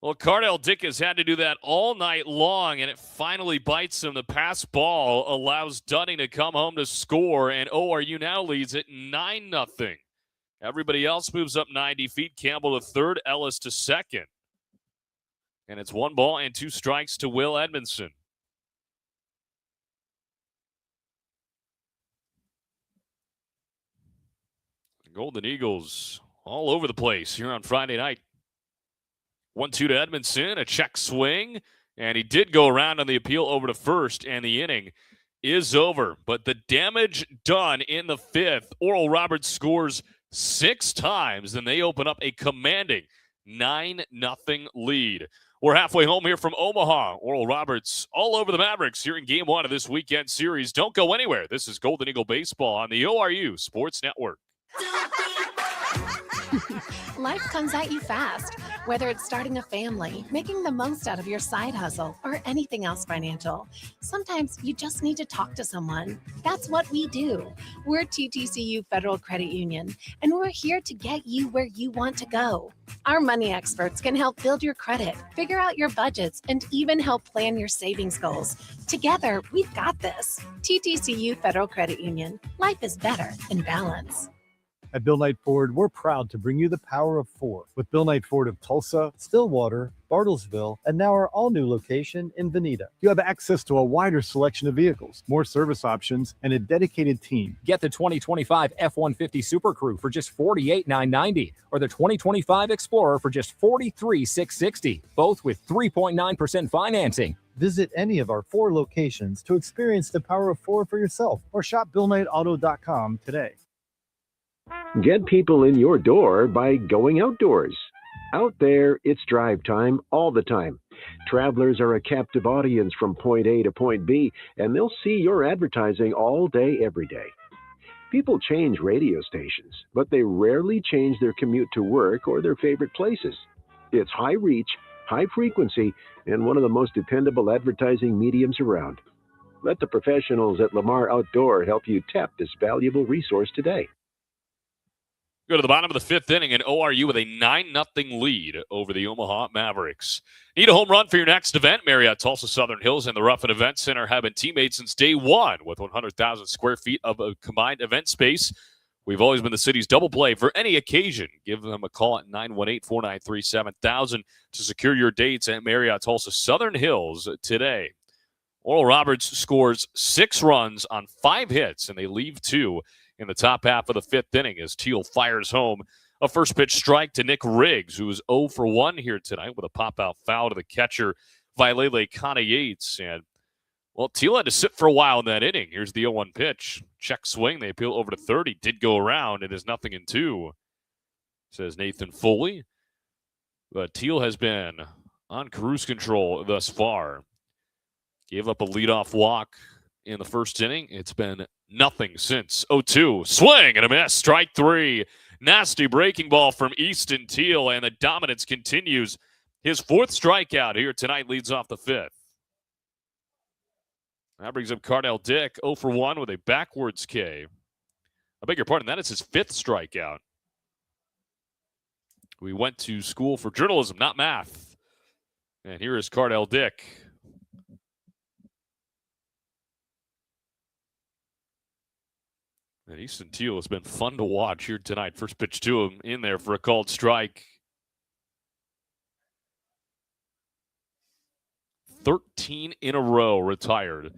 Well, Cardell Dick has had to do that all night long, and it finally bites him. The pass ball allows Dunning to come home to score, and ORU now leads it 9-0. Everybody else moves up 90 feet. Campbell to third, Ellis to second. And it's 1 ball and 2 strikes to Will Edmondson. The Golden Eagles all over the place here on Friday night. 1-2 to Edmondson, a check swing, and he did go around on the appeal over to first, and the inning is over. But the damage done in the 5th, Oral Roberts scores 6 times, and they open up a commanding 9-0 lead. We're halfway home here from Omaha. Oral Roberts all over the Mavericks here in Game 1 of this weekend series. Don't go anywhere. This is Golden Eagle Baseball on the ORU Sports Network. Life comes at you fast, whether it's starting a family, making the most out of your side hustle, or anything else financial. Sometimes you just need to talk to someone. That's what we do. We're TTCU Federal Credit Union, and we're here to get you where you want to go. Our money experts can help build your credit, figure out your budgets, and even help plan your savings goals. Together, we've got this. TTCU Federal Credit Union. Life is better in balance. At Bill Knight Ford, we're proud to bring you the power of four with Bill Knight Ford of Tulsa, Stillwater, Bartlesville, and now our all-new location in Veneta. You have access to a wider selection of vehicles, more service options, and a dedicated team. Get the 2025 F-150 Super Crew for just $48,990 or the 2025 Explorer for just $43,660, both with 3.9% financing. Visit any of our 4 locations to experience the power of four for yourself or shop BillKnightAuto.com today. Get people in your door by going outdoors. Out there, it's drive time all the time. Travelers are a captive audience from point A to point B, and they'll see your advertising all day, every day. People change radio stations, but they rarely change their commute to work or their favorite places. It's high reach, high frequency, and one of the most dependable advertising mediums around. Let the professionals at Lamar Outdoor help you tap this valuable resource today. Go to the bottom of the fifth inning, and ORU with a 9-0 lead over the Omaha Mavericks. Need a home run for your next event? Marriott Tulsa Southern Hills and the Ruffin Event Center have been teammates since day one with 100,000 square feet of a combined event space. We've always been the city's double play for any occasion. Give them a call at 918-493-7000 to secure your dates at Marriott Tulsa Southern Hills today. Oral Roberts scores 6 runs on 5 hits, and they leave 2 in the top half of the fifth inning as Teal fires home a first pitch strike to Nick Riggs, who is 0 for 1 here tonight with a pop-out foul to the catcher, Vailele Kana-Yates. And, well, Teal had to sit for a while in that inning. Here's the 0-1 pitch. Check swing. They appeal over to third. He did go around. It is 0-2, says Nathan Foley. But Teal has been on cruise control thus far. Gave up a leadoff walk in the first inning. It's been nothing since. 0-2. Swing and a miss. Strike 3. Nasty breaking ball from Easton Teal, and the dominance continues. His 4th strikeout here tonight leads off the 5th. That brings up Cardell Dick, 0 for 1 with a backwards K. I beg your pardon, that is his 5th strikeout. We went to school for journalism, not math. And here is Cardell Dick. And Easton Teal has been fun to watch here tonight. First pitch to him in there for a called strike. 13 in a row retired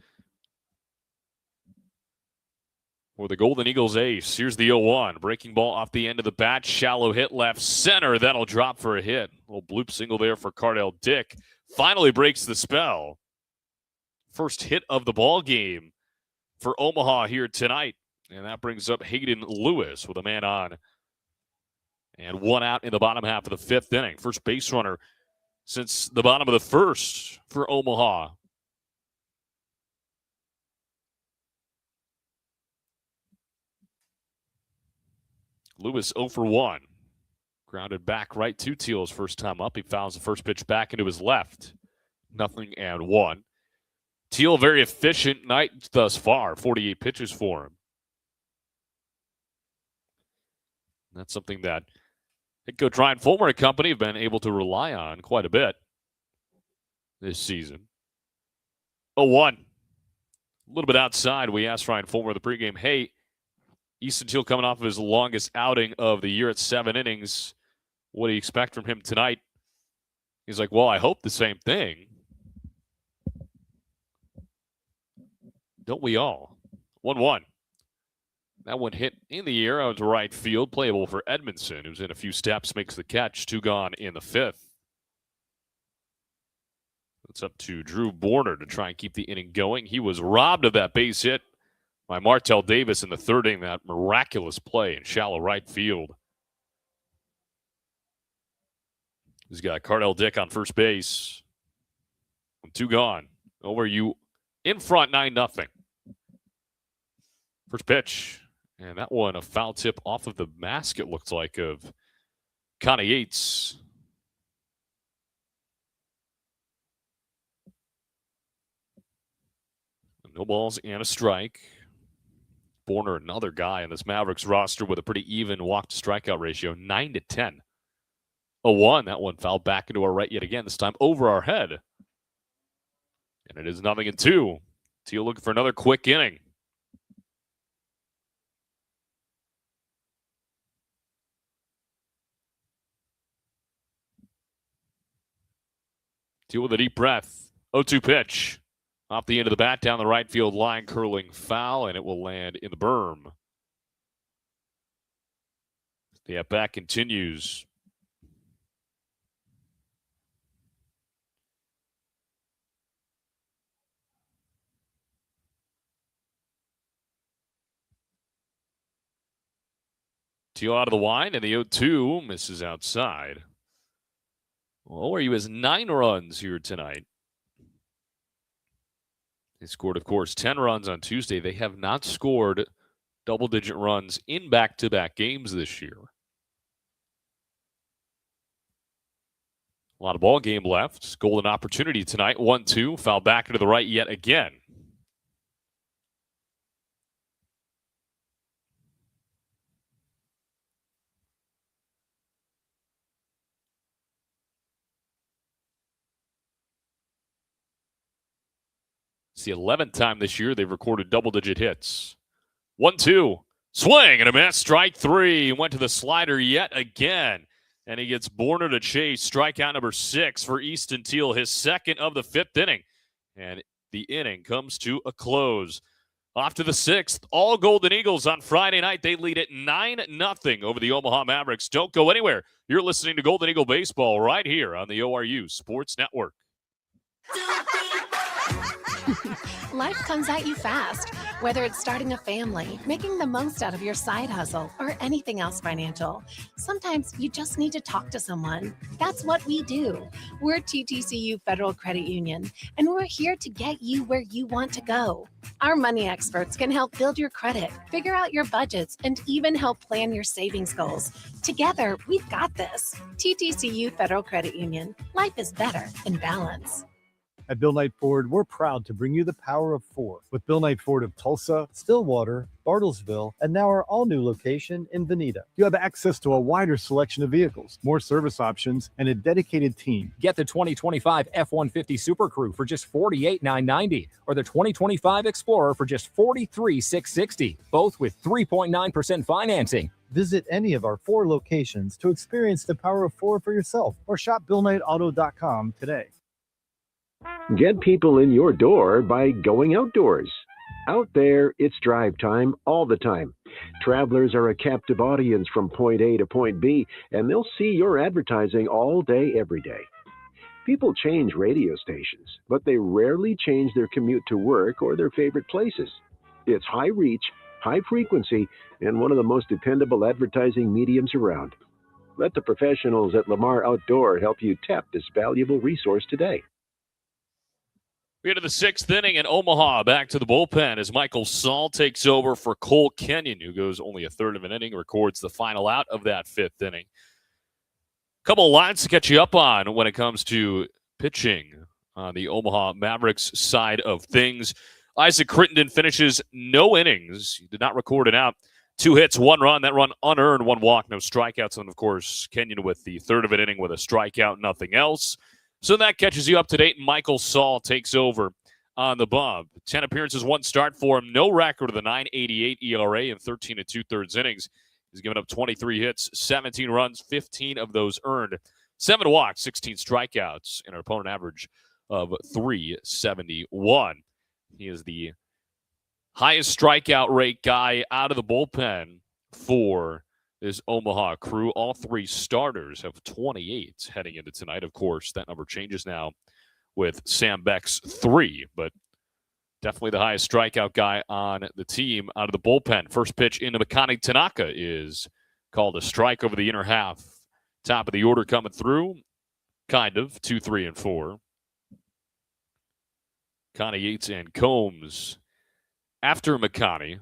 for the Golden Eagles ace. Here's the 0-1. Breaking ball off the end of the bat. Shallow hit left center. That'll drop for a hit. Little bloop single there for Cardell Dick. Finally breaks the spell. First hit of the ball game for Omaha here tonight. And that brings up Hayden Lewis with a man on. And 1 out in the bottom half of the 5th inning. First base runner since the bottom of the 1st for Omaha. Lewis 0 for 1. Grounded back right to Teal's first time up. He fouls the first pitch back into his left. 0-1. Teal, very efficient night thus far. 48 pitches for him. That's something that head coach Ryan Fulmer and company have been able to rely on quite a bit this season. 0-1. A little bit outside. We asked Ryan Fulmer the pregame, hey, Easton Teal coming off of his longest outing of the year at 7 innings. What do you expect from him tonight? He's like, well, I hope the same thing. Don't we all? 1-1. That one hit in the air out to right field, playable for Edmondson, who's in a few steps, makes the catch. 2 gone in the 5th. It's up to Drew Borner to try and keep the inning going. He was robbed of that base hit by Martell Davis in the 3rd inning, that miraculous play in shallow right field. He's got Cardell Dick on first base. 2 gone. ORU in front, 9-0. First pitch. And that one, a foul tip off of the mask, it looks like, of Kana-Yates. No balls and a strike. Borner, another guy on this Mavericks roster with a pretty even walk-to-strikeout ratio, 9-10. 0-1, that one fouled back into our right yet again, this time over our head. And it is 0-2. Teal looking for another quick inning. Teal with a deep breath. 0-2 pitch. Off the end of the bat, down the right field line, curling foul, and it will land in the berm. The at-bat continues. Teal out of the line, and the 0-2 misses outside. Well, ORU has 9 runs here tonight. They scored, of course, 10 runs on Tuesday. They have not scored double-digit runs in back-to-back games this year. A lot of ball game left. Golden opportunity tonight. 1-2. Foul back into the right yet again. It's the 11th time this year they've recorded double-digit hits. 1-2. Swing and a miss. Strike 3. Went to the slider yet again. And he gets Borner to chase. Strikeout number 6 for Easton Teal, his second of the 5th inning. And the inning comes to a close. Off to the 6th. All Golden Eagles on Friday night. They lead it 9-0 over the Omaha Mavericks. Don't go anywhere. You're listening to Golden Eagle Baseball right here on the ORU Sports Network. Life comes at you fast, whether it's starting a family, making the most out of your side hustle, or anything else financial. Sometimes you just need to talk to someone. That's what we do. We're TTCU Federal Credit Union, and we're here to get you where you want to go. Our money experts can help build your credit, figure out your budgets, and even help plan your savings goals. Together, we've got this. TTCU Federal Credit Union. Life is better in balance. At Bill Knight Ford, we're proud to bring you the power of 4 with Bill Knight Ford of Tulsa, Stillwater, Bartlesville, and now our all-new location in Veneta. You have access to a wider selection of vehicles, more service options, and a dedicated team. Get the 2025 F-150 Super Crew for just $48,990 or the 2025 Explorer for just $43,660, both with 3.9% financing. Visit any of our 4 locations to experience the power of 4 for yourself or shop BillKnightAuto.com today. Get people in your door by going outdoors. Out there, it's drive time all the time. Travelers are a captive audience from point A to point B, and they'll see your advertising all day, every day. People change radio stations, but they rarely change their commute to work or their favorite places. It's high reach, high frequency, and one of the most dependable advertising mediums around. Let the professionals at Lamar Outdoor help you tap this valuable resource today. We get to the 6th inning, and Omaha back to the bullpen as Michael Saul takes over for Cole Kenyon, who goes only a third of an inning, records the final out of that 5th inning. Couple of lines to catch you up on when it comes to pitching on the Omaha Mavericks side of things. Isaac Crittenden finishes no innings. He did not record an out. 2 hits, 1 run. That run unearned, 1 walk, no strikeouts. And, of course, Kenyon with the third of an inning with a strikeout, nothing else. So that catches you up to date. Michael Saul takes over on the bump. 10 appearances, 1 start for him. No record of the .988 ERA in 13 2/3 innings. He's given up 23 hits, 17 runs, 15 of those earned. 7 walks, 16 strikeouts, and an opponent average of .371. He is the highest strikeout rate guy out of the bullpen for this Omaha crew. All 3 starters have 28 heading into tonight. Of course, that number changes now with Sam Beck's 3, but definitely the highest strikeout guy on the team out of the bullpen. First pitch into Makani Tanaka is called a strike over the inner half. Top of the order coming through, kind of, 2, 3, and 4. Connie Yates and Combs after Makani.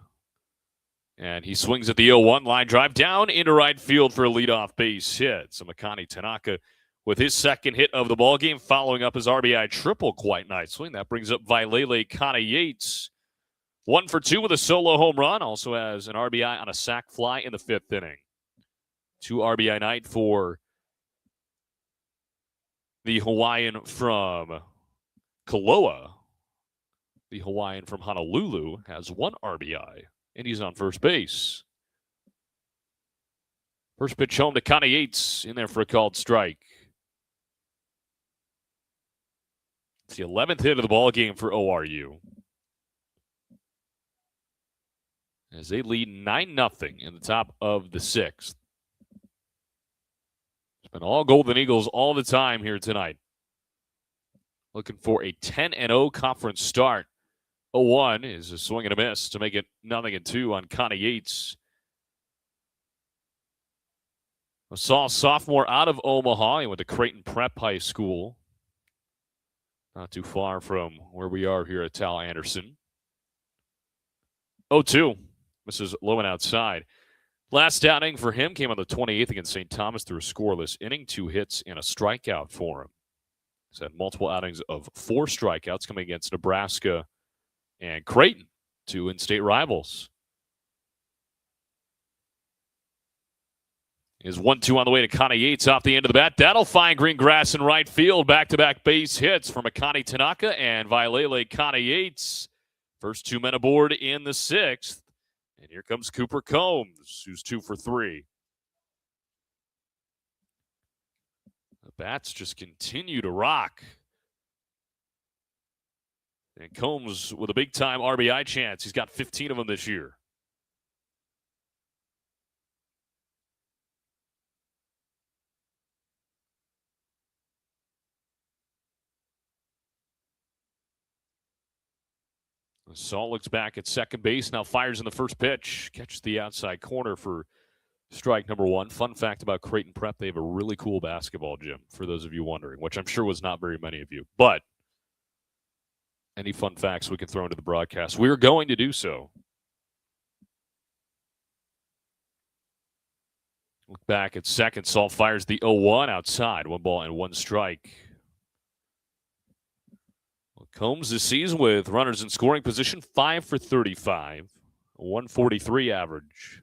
And he swings at the 0-1 line drive down into right field for a leadoff base hit. So Makani Tanaka with his second hit of the ballgame, following up his RBI triple quite nicely. And that brings up Vailele Connie Yates. 1 for 2 with a solo home run. Also has an RBI on a sac fly in the 5th inning. 2 RBI night for the Hawaiian from Kaloa. The Hawaiian from Honolulu has 1 RBI. And he's on first base. First pitch home to Connie Yates, in there for a called strike. It's the 11th hit of the ball game for ORU, as they lead 9-0 in the top of the 6th. It's been all Golden Eagles all the time here tonight. Looking for a 10-0 conference start. 0-1 is a swing and a miss to make it 0-2 on Connie Yates. Saul, sophomore out of Omaha. He went to Creighton Prep High School. Not too far from where we are here at Tal Anderson. 0-2. Misses low and outside. Last outing for him came on the 28th against St. Thomas through a scoreless inning, 2 hits and a strikeout for him. He's had multiple outings of 4 strikeouts coming against Nebraska and Creighton, 2 in-state rivals. Is 1-2 on the way to Connie Yates off the end of the bat. That'll find green grass in right field. Back-to-back base hits from Akani Tanaka and Vailele Connie Yates. First 2 men aboard in the 6th. And here comes Cooper Combs, who's 2 for 3. The bats just continue to rock. And Combs with a big-time RBI chance. He's got 15 of them this year. Saul looks back at second base, now fires in the first pitch. Catches the outside corner for strike number 1. Fun fact about Creighton Prep, they have a really cool basketball gym, for those of you wondering, which I'm sure was not very many of you. But any fun facts we can throw into the broadcast, we're going to do so. Look back at second. Saul fires the 0-1 outside. 1 ball and 1 strike. Combs this season with runners in scoring position, 5 for 35, 143 average.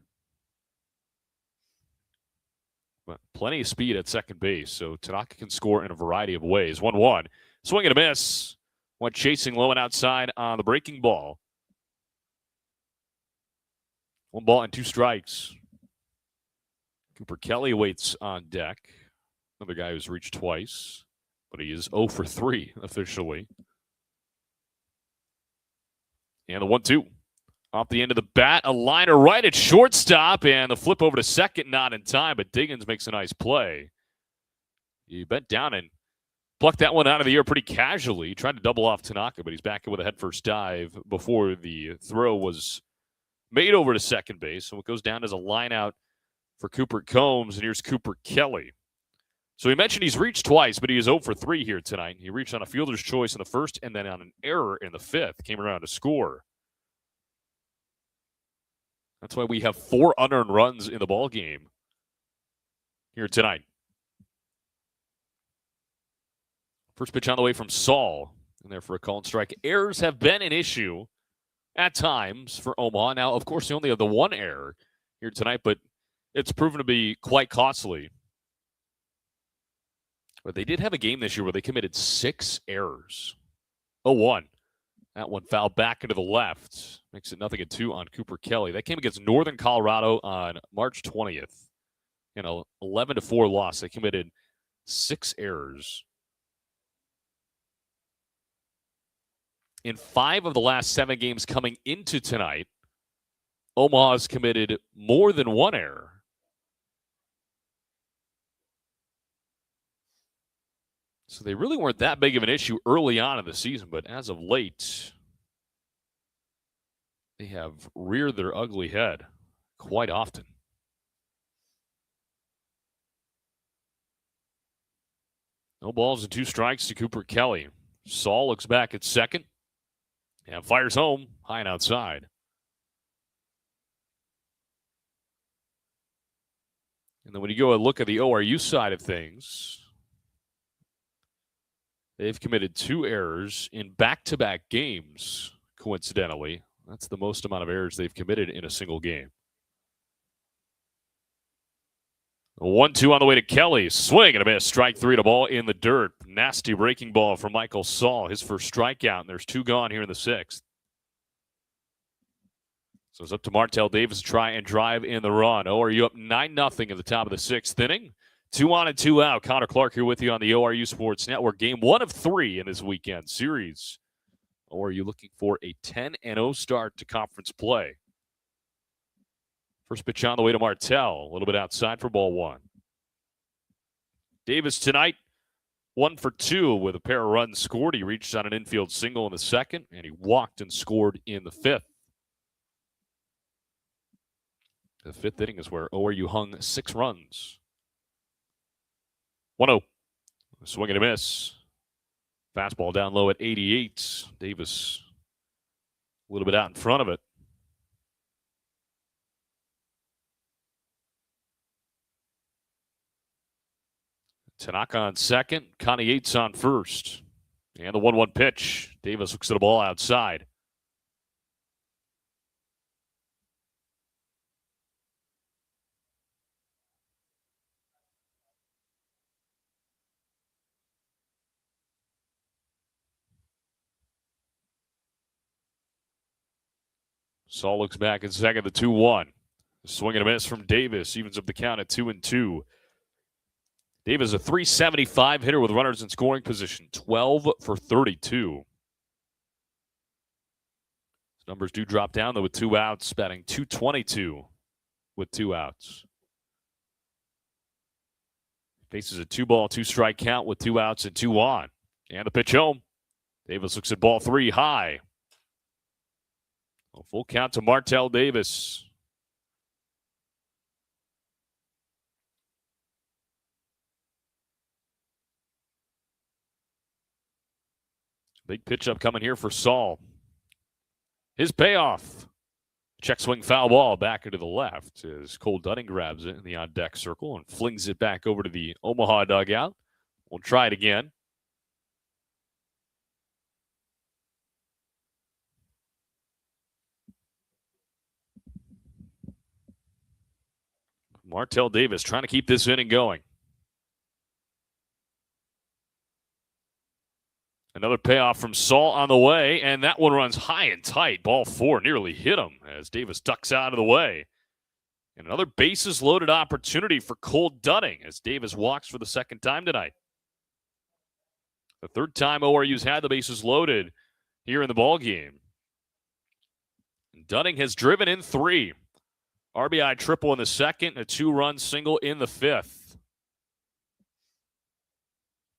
But plenty of speed at second base, so Tanaka can score in a variety of ways. 1-1. Swing and a miss. Went chasing low and outside on the breaking ball. 1 ball and 2 strikes. Cooper Kelly waits on deck. Another guy who's reached twice, but he is 0 for 3 officially. And the 1-2. Off the end of the bat, a liner right at shortstop, and the flip over to second, not in time, but Diggins makes a nice play. He bent down and plucked that one out of the air pretty casually. He tried to double off Tanaka, but he's back in with a head-first dive before the throw was made over to second base. So it goes down as a line out for Cooper Combs, and here's Cooper Kelly. So we mentioned he's reached twice, but he is 0 for 3 here tonight. He reached on a fielder's choice in the first and then on an error in the 5th. Came around to score. That's why we have 4 unearned runs in the ball game here tonight. First pitch on the way from Saul. And there for a call and strike. Errors have been an issue at times for Omaha. Now, of course, they only have the 1 error here tonight, but it's proven to be quite costly. But they did have a game this year where they committed 6 errors. 0-1. That one fouled back into the left. Makes it 0-2 on Cooper Kelly. That came against Northern Colorado on March 20th. In an 11-4 loss. They committed 6 errors. In 5 of the last 7 games coming into tonight, Omaha has committed more than 1 error. So they really weren't that big of an issue early on in the season, but as of late, they have reared their ugly head quite often. No balls and 2 strikes to Cooper Kelly. Saul looks back at second and fires home high and outside. And then when you go and look at the ORU side of things, they've committed 2 errors in back-to-back games, coincidentally. That's the most amount of errors they've committed in a single game. 1-2 on the way to Kelly. Swing and a miss. Strike 3 to ball in the dirt. Nasty breaking ball from Michael Saul. His first strikeout, and there's 2 gone here in the 6th. So it's up to Martell Davis to try and drive in the run. ORU up 9-0 at the top of the 6th inning. 2 on and 2 out. Connor Clark here with you on the ORU Sports Network. Game 1 of 3 in this weekend series. ORU looking for a 10-0 start to conference play. First pitch on the way to Martell. A little bit outside for ball 1. Davis tonight, 1 for 2 with a pair of runs scored. He reached on an infield single in the 2nd, and he walked and scored in the 5th. The 5th inning is where ORU hung 6 runs. 1-0. Swing and a miss. Fastball down low at 88. Davis a little bit out in front of it. Tanaka on second. Connie Yates on first. And the 1-1 pitch. Davis looks at the ball outside. Saul looks back in second, the 2-1. Swing and a miss from Davis. Evens up the count at 2-2. Davis, a .375 hitter with runners in scoring position. 12 for 32. His numbers do drop down, though, with 2 outs, batting .222 with 2 outs. Faces a 2-ball, 2-strike count with 2 outs and 2 on. And the pitch home. Davis looks at ball 3 high. A full count to Martell Davis. Big pitch up coming here for Saul. His payoff. Check swing foul ball back into the left as Cole Dunning grabs it in the on-deck circle and flings it back over to the Omaha dugout. We'll try it again. Martell Davis trying to keep this inning going. Another payoff from Saul on the way, and that one runs high and tight. Ball 4 nearly hit him as Davis ducks out of the way. And another bases-loaded opportunity for Cole Dunning as Davis walks for the second time tonight. The third time ORU's had the bases loaded here in the ballgame. Dunning has driven in 3. RBI triple in the second, and a 2-run single in the 5th.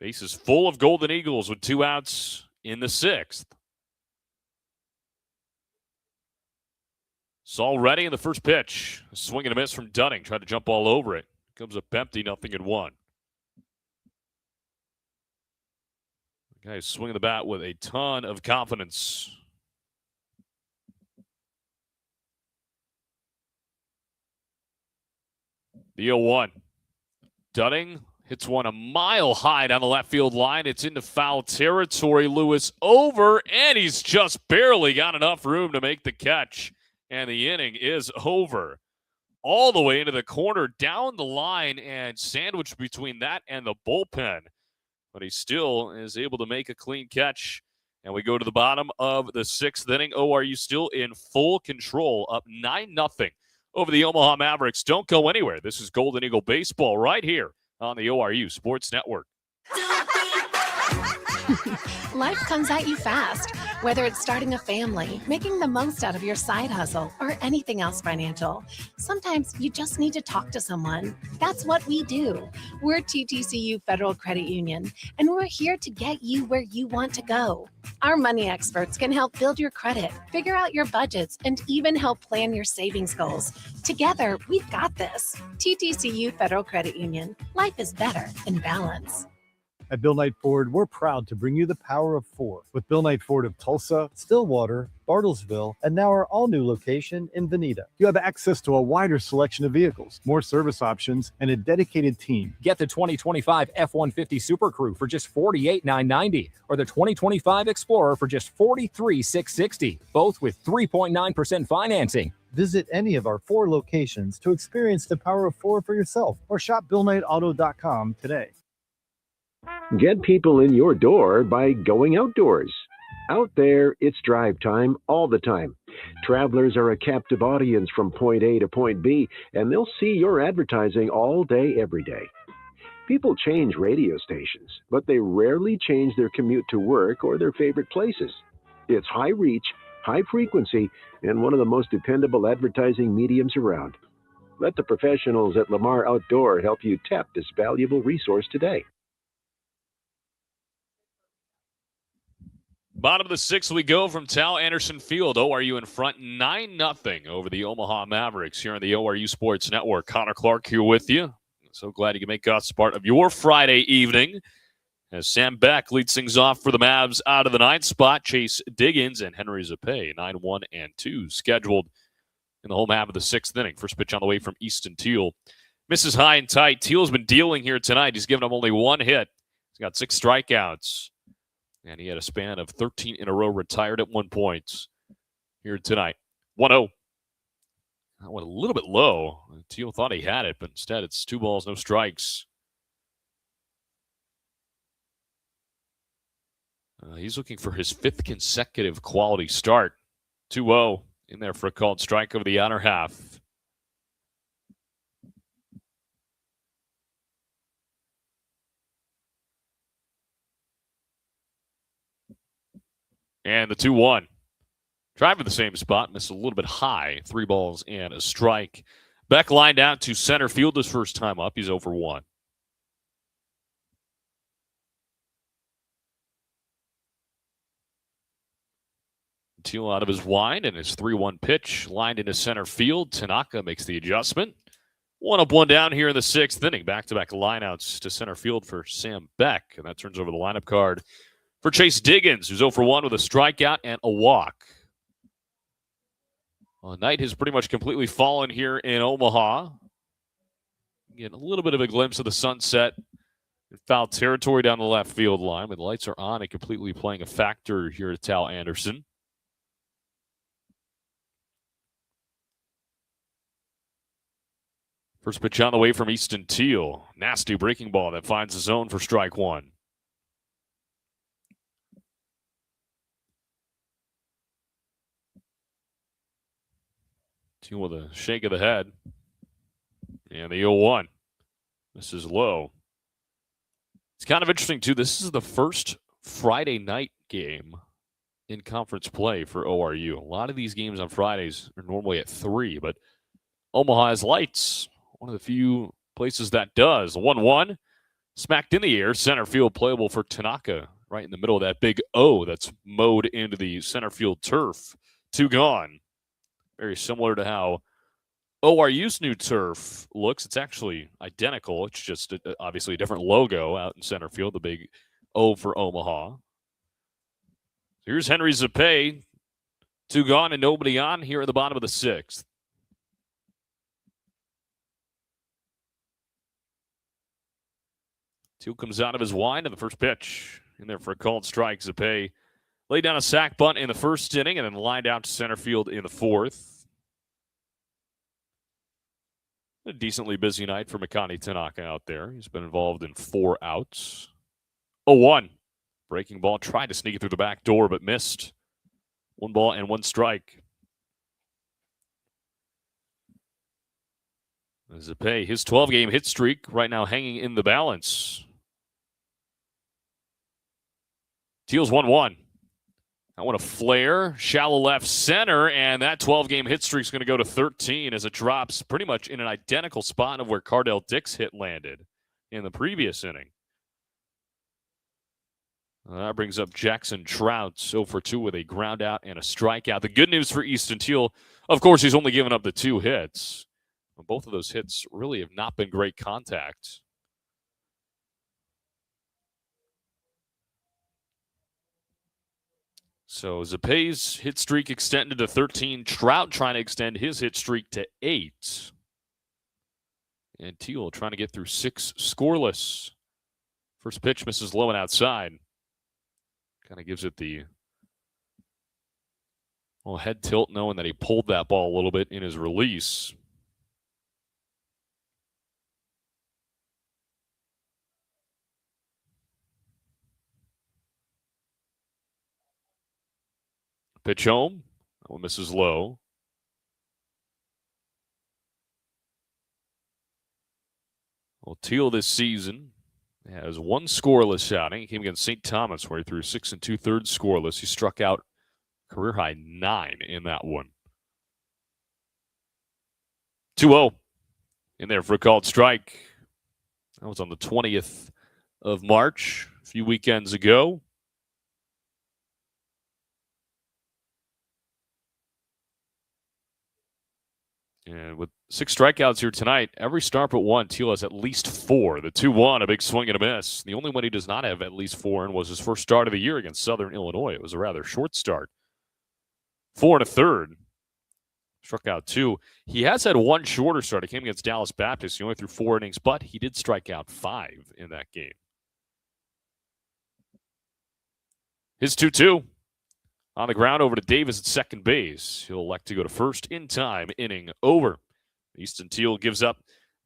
Bases full of Golden Eagles with 2 outs in the 6th. Saul ready in the first pitch. A swing and a miss from Dunning. Tried to jump all over it. Comes up empty, 0-1. The guy is swinging the bat with a ton of confidence. The 0-1. Dunning hits one a mile high down the left field line. It's into foul territory. Lewis over, and he's just barely got enough room to make the catch. And the inning is over. All the way into the corner, down the line, and sandwiched between that and the bullpen. But he still is able to make a clean catch. And we go to the bottom of the 6th inning. ORU still in full control, up 9-0 over the Omaha Mavericks. Don't go anywhere. This is Golden Eagle Baseball right here on the ORU Sports Network. Life comes at you fast, whether it's starting a family, making the most out of your side hustle, or anything else financial. Sometimes you just need to talk to someone. That's what we do. We're TTCU Federal Credit Union, and we're here to get you where you want to go. Our money experts can help build your credit, figure out your budgets, and even help plan your savings goals. Together, we've got this. TTCU Federal Credit Union. Life is better in balance. At Bill Knight Ford, we're proud to bring you the power of 4 with Bill Knight Ford of Tulsa, Stillwater, Bartlesville, and now our all-new location in Veneta. You have access to a wider selection of vehicles, more service options, and a dedicated team. Get the 2025 F-150 Super Crew for just $48,990 or the 2025 Explorer for just $43,660, both with 3.9% financing. Visit any of our 4 locations to experience the power of 4 for yourself or shop BillKnightAuto.com today. Get people in your door by going outdoors. Out there, it's drive time all the time. Travelers are a captive audience from point A to point B, and they'll see your advertising all day, every day. People change radio stations, but they rarely change their commute to work or their favorite places. It's high reach, high frequency, and one of the most dependable advertising mediums around. Let the professionals at Lamar Outdoor help you tap this valuable resource today. Bottom of the 6th we go from Tal Anderson Field. ORU in front 9-0 over the Omaha Mavericks here on the ORU Sports Network. Connor Clark here with you. So glad you can make us part of your Friday evening. As Sam Beck leads things off for the Mavs out of the 9th spot, Chase Diggins and Henry Zapay, 9-1 and 2, scheduled in the home half of the 6th inning. First pitch on the way from Easton Teal. Misses high and tight. Teal's been dealing here tonight. He's given up only 1 hit. He's got 6 strikeouts. And he had a span of 13 in a row, retired at 1 point here tonight. 1-0. That went a little bit low. Teal thought he had it, but instead it's 2 balls, no strikes. He's looking for his 5th consecutive quality start. 2-0 in there for a called strike over the outer half. And the 2-1. Tried for the same spot, missed a little bit high. 3 balls and a strike. Beck lined out to center field his first time up. He's 0 for 1. Teal out of his wind, and his 3-1 pitch lined into center field. Tanaka makes the adjustment. 1 up, 1 down here in the 6th inning. Back-to-back lineouts to center field for Sam Beck, and that turns over the lineup card for Chase Diggins, who's 0 for 1 with a strikeout and a walk. Well, night has pretty much completely fallen here in Omaha. Getting a little bit of a glimpse of the sunset in foul territory down the left field line, but the lights are on and completely playing a factor here at Tal Anderson. First pitch on the way from Easton Teal. Nasty breaking ball that finds the zone for strike 1. Teal with a shake of the head. And the 0-1. This is low. It's kind of interesting, too. This is the first Friday night game in conference play for ORU. A lot of these games on Fridays are normally at 3, but Omaha has lights. One of the few places that does. 1-1, smacked in the air. Center field playable for Tanaka. Right in the middle of that big O that's mowed into the center field turf. 2 gone. Very similar to how ORU's new turf looks. It's actually identical. It's just obviously a different logo out in center field. The big O for Omaha. Here's Henry Zapay. 2 gone and nobody on here at the bottom of the 6th. Teal comes out of his wind in the first pitch. In there for a called strike. Zapay laid down a sac bunt in the 1st inning and then lined out to center field in the 4th. A decently busy night for Makani Tanaka out there. He's been involved in 4 outs. 0-1. Breaking ball. Tried to sneak it through the back door, but missed. 1 ball and 1 strike. Zapay, his 12-game hit streak right now hanging in the balance. Teal's 1-1. I want a flare, shallow left center, and that 12-game hit streak is going to go to 13 as it drops pretty much in an identical spot of where Cardell Dick's hit landed in the previous inning. That brings up Jackson Trout, 0 for 2 with a ground out and a strikeout. The good news for Easton Teal, of course, he's only given up the 2 hits. Both of those hits really have not been great contact. So Zapay's hit streak extended to 13. Trout trying to extend his hit streak to 8. And Teal trying to get through 6 scoreless. First pitch misses low and outside. Kind of gives it the head tilt, knowing that he pulled that ball a little bit in his release. Pitch home. That one misses low. Well, Teal this season has 1 scoreless outing. He came against St. Thomas where he threw 6 2/3 scoreless. He struck out career high 9 in that one. 2-0 in there for a called strike. That was on the 20th of March, a few weekends ago. And with 6 strikeouts here tonight, every start but one, Teal has at least 4. The 2-1, a big swing and a miss. The only one he does not have at least 4 in was his first start of the year against Southern Illinois. It was a rather short start. 4 1/3. Struck out 2. He has had one shorter start. It came against Dallas Baptist. He only threw 4 innings, but he did strike out 5 in that game. His 2-2. On the ground over to Davis at second base. He'll elect to go to first in time, inning over. Easton Teal gives up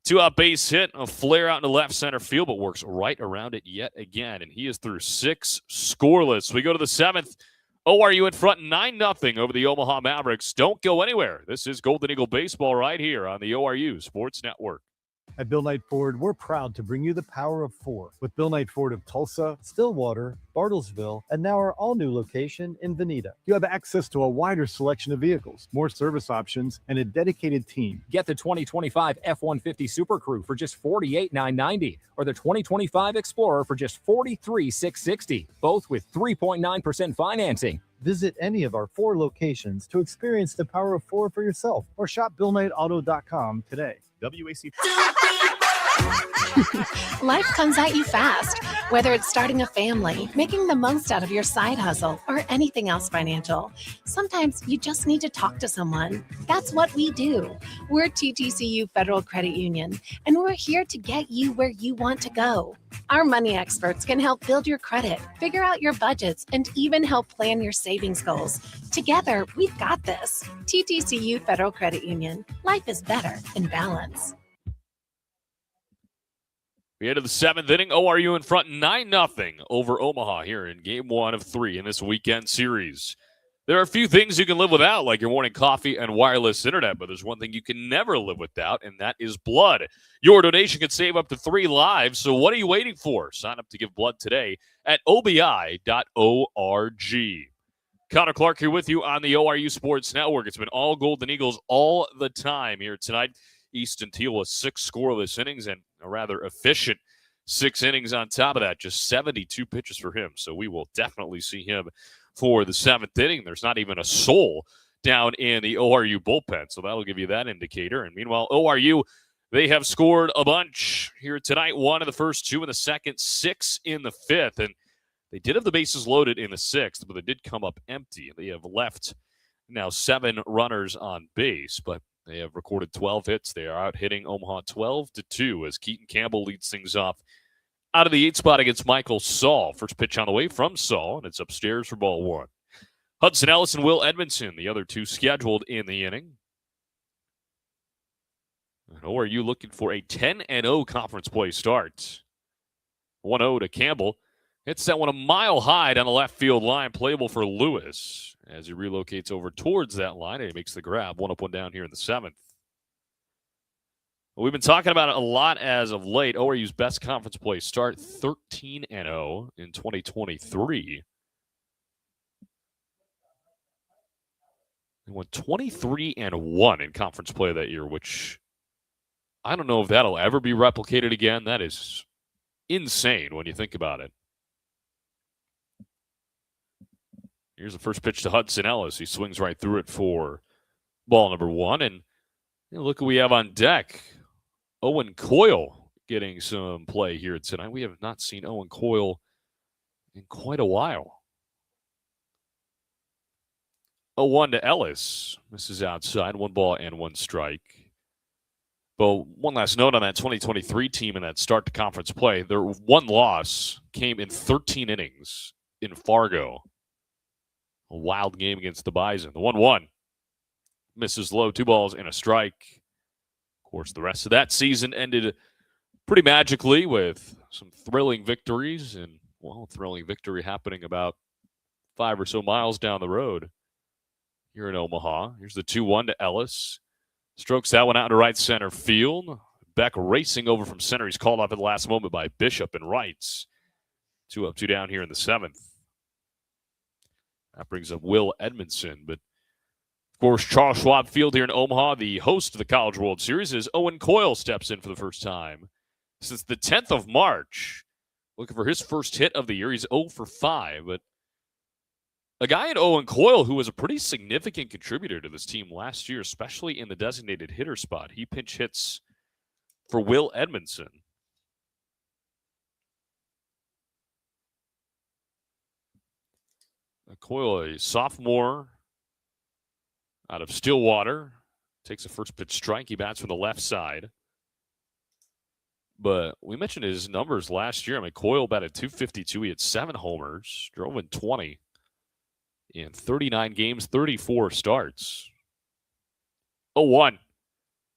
2-out base hit, a flare out into left center field, but works right around it yet again. And he is through 6 scoreless. We go to the 7th. ORU in front 9-0 over the Omaha Mavericks. Don't go anywhere. This is Golden Eagle Baseball right here on the ORU Sports Network. At Bill Knight Ford, we're proud to bring you the power of 4 with Bill Knight Ford of Tulsa, Stillwater, Bartlesville, and now our all-new location in Veneta. You have access to a wider selection of vehicles, more service options, and a dedicated team. Get the 2025 F-150 Super Crew for just $48,990 or the 2025 Explorer for just $43,660, both with 3.9% financing. Visit any of our 4 locations to experience the power of 4 for yourself or shop BillKnightAuto.com today. WAC. Life comes at you fast, whether it's starting a family, making the most out of your side hustle, or anything else financial. Sometimes you just need to talk to someone. That's what we do. We're TTCU Federal Credit Union, and we're here to get you where you want to go. Our money experts can help build your credit, figure out your budgets, and even help plan your savings goals. Together, we've got this. TTCU Federal Credit Union. Life is better in balance. We head to the 7th inning. ORU in front 9-0 over Omaha here in game 1 of 3 in this weekend series. There are a few things you can live without, like your morning coffee and wireless internet, but there's one thing you can never live without, and that is blood. Your donation can save up to 3 lives, so what are you waiting for? Sign up to give blood today at obi.org. Connor Clark here with you on the ORU Sports Network. It's been all Golden Eagles all the time here tonight. Easton Teal with 6 scoreless innings and a rather efficient 6 innings on top of that. Just 72 pitches for him. So we will definitely see him for the 7th inning. There's not even a soul down in the ORU bullpen. So that'll give you that indicator. And meanwhile, ORU, they have scored a bunch here tonight. 1 in the first, 2 in the second, 6 in the 5th. And they did have the bases loaded in the 6th, but they did come up empty. They have left now 7 runners on base, but they have recorded 12 hits. They are out hitting Omaha 12-2 as Keaton Campbell leads things off out of the 8th spot against Michael Saul. First pitch on the way from Saul, and it's upstairs for ball 1. Hudson Ellis and Will Edmondson, the other 2 scheduled in the inning. Or are you looking for a 10-0 conference play start? 1-0 to Campbell. Hits that one a mile high down the left field line, playable for Lewis as he relocates over towards that line, and he makes the grab. 1 up, 1 down here in the 7th. Well, we've been talking about it a lot as of late. ORU's best conference play start, 13-0 in 2023. They went 23-1 in conference play that year, which I don't know if that'll ever be replicated again. That is insane when you think about it. Here's the first pitch to Hudson Ellis. He swings right through it for ball number 1. And look who we have on deck. Owen Coyle getting some play here tonight. We have not seen Owen Coyle in quite a while. 0-1 to Ellis. This is outside. 1 ball and 1 strike. But one last note on that 2023 team in that start to conference play. Their 1 loss came in 13 innings in Fargo. A wild game against the Bison. The 1-1 misses low, 2 balls and a strike. Of course, the rest of that season ended pretty magically with some thrilling victories. And, well, thrilling victory happening about 5 or so miles down the road here in Omaha. Here's the 2-1 to Ellis. Strokes that one out to right center field. Beck racing over from center. He's called off at the last moment by Bishop and Wrights. 2 up, 2 down here in the 7th. That brings up Will Edmondson. But, of course, Charles Schwab Field here in Omaha, the host of the College World Series, as Owen Coyle steps in for the first time since the 10th of March. Looking for his first hit of the year. He's 0 for 5, but a guy in Owen Coyle who was a pretty significant contributor to this team last year, especially in the designated hitter spot. He pinch hits for Will Edmondson. Coyle, a sophomore out of Stillwater, takes a first pitch strike. He bats from the left side. But we mentioned his numbers last year. I mean, Coyle batted .252. He had 7 homers, drove in 20 in 39 games, 34 starts. 0-1.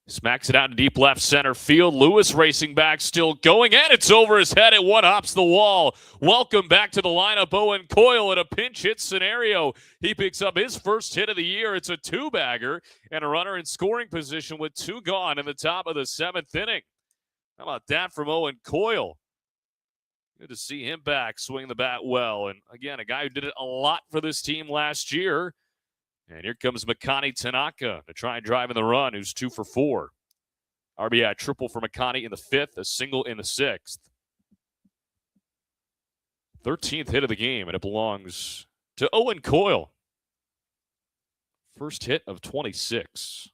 Smacks it out in deep left center field. Lewis racing back, still going, and it's over his head. It one-hops the wall. Welcome back to the lineup, Owen Coyle, in a pinch hit scenario. He picks up his first hit of the year. It's a 2-bagger and a runner in scoring position with 2 gone in the top of the 7th inning. How about that from Owen Coyle? Good to see him back, swing the bat well. And again, a guy who did it a lot for this team last year. And here comes Makani Tanaka to try and drive in the run, who's 2 for 4. RBI triple for Makani in the 5th, a single in the 6th. 13th hit of the game, and it belongs to Owen Coyle. First hit of 26.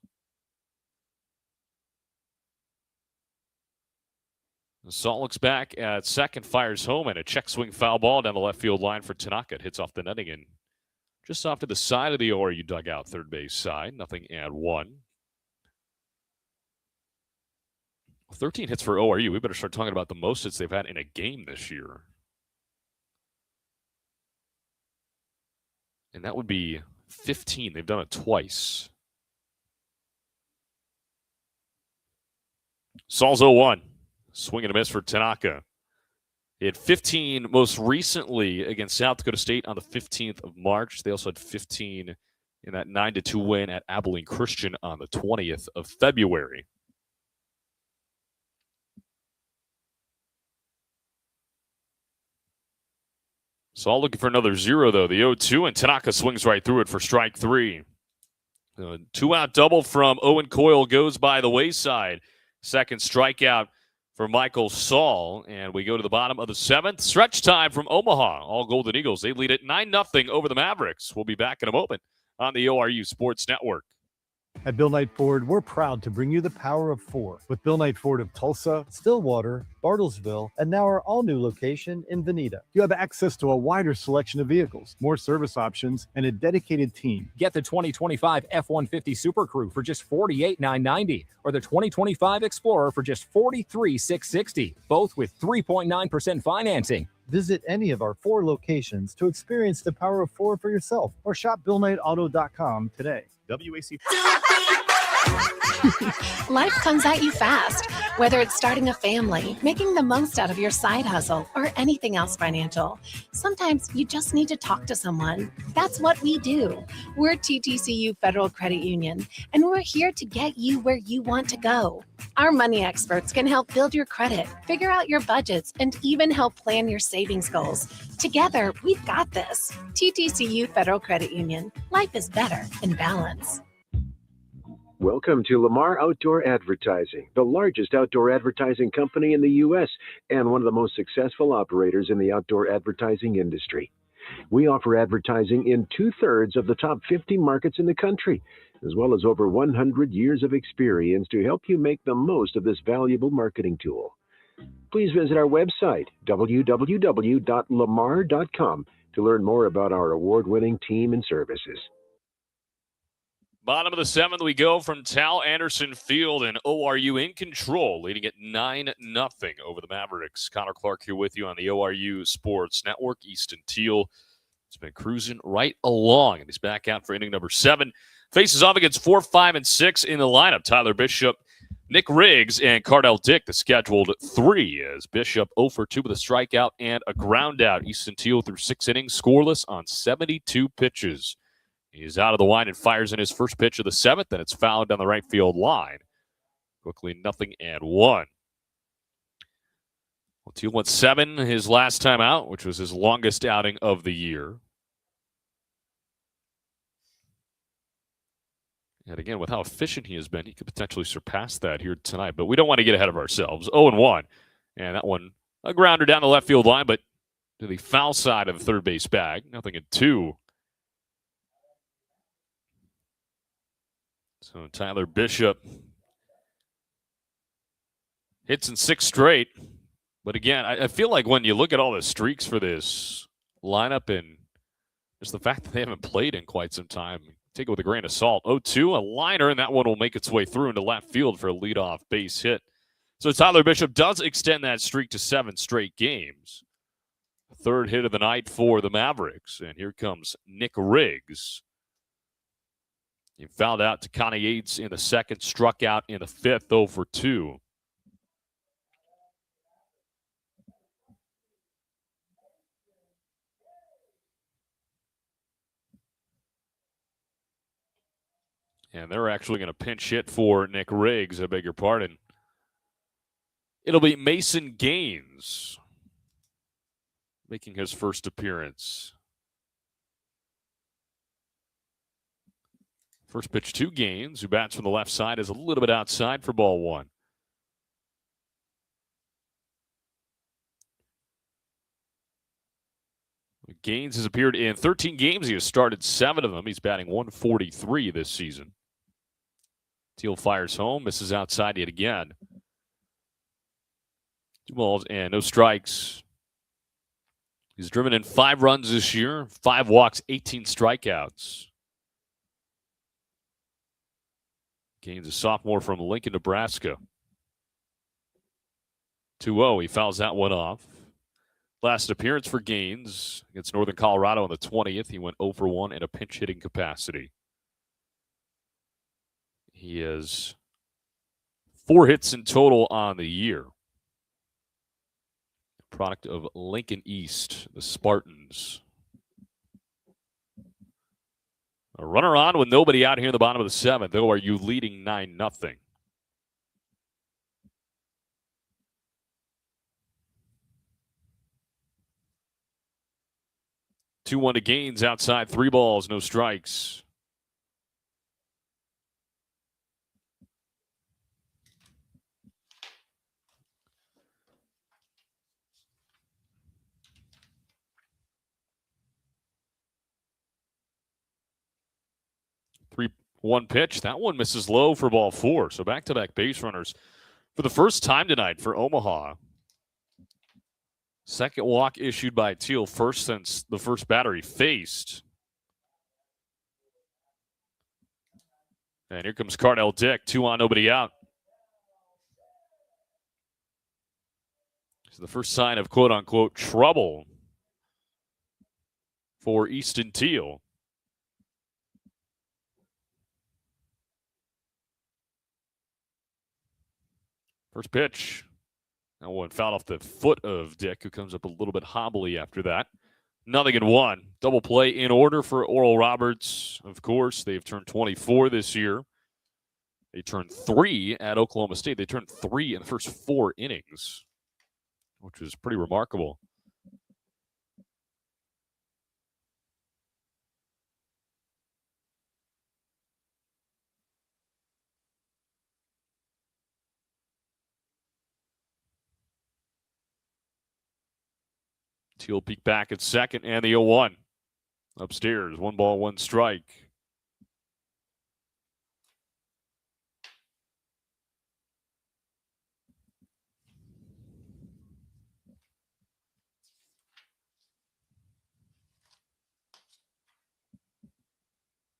Saul looks back at second, fires home, and a check swing foul ball down the left field line for Tanaka. It hits off the netting and just off to the side of the ORU dugout, third base side. Nothing and 1. 13 hits for ORU. We better start talking about the most hits they've had in a game this year. And that would be 15. They've done it twice. Saul's 0-1. Swing and a miss for Tanaka. He had 15 most recently against South Dakota State on the 15th of March. They also had 15 in that 9-2 win at Abilene Christian on the 20th of February. Saul looking for another 0, though. The 0-2, and Tanaka swings right through it for strike 3. A 2-out double from Owen Coyle goes by the wayside. Second strikeout for Michael Saul, and we go to the bottom of the 7th. Stretch time from Omaha. All Golden Eagles. They lead it 9-0 over the Mavericks. We'll be back in a moment on the ORU Sports Network. At Bill Knight Ford, we're proud to bring you the power of 4 with Bill Knight Ford of Tulsa, Stillwater, Bartlesville, and now our all-new location in Veneta. You have access to a wider selection of vehicles, more service options, and a dedicated team. Get the 2025 F-150 Super Crew for just $48,990 or the 2025 Explorer for just $43,660, both with 3.9% financing. Visit any of our 4 locations to experience the power of 4 for yourself or shop BillKnightAuto.com today. WAC. Life comes at you fast, whether it's starting a family, making the most out of your side hustle, or anything else financial. Sometimes you just need to talk to someone. That's what we do. We're TTCU Federal Credit Union, and we're here to get you where you want to go. Our money experts can help build your credit, figure out your budgets, and even help plan your savings goals. Together, we've got this. TTCU Federal Credit Union. Life is better in balance. Welcome to Lamar Outdoor Advertising, the largest outdoor advertising company in the U.S. and one of the most successful operators in the outdoor advertising industry. We offer advertising in 2/3 of the top 50 markets in the country, as well as over 100 years of experience to help you make the most of this valuable marketing tool. Please visit our website, www.lamar.com, to learn more about our award-winning team and services. Bottom of the 7th, we go from Tal Anderson Field, and ORU in control, leading at 9-0 over the Mavericks. Connor Clark here with you on the ORU Sports Network. Easton Teal has been cruising right along, and he's back out for inning number 7. Faces off against 4, 5, and 6 in the lineup. Tyler Bishop, Nick Riggs, and Cardell Dick, the scheduled 3, as Bishop 0 for 2 with a strikeout and a ground out. Easton Teal through 6 innings, scoreless on 72 pitches. He's out of the line and fires in his first pitch of the 7th, and it's fouled down the right field line. Quickly 0-1. Well, Teal went 7 his last time out, which was his longest outing of the year. And again, with how efficient he has been, he could potentially surpass that here tonight. But we don't want to get ahead of ourselves. 0-1. And that one, a grounder down the left field line, but to the foul side of the third base bag. 0-2. So Tyler Bishop hits in 6 straight. But again, I feel like when you look at all the streaks for this lineup and just the fact that they haven't played in quite some time, take it with a grain of salt. 0-2, a liner, and that one will make its way through into left field for a leadoff base hit. So Tyler Bishop does extend that streak to 7 straight games. Third hit of the night for the Mavericks. And here comes Nick Riggs. He fouled out to Connie Yates in the second, struck out in the fifth, 0-for-2. And they're actually going to pinch hit for Nick Riggs, I beg your pardon. It'll be Mason Gaines making his first appearance. First pitch to Gaines, who bats from the left side, is a little bit outside for ball one. Gaines has appeared in 13 games. He has started 7 of them. He's batting .143 this season. Teal fires home, misses outside yet again. 2 balls and no strikes. He's driven in 5 runs this year, 5 walks, 18 strikeouts. Gaines, a sophomore from Lincoln, Nebraska. 2-0, he fouls that one off. Last appearance for Gaines against Northern Colorado on the 20th. He went 0-for-1 in a pinch hitting capacity. He has 4 hits in total on the year. Product of Lincoln East, the Spartans. A runner on with nobody out here in the bottom of the 7th. ORU leading 9-0. Two-1 to Gaines outside, 3 balls, no strikes. One pitch. That one misses low for ball 4. So back-to-back base runners for the first time tonight for Omaha. Second walk issued by Teal, first since the first batter he faced. And here comes Cardell Dick. 2 on, nobody out. It's the first sign of quote-unquote trouble for Easton Teal. First pitch. That one fouled off the foot of Dick, who comes up a little bit hobbly after that. 0-1. Double play in order for Oral Roberts. Of course, they've turned 24 this year. They turned 3 at Oklahoma State. They turned 3 in the first 4 innings, which was pretty remarkable. Teal peek back at second and the 0-1. Upstairs, 1 ball, 1 strike.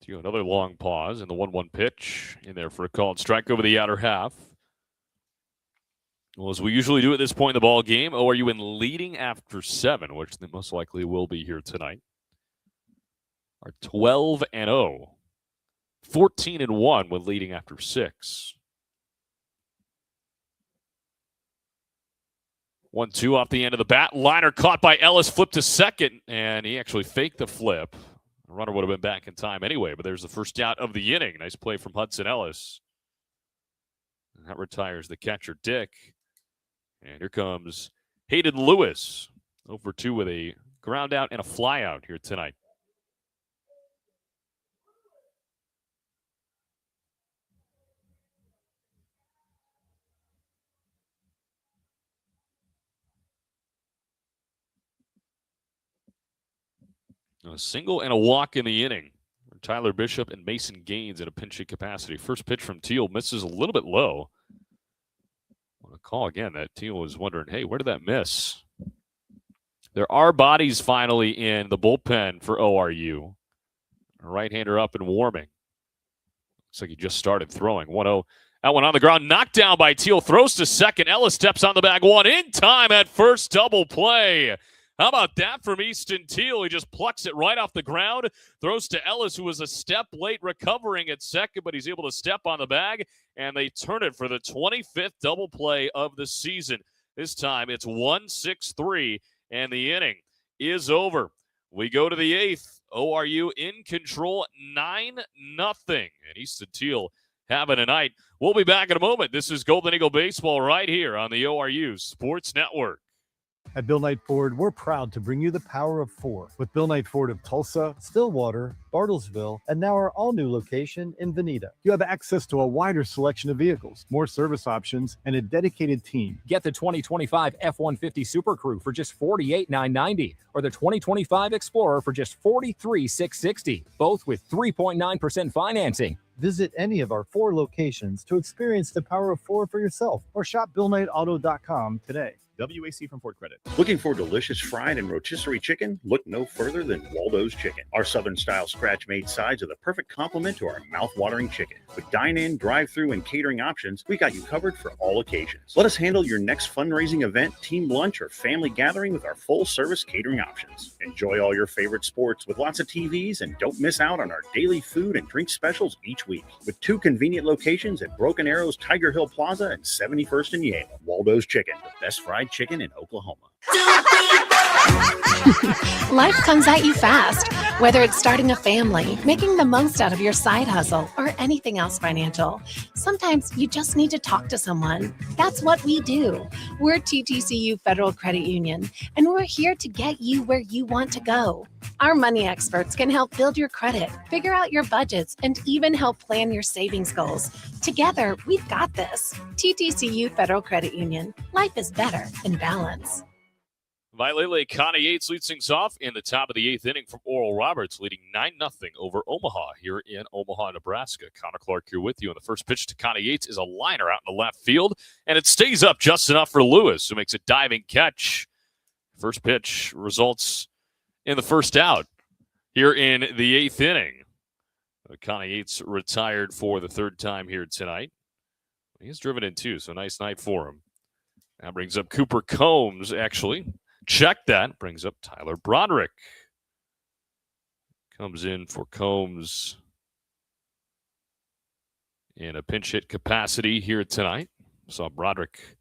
Teal, another long pause and the 1-1 pitch in there for a called strike over the outer half. Well, as we usually do at this point in the ball game, ORU in leading after 7, which they most likely will be here tonight, are 12-0, 14-1 when leading after 6. 1-2 off the end of the bat. Liner caught by Ellis, flipped to second, and he actually faked the flip. The runner would have been back in time anyway, but there's the first out of the inning. Nice play from Hudson Ellis. And that retires the catcher, Dick. And here comes Hayden Lewis, 0-for-2 with a ground out and a fly out here tonight. A single and a walk in the inning. Tyler Bishop and Mason Gaines in a pinch hit capacity. First pitch from Teal misses a little bit low. I want to call again. That Teal was wondering, hey, where did that miss? There are bodies finally in the bullpen for ORU. A right-hander up and warming. Looks like he just started throwing. 1-0. That one on the ground. Knocked down by Teal. Throws to second. Ellis steps on the bag. One in time at first. Double play. How about that from Easton Teal? He just plucks it right off the ground. Throws to Ellis, who was a step late recovering at second, but he's able to step on the bag, and they turn it for the 25th double play of the season. This time it's 1-6-3, and the inning is over. We go to the 8th. ORU in control, 9-0. And Easton Teal having a night. We'll be back in a moment. This is Golden Eagle Baseball right here on the ORU Sports Network. At Bill Knight Ford, we're proud to bring you the power of 4 with Bill Knight Ford of Tulsa, Stillwater, Bartlesville, and now our all-new location in Veneta. You have access to a wider selection of vehicles, more service options, and a dedicated team. Get the 2025 F-150 Super Crew for just $48,990 or the 2025 Explorer for just $43,660, both with 3.9% financing. Visit any of our 4 locations to experience the power of 4 for yourself or shop BillKnightAuto.com today. WAC from Ford Credit. Looking for delicious fried and rotisserie chicken? Look no further than Waldo's Chicken. Our Southern-style scratch-made sides are the perfect complement to our mouth-watering chicken. With dine-in, drive-through, and catering options, we got you covered for all occasions. Let us handle your next fundraising event, team lunch, or family gathering with our full-service catering options. Enjoy all your favorite sports with lots of TVs, and don't miss out on our daily food and drink specials each week. With 2 convenient locations at Broken Arrows, Tiger Hill Plaza, and 71st and Yale. Waldo's Chicken, the best fried chicken in Oklahoma. Life comes at you fast, whether it's starting a family, making the most out of your side hustle, or anything else financial. Sometimes you just need to talk to someone. That's what we do. We're TTCU Federal Credit Union, and we're here to get you where you want to go. Our money experts can help build your credit, figure out your budgets, and even help plan your savings goals. Together, we've got this. TTCU Federal Credit Union. Life is better in balance. Vailele Connie Yates leads things off in the top of the 8th inning from Oral Roberts, leading 9-0 over Omaha here in Omaha, Nebraska. Connor Clark here with you. And the first pitch to Connie Yates is a liner out in the left field, and it stays up just enough for Lewis, who makes a diving catch. First pitch results in the first out here in the 8th inning. Connie Yates retired for the 3rd time here tonight. He's driven in 2, so nice night for him. That brings up Cooper Combs, actually. Check that. Brings up Tyler Broderick. Comes in for Combs in a pinch hit capacity here tonight. Saw Broderick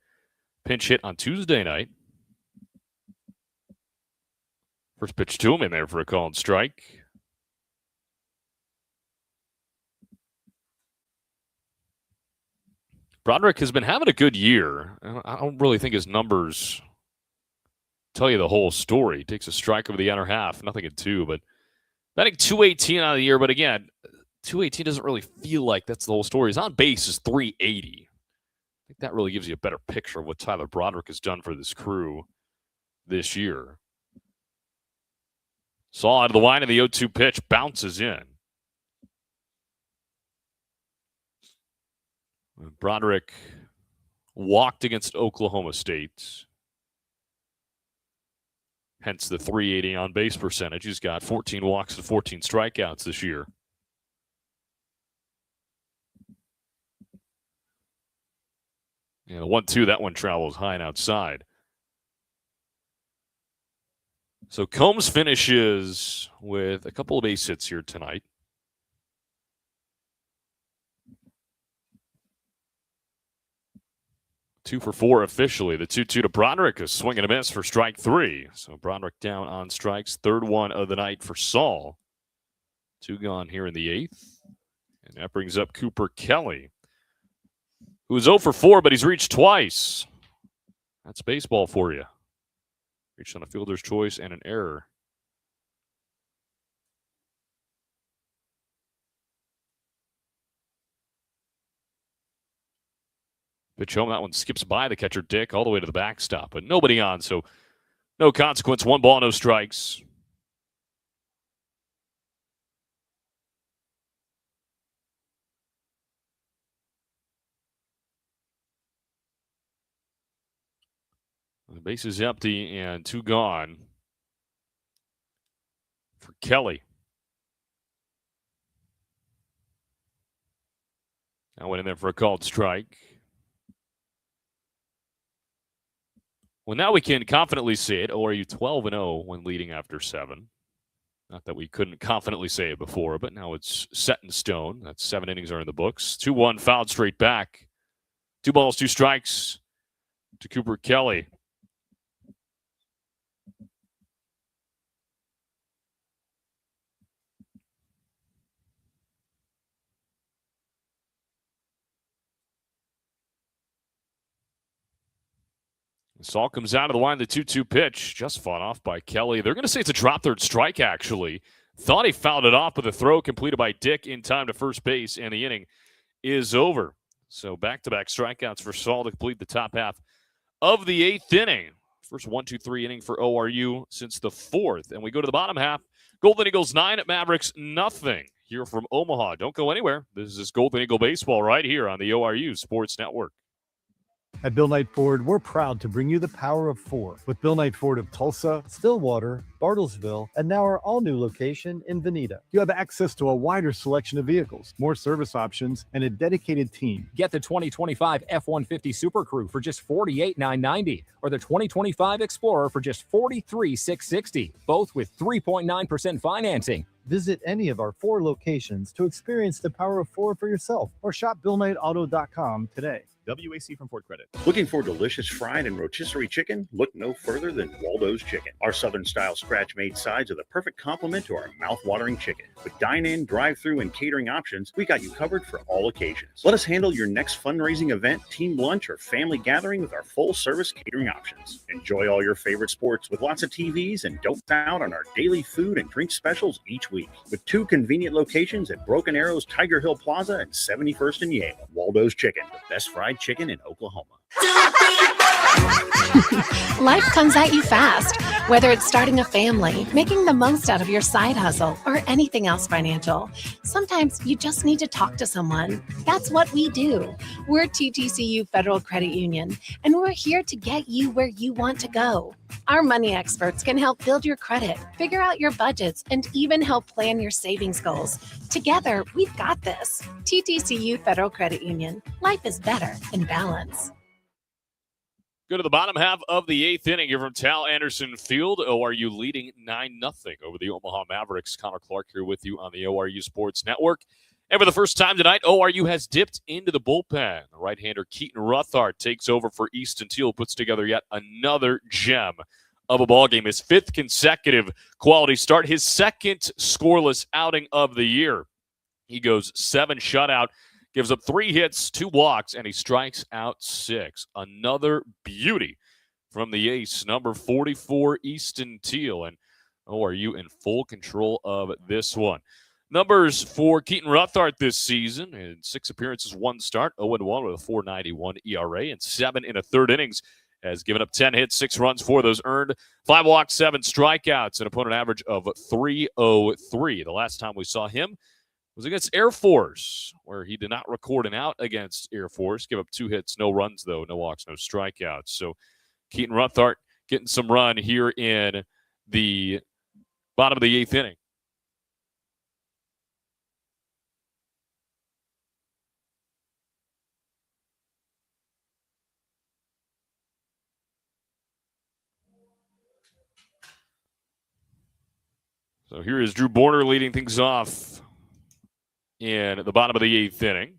pinch hit on Tuesday night. First pitch to him in there for a called strike. Broderick has been having a good year. I don't really think his numbers tell you the whole story. He takes a strike over the inner half, nothing in 2, but batting .218 out of the year. But again, .218 doesn't really feel like that's the whole story. His on base is .380. I think that really gives you a better picture of what Tyler Broderick has done for this crew this year. Saw out of the line of the 0-2 pitch, bounces in. Broderick walked against Oklahoma State. Hence the .380 on base percentage. He's got 14 walks and 14 strikeouts this year. And the 1-2, that one travels high and outside. So Combs finishes with a couple of base hits here tonight. 2 for 4 officially. The 2-2 to Broderick, a swing and a miss for strike 3. So Broderick down on strikes. 3rd one of the night for Saul. 2 gone here in the 8th. And that brings up Cooper Kelly, who is 0 for 4, but he's reached twice. That's baseball for you. Reached on a fielder's choice and an error. Pitch home, that one skips by the catcher, Dick, all the way to the backstop. But nobody on, so no consequence. 1 ball, no strikes. base is empty and 2 gone for Kelly. I went in there for a called strike. Well, now we can confidently say it. ORU 12-0 when leading after 7. Not that we couldn't confidently say it before, but now it's set in stone. That's 7 innings are in the books. 2-1 fouled straight back. 2 balls, 2 strikes to Cooper Kelly. This all comes out of the line. The 2-2 pitch just fought off by Kelly. They're going to say it's a drop third strike, actually. Thought he fouled it off, but the throw completed by Dick in time to first base, and the inning is over. So back-to-back strikeouts for Saul to complete the top half of the 8th inning. First 1-2-3 inning for ORU since the 4th. And we go to the bottom half. Golden Eagles 9 at Mavericks nothing. Here from Omaha. Don't go anywhere. This is Golden Eagle Baseball right here on the ORU Sports Network. At Bill Knight Ford, we're proud to bring you the power of 4 with Bill Knight Ford of Tulsa, Stillwater, Bartlesville, and now our all-new location in Veneta. You have access to a wider selection of vehicles, more service options, and a dedicated team. Get the 2025 F-150 Super Crew for just $48,990 or the 2025 Explorer for just $43,660, both with 3.9% financing. Visit any of our 4 locations to experience the power of 4 for yourself or shop BillKnightAuto.com today. WAC from Ford Credit. Looking for delicious fried and rotisserie chicken? Look no further than Waldo's Chicken. Our Southern-style scratch-made sides are the perfect complement to our mouth-watering chicken. With dine-in, drive-through, and catering options, we got you covered for all occasions. Let us handle your next fundraising event, team lunch, or family gathering with our full-service catering options. Enjoy all your favorite sports with lots of TVs and don't miss out on our daily food and drink specials each week. With 2 convenient locations at Broken Arrows, Tiger Hill Plaza, and 71st and Yale. Waldo's Chicken, the best fried chicken in Oklahoma. Life comes at you fast, whether it's starting a family, making the most out of your side hustle, or anything else financial. Sometimes you just need to talk to someone. That's what we do. We're TTCU Federal Credit Union, and we're here to get you where you want to go. Our money experts can help build your credit, figure out your budgets, and even help plan your savings goals. Together, we've got this. TTCU Federal Credit Union. Life is better in balance. Go to the bottom half of the 8th inning here from Tal Anderson Field. ORU leading 9-0 over the Omaha Mavericks. Connor Clark here with you on the ORU Sports Network. And for the first time tonight, ORU has dipped into the bullpen. The right-hander Keaton Ruthart takes over for Easton Teal, puts together yet another gem of a ballgame. His 5th consecutive quality start, his 2nd scoreless outing of the year. He goes 7 shutout. Gives up 3 hits, 2 walks, and he strikes out 6. Another beauty from the ace, number 44, Easton Teal. And ORU in full control of this one. Numbers for Keaton Ruthart this season: in 6 appearances, 1 start, 0-1 with a 4.91 ERA, and 7 1/3 innings. Has given up 10 hits, 6 runs, 4 of those earned, 5 walks, 7 strikeouts, an opponent average of 3.03. The last time we saw him was against Air Force, where he did not record an out against Air Force. Give up 2 hits, no runs, though, no walks, no strikeouts. So Keaton Ruthart getting some run here in the bottom of the 8th inning. So here is Drew Borner leading things off in the bottom of the 8th inning.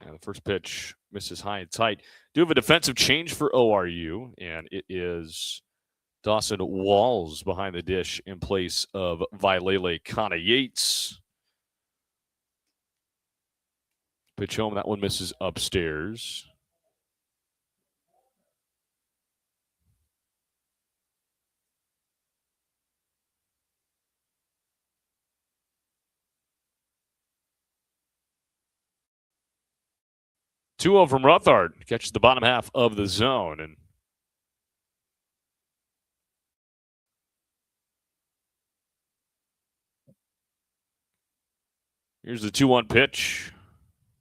And the first pitch misses high and tight. Do have a defensive change for ORU, and it is Dawson Walls behind the dish in place of Vailele Kana Yates. Pitch home, that one misses upstairs. Two-0 from Ruthart. Catches the bottom half of the zone. And here's the 2-1 pitch.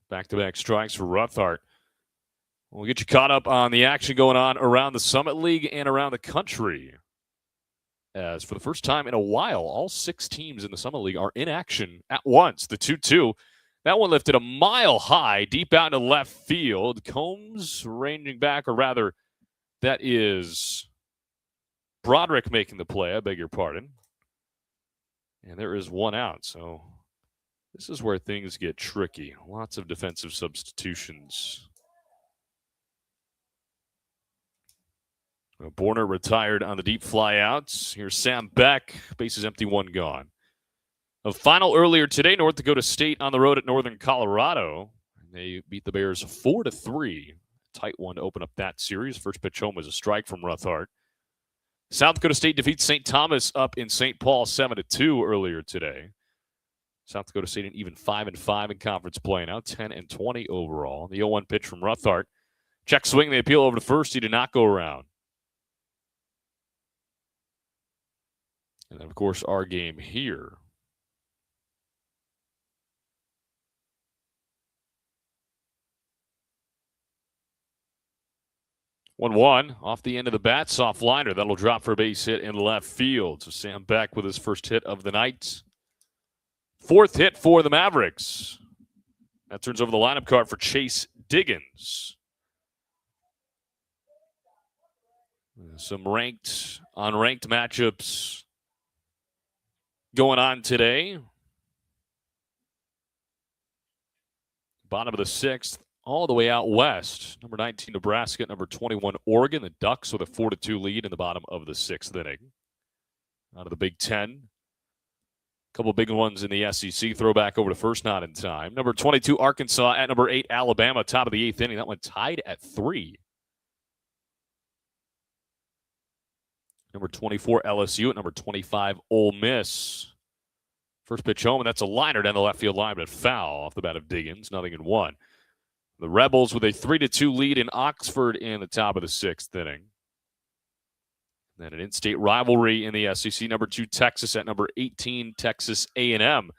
Back-to-back strikes for Ruthart. We'll get you caught up on the action going on around the Summit League and around the country. As for the first time in a while, all 6 teams in the Summit League are in action at once. The 2-2, that one lifted a mile high, deep out into left field. Combs ranging back, or rather, that is Broderick making the play. I beg your pardon. And there is 1 out, so this is where things get tricky. Lots of defensive substitutions. Borner retired on the deep flyouts. Here's Sam Beck. Bases empty, 1 gone. A final earlier today, North Dakota State on the road at Northern Colorado. They beat the Bears 4-3. Tight one to open up that series. First pitch home was a strike from Ruthart. South Dakota State defeats St. Thomas up in St. Paul 7-2 earlier today. South Dakota State an even 5-5 in conference play now, 10-20 overall. The 0-1 pitch from Ruthart. Check swing, the appeal over to first. He did not go around. And then, of course, our game here. One off the end of the bat, soft liner. That'll drop for a base hit in left field. So Sam Beck with his first hit of the night. 4th hit for the Mavericks. That turns over the lineup card for Chase Diggins. Some unranked matchups going on today. Bottom of the 6th, all the way out west. Number 19, Nebraska. Number 21, Oregon. The Ducks with a 4-2 lead in the bottom of the 6th inning. Out of the Big Ten. A couple big ones in the SEC. Throwback over to first, not in time. Number 22, Arkansas at number 8, Alabama. Top of the 8th inning. That one tied at 3. Number 24, LSU at number 25, Ole Miss. First pitch home, and that's a liner down the left field line, but foul off the bat of Diggins. 0-1. The Rebels with a 3-2 lead in Oxford in the top of the 6th inning. Then an in-state rivalry in the SEC. Number 2, Texas at number 18, Texas A&M.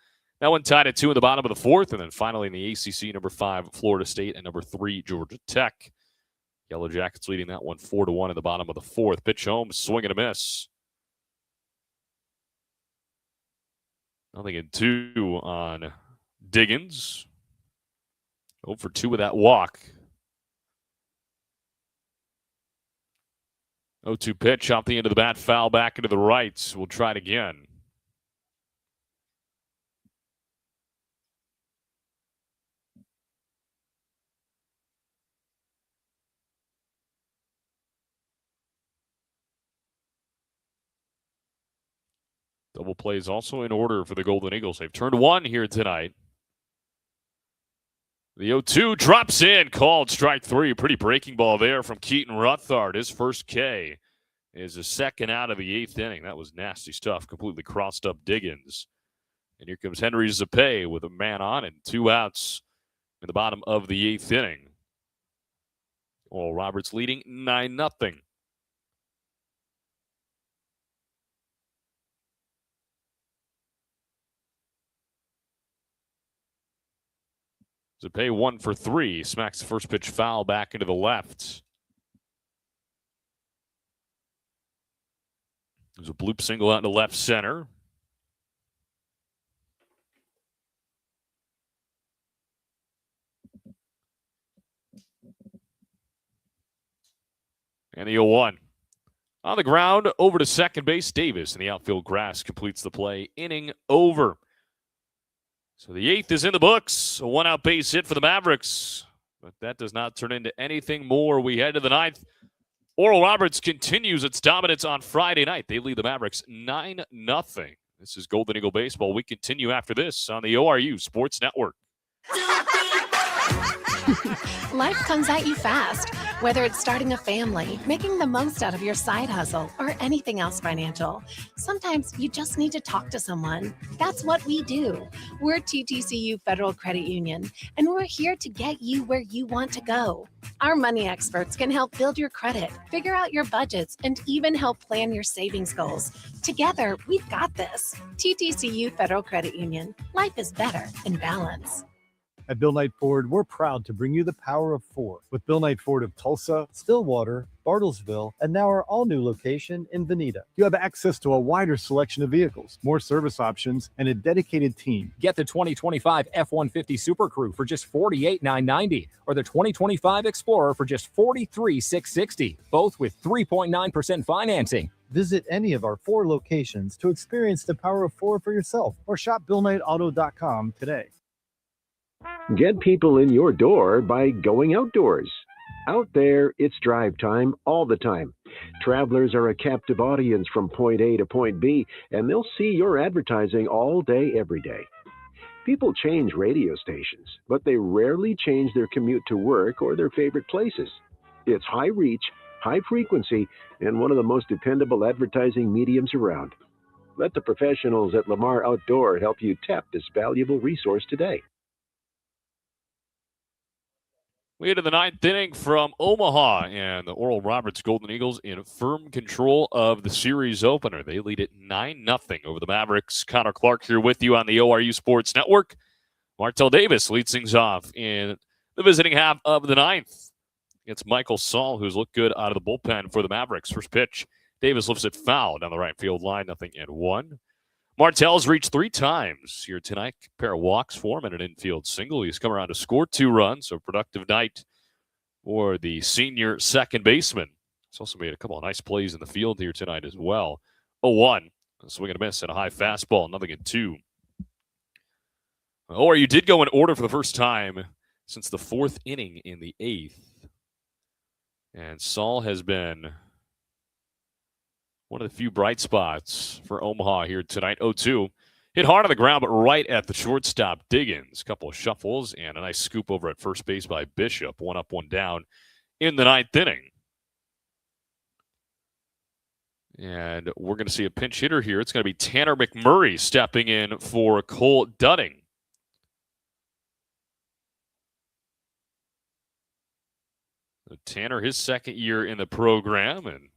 That one tied at 2 in the bottom of the 4th. And then finally in the ACC, number 5, Florida State, and number 3, Georgia Tech. Yellow Jackets leading that one 4-1 in the bottom of the 4th. Pitch home, swing and a miss. 0-2 on Diggins. 0 for 2 with that walk. 0-2 pitch off the end of the bat, foul back into the right. We'll try it again. Double plays also in order for the Golden Eagles. They've turned 1 here tonight. The 0-2 drops in, called strike 3. Pretty breaking ball there from Keaton Ruthart. His first K is a second out of the 8th inning. That was nasty stuff. Completely crossed up Diggins. And here comes Henry Zapay with a man on and 2 outs in the bottom of the 8th inning. Oral Roberts leading 9-0. Zapay 1 for 3. Smacks the first pitch foul back into the left. There's a bloop single out into left center. And the 0-1. On the ground, over to second base. Davis in the outfield grass completes the play. Inning over. So the 8th is in the books. A 1-out base hit for the Mavericks. But that does not turn into anything more. We head to the 9th. Oral Roberts continues its dominance on Friday night. They lead the Mavericks 9-0. This is Golden Eagle Baseball. We continue after this on the ORU Sports Network. Life comes at you fast, whether it's starting a family, making the most out of your side hustle, or anything else financial. Sometimes you just need to talk to someone. That's what we do. We're TTCU Federal Credit Union, and we're here to get you where you want to go. Our money experts can help build your credit, figure out your budgets, and even help plan your savings goals. Together, we've got this. TTCU Federal Credit Union. Life is better in balance. At Bill Knight Ford, we're proud to bring you the power of 4 with Bill Knight Ford of Tulsa, Stillwater, Bartlesville, and now our all-new location in Veneta. You have access to a wider selection of vehicles, more service options, and a dedicated team. Get the 2025 F-150 Super Crew for just $48,990 or the 2025 Explorer for just $43,660, both with 3.9% financing. Visit any of our 4 locations to experience the power of 4 for yourself or shop BillKnightAuto.com today. Get people in your door by going outdoors. Out there, it's drive time all the time. Travelers are a captive audience from point A to point B, and they'll see your advertising all day, every day. People change radio stations, but they rarely change their commute to work or their favorite places. It's high reach, high frequency, and one of the most dependable advertising mediums around. Let the professionals at Lamar Outdoor help you tap this valuable resource today. We into the 9th inning from Omaha, and the Oral Roberts Golden Eagles in firm control of the series opener. They lead it 9-0 over the Mavericks. Connor Clark here with you on the ORU Sports Network. Martell Davis leads things off in the visiting half of the 9th. It's Michael Saul, who's looked good out of the bullpen for the Mavericks. First pitch, Davis lifts it foul down the right field line, 0-1. Martell's reached 3 times here tonight. A pair of walks for him and an infield single. He's come around to score 2 runs, so productive night for the senior second baseman. He's also made a couple of nice plays in the field here tonight as well. 0-1, a swing and a miss and a high fastball, 0-2. ORU did go in order for the first time since the 4th inning in the 8th. And Saul has been one of the few bright spots for Omaha here tonight. 0-2. Hit hard on the ground, but right at the shortstop, Diggins. A couple of shuffles and a nice scoop over at first base by Bishop. 1 up, 1 down in the 9th inning. And we're going to see a pinch hitter here. It's going to be Tanner McMurray stepping in for Cole Dunning. So Tanner, his second year in the program, and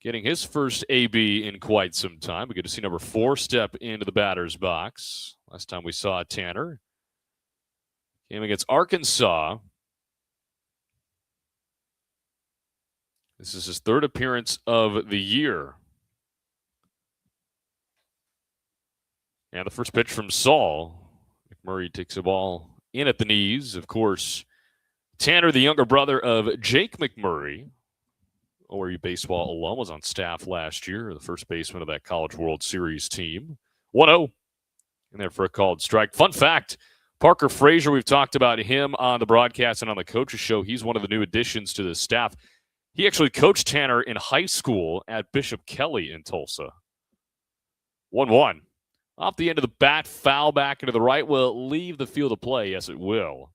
getting his first AB in quite some time. We get to see number 4 step into the batter's box. Last time we saw Tanner came against Arkansas. This is his 3rd appearance of the year. And the first pitch from Saul. McMurray takes the ball in at the knees. Of course, Tanner, the younger brother of Jake McMurray, ORU baseball alum, was on staff last year, the first baseman of that College World Series team. 1-0 in there for a called strike. Fun fact, Parker Frazier, we've talked about him on the broadcast and on the coaches show. He's one of the new additions to the staff. He actually coached Tanner in high school at Bishop Kelly in Tulsa. 1-1. Off the end of the bat, foul back into the right. Will it leave the field of play? Yes, it will.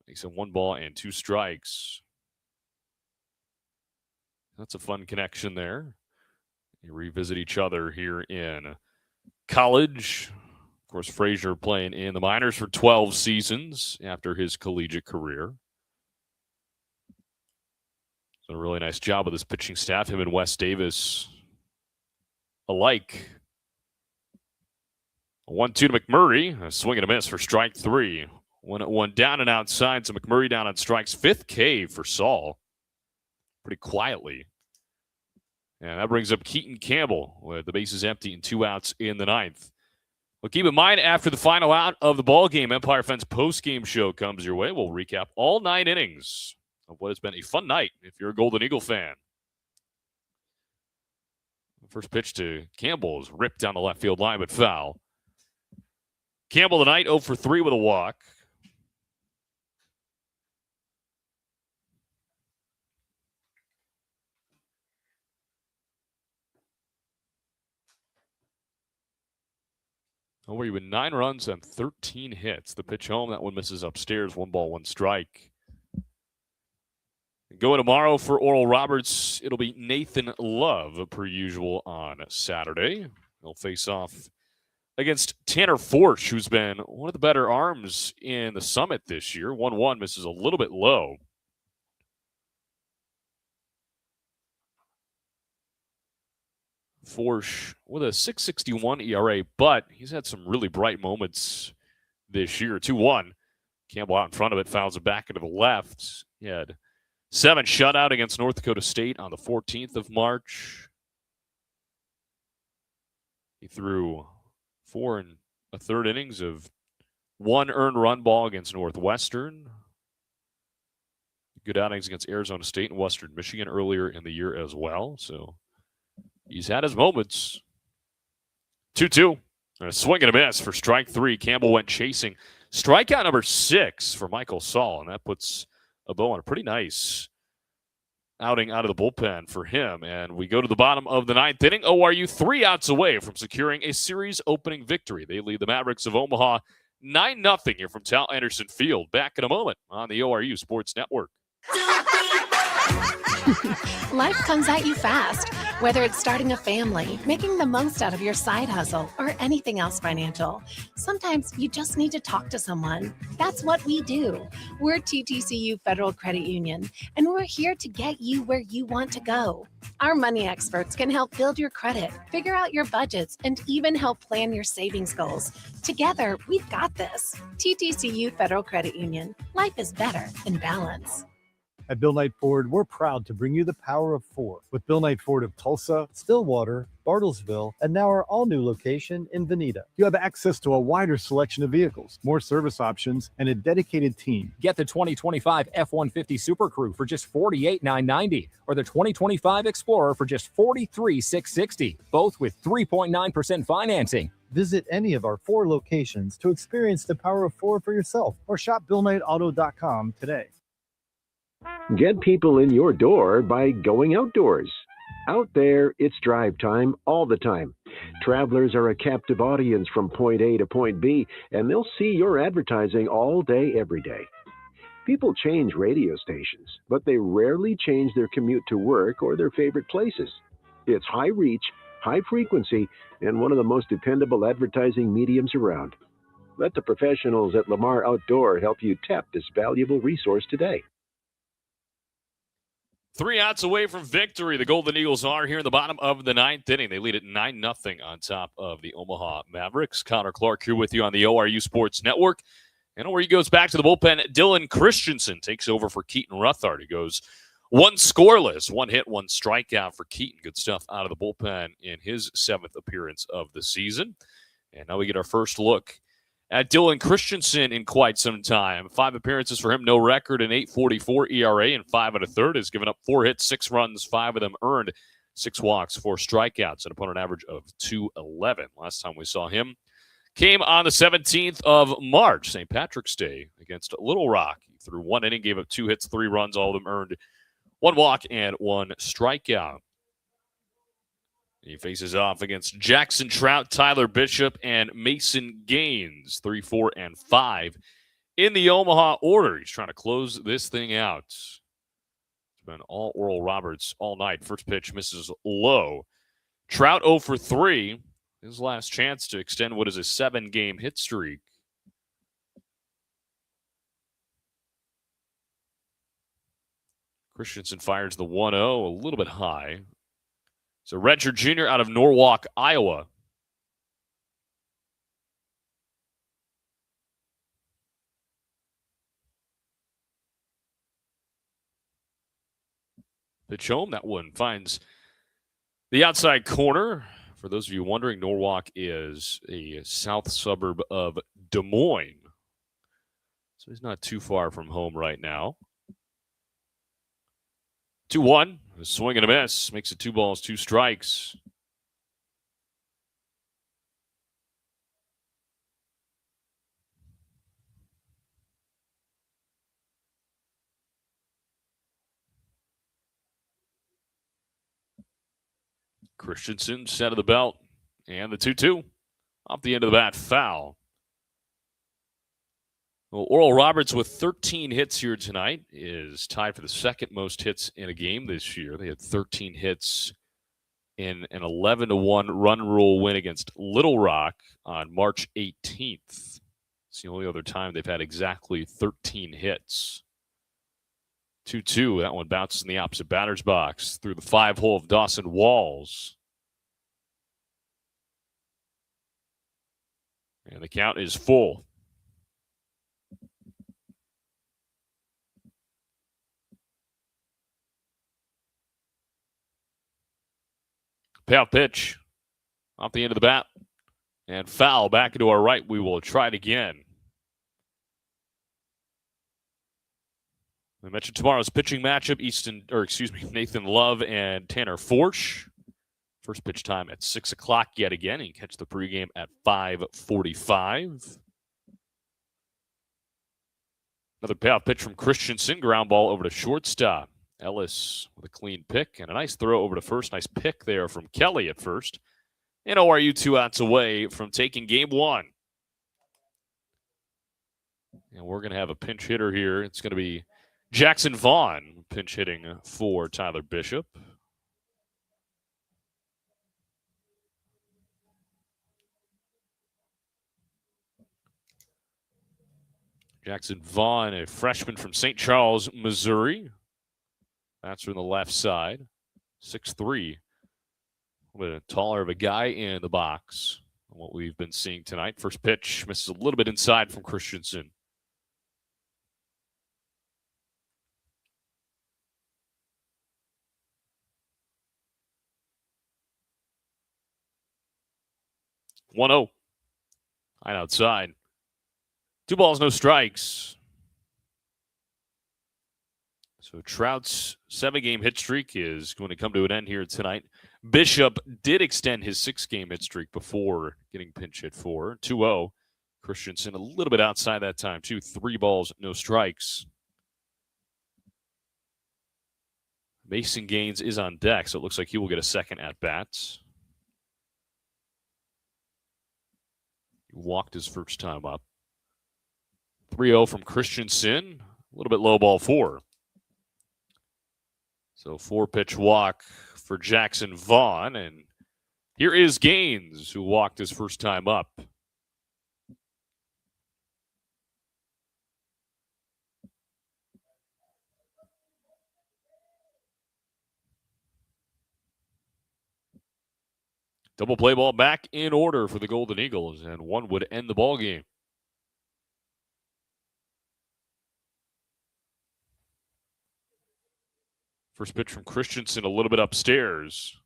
Makes it 1 ball and 2 strikes. That's a fun connection there. You revisit each other here in college. Of course, Frazier playing in the minors for 12 seasons after his collegiate career. Done a really nice job with his pitching staff, him and Wes Davis alike. A 1-2 to McMurray. A swing and a miss for strike 3. 1-1 down and outside, so McMurray down on strikes. 5th K for Saul. Pretty quietly. And that brings up Keaton Campbell with the bases empty and 2 outs in the 9th. Well, keep in mind, after the final out of the ball game, Empire Fence post-game show comes your way. We'll recap all 9 innings of what has been a fun night if you're a Golden Eagle fan. The first pitch to Campbell is ripped down the left field line, but foul. Campbell tonight 0 for 3 with a walk. ORU with 9 runs and 13 hits. The pitch home, that one misses upstairs. 1 ball, 1 strike. Going tomorrow for Oral Roberts, it'll be Nathan Love, per usual, on Saturday. He'll face off against Tanner Forsch, who's been one of the better arms in the Summit this year. 1-1 misses a little bit low. Forsch with a 6.61 ERA, but he's had some really bright moments this year. 2-1. Campbell out in front of it, fouls it back into the left. He had 7 shutout against North Dakota State on the 14th of March. He threw 4 1/3 innings of 1 earned run ball against Northwestern. Good outings against Arizona State and Western Michigan earlier in the year as well. So he's had his moments. 2-2. And a swing and a miss for strike 3. Campbell went chasing. Strikeout number 6 for Michael Saul, and that puts a bow on a pretty nice outing out of the bullpen for him. And we go to the bottom of the 9th inning. ORU 3 outs away from securing a series opening victory. They lead the Mavericks of Omaha 9-0 here from Tal Anderson Field. Back in a moment on the ORU Sports Network. Life comes at you fast, whether it's starting a family, making the most out of your side hustle, or anything else financial. Sometimes you just need to talk to someone. That's what we do. We're TTCU Federal Credit Union, and we're here to get you where you want to go. Our money experts can help build your credit, figure out your budgets, and even help plan your savings goals. Together, we've got this. TTCU Federal Credit Union. Life is better in balance. At Bill Knight Ford, we're proud to bring you the power of 4 with Bill Knight Ford of Tulsa, Stillwater, Bartlesville, and now our all-new location in Veneta. You have access to a wider selection of vehicles, more service options, and a dedicated team. Get the 2025 F-150 Super Crew for just $48,990 or the 2025 Explorer for just $43,660, both with 3.9% financing. Visit any of our 4 locations to experience the power of 4 for yourself or shop BillKnightAuto.com today. Get people in your door by going outdoors. Out there, it's drive time all the time. Travelers are a captive audience from point A to point B, and they'll see your advertising all day, every day. People change radio stations, but they rarely change their commute to work or their favorite places. It's high reach, high frequency, and one of the most dependable advertising mediums around. Let the professionals at Lamar Outdoor help you tap this valuable resource today. 3 outs away from victory. The Golden Eagles are here in the bottom of the 9th inning. They lead it 9-0 on top of the Omaha Mavericks. Connor Clark here with you on the ORU Sports Network. And ORU goes back to the bullpen. Dylan Christensen takes over for Keaton Ruthard. He goes 1 scoreless, 1 hit, 1 strikeout for Keaton. Good stuff out of the bullpen in his 7th appearance of the season. And now we get our first look at Dylan Christensen in quite some time. 5 appearances for him, no record, an 8.44 ERA and 5 1/3. Has given up 4 hits, 6 runs, 5 of them earned, 6 walks, 4 strikeouts, an opponent average of 2.11. Last time we saw him came on the 17th of March, St. Patrick's Day, against Little Rock. He threw 1 inning, gave up 2 hits, 3 runs, all of them earned, 1 walk and 1 strikeout. He faces off against Jackson Trout, Tyler Bishop, and Mason Gaines, 3, 4, and 5 in the Omaha order. He's trying to close this thing out. It's been all Oral Roberts all night. First pitch misses low. Trout 0 for 3. His last chance to extend what is a 7-game hit streak. Christensen fires the 1-0, a little bit high. So redshirt junior out of Norwalk, Iowa. Pitch home. That one finds the outside corner. For those of you wondering, Norwalk is a south suburb of Des Moines. So he's not too far from home right now. 2-1. A swing and a miss. Makes it 2 balls, 2 strikes. Christensen set of the belt. And the 2-2. Off the end of the bat, foul. Well, Oral Roberts with 13 hits here tonight is tied for the 2nd most hits in a game this year. They had 13 hits in an 11-1 run rule win against Little Rock on March 18th. It's the only other time they've had exactly 13 hits. 2-2. That one bounces in the opposite batter's box through the 5-hole of Dawson Walls. And the count is full. Payoff pitch off the end of the bat. And foul back into our right. We will try it again. I mentioned tomorrow's pitching matchup, Nathan Love and Tanner Forsch. First pitch time at 6 o'clock yet again. You can catch the pregame at 5:45. Another payoff pitch from Christensen. Ground ball over to shortstop. Ellis with a clean pick and a nice throw over to first. Nice pick there from Kelly at first. And ORU 2 outs away from taking game 1. And we're going to have a pinch hitter here. It's going to be Jackson Vaughn pinch hitting for Tyler Bishop. Jackson Vaughn, a freshman from St. Charles, Missouri. That's from the left side. 6'3". A little bit taller of a guy in the box than what we've been seeing tonight. First pitch misses a little bit inside from Christensen. One 0. High outside. 2 balls, no strikes. So Trout's 7-game hit streak is going to come to an end here tonight. Bishop did extend his 6-game hit streak before getting pinch hit for 2-0. Christensen a little bit outside that time, too. 3 balls, no strikes. Mason Gaines is on deck, so it looks like he will get a second at-bats. He walked his first time up. 3-0 from Christensen. A little bit low ball 4. So 4-pitch walk for Jackson Vaughn. And here is Gaines, who walked his first time up. Double play ball back in order for the Golden Eagles, and one would end the ball game. First pitch from Christensen, a little bit upstairs.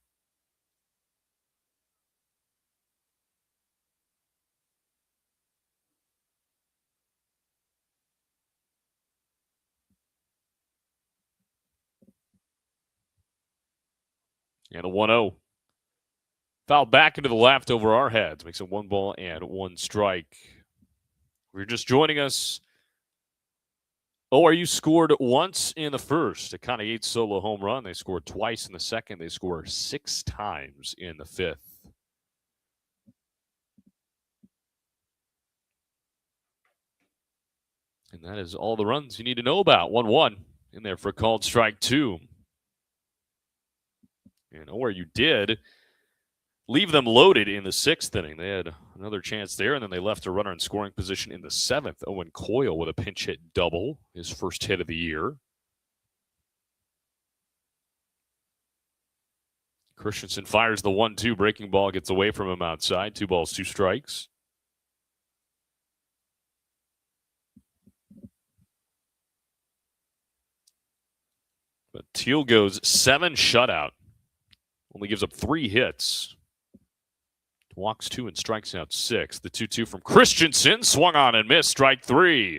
And a 1-0. Foul back into the left over our heads. Makes it 1 ball and 1 strike. If you're just joining us, ORU scored once in the first. A Connie Yates solo home run. They scored twice in the second. They scored 6 times in the fifth. And that is all the runs you need to know about. 1-1 in there for a called strike 2. And ORU did leave them loaded in the 6th inning. They had another chance there, and then they left a runner in scoring position in the 7th. Owen Coyle with a pinch hit double, his first hit of the year. Christensen fires the 1-2. Breaking ball gets away from him outside. 2 balls, 2 strikes. But Teal goes 7 shutout. Only gives up 3 hits. Walks 2 and strikes out 6. The 2-2 from Christensen. Swung on and missed. Strike 3.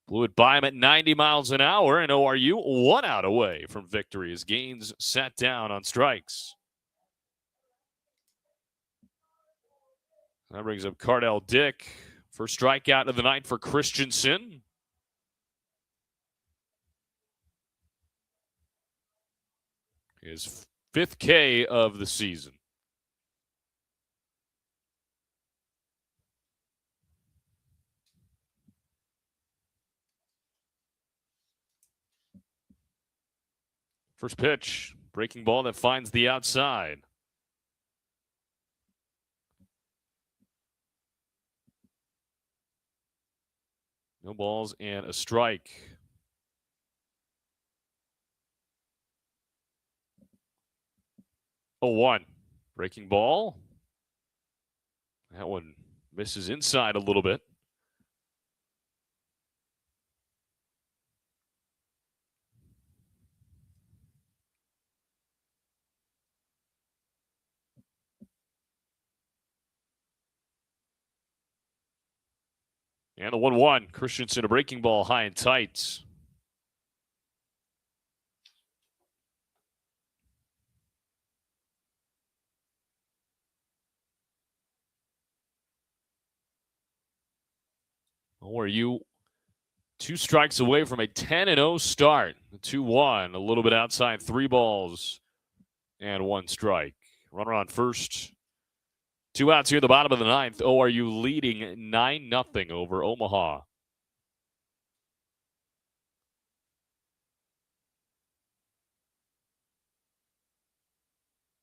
Blew it by him at 90 miles an hour, and ORU 1 out away from victory as Gaines sat down on strikes. That brings up Cardell Dick. First strikeout of the night for Christensen. His 5th K of the season. First pitch, breaking ball that finds the outside. No balls and a strike. Oh, 1. Breaking ball. That one misses inside a little bit. And the 1-1. Christensen, a breaking ball high and tight. ORU 2 strikes away from a 10-0 start. 2-1, a little bit outside, 3 balls and 1 strike. Runner on first. 2 outs here at the bottom of the 9th. ORU leading 9-0 over Omaha.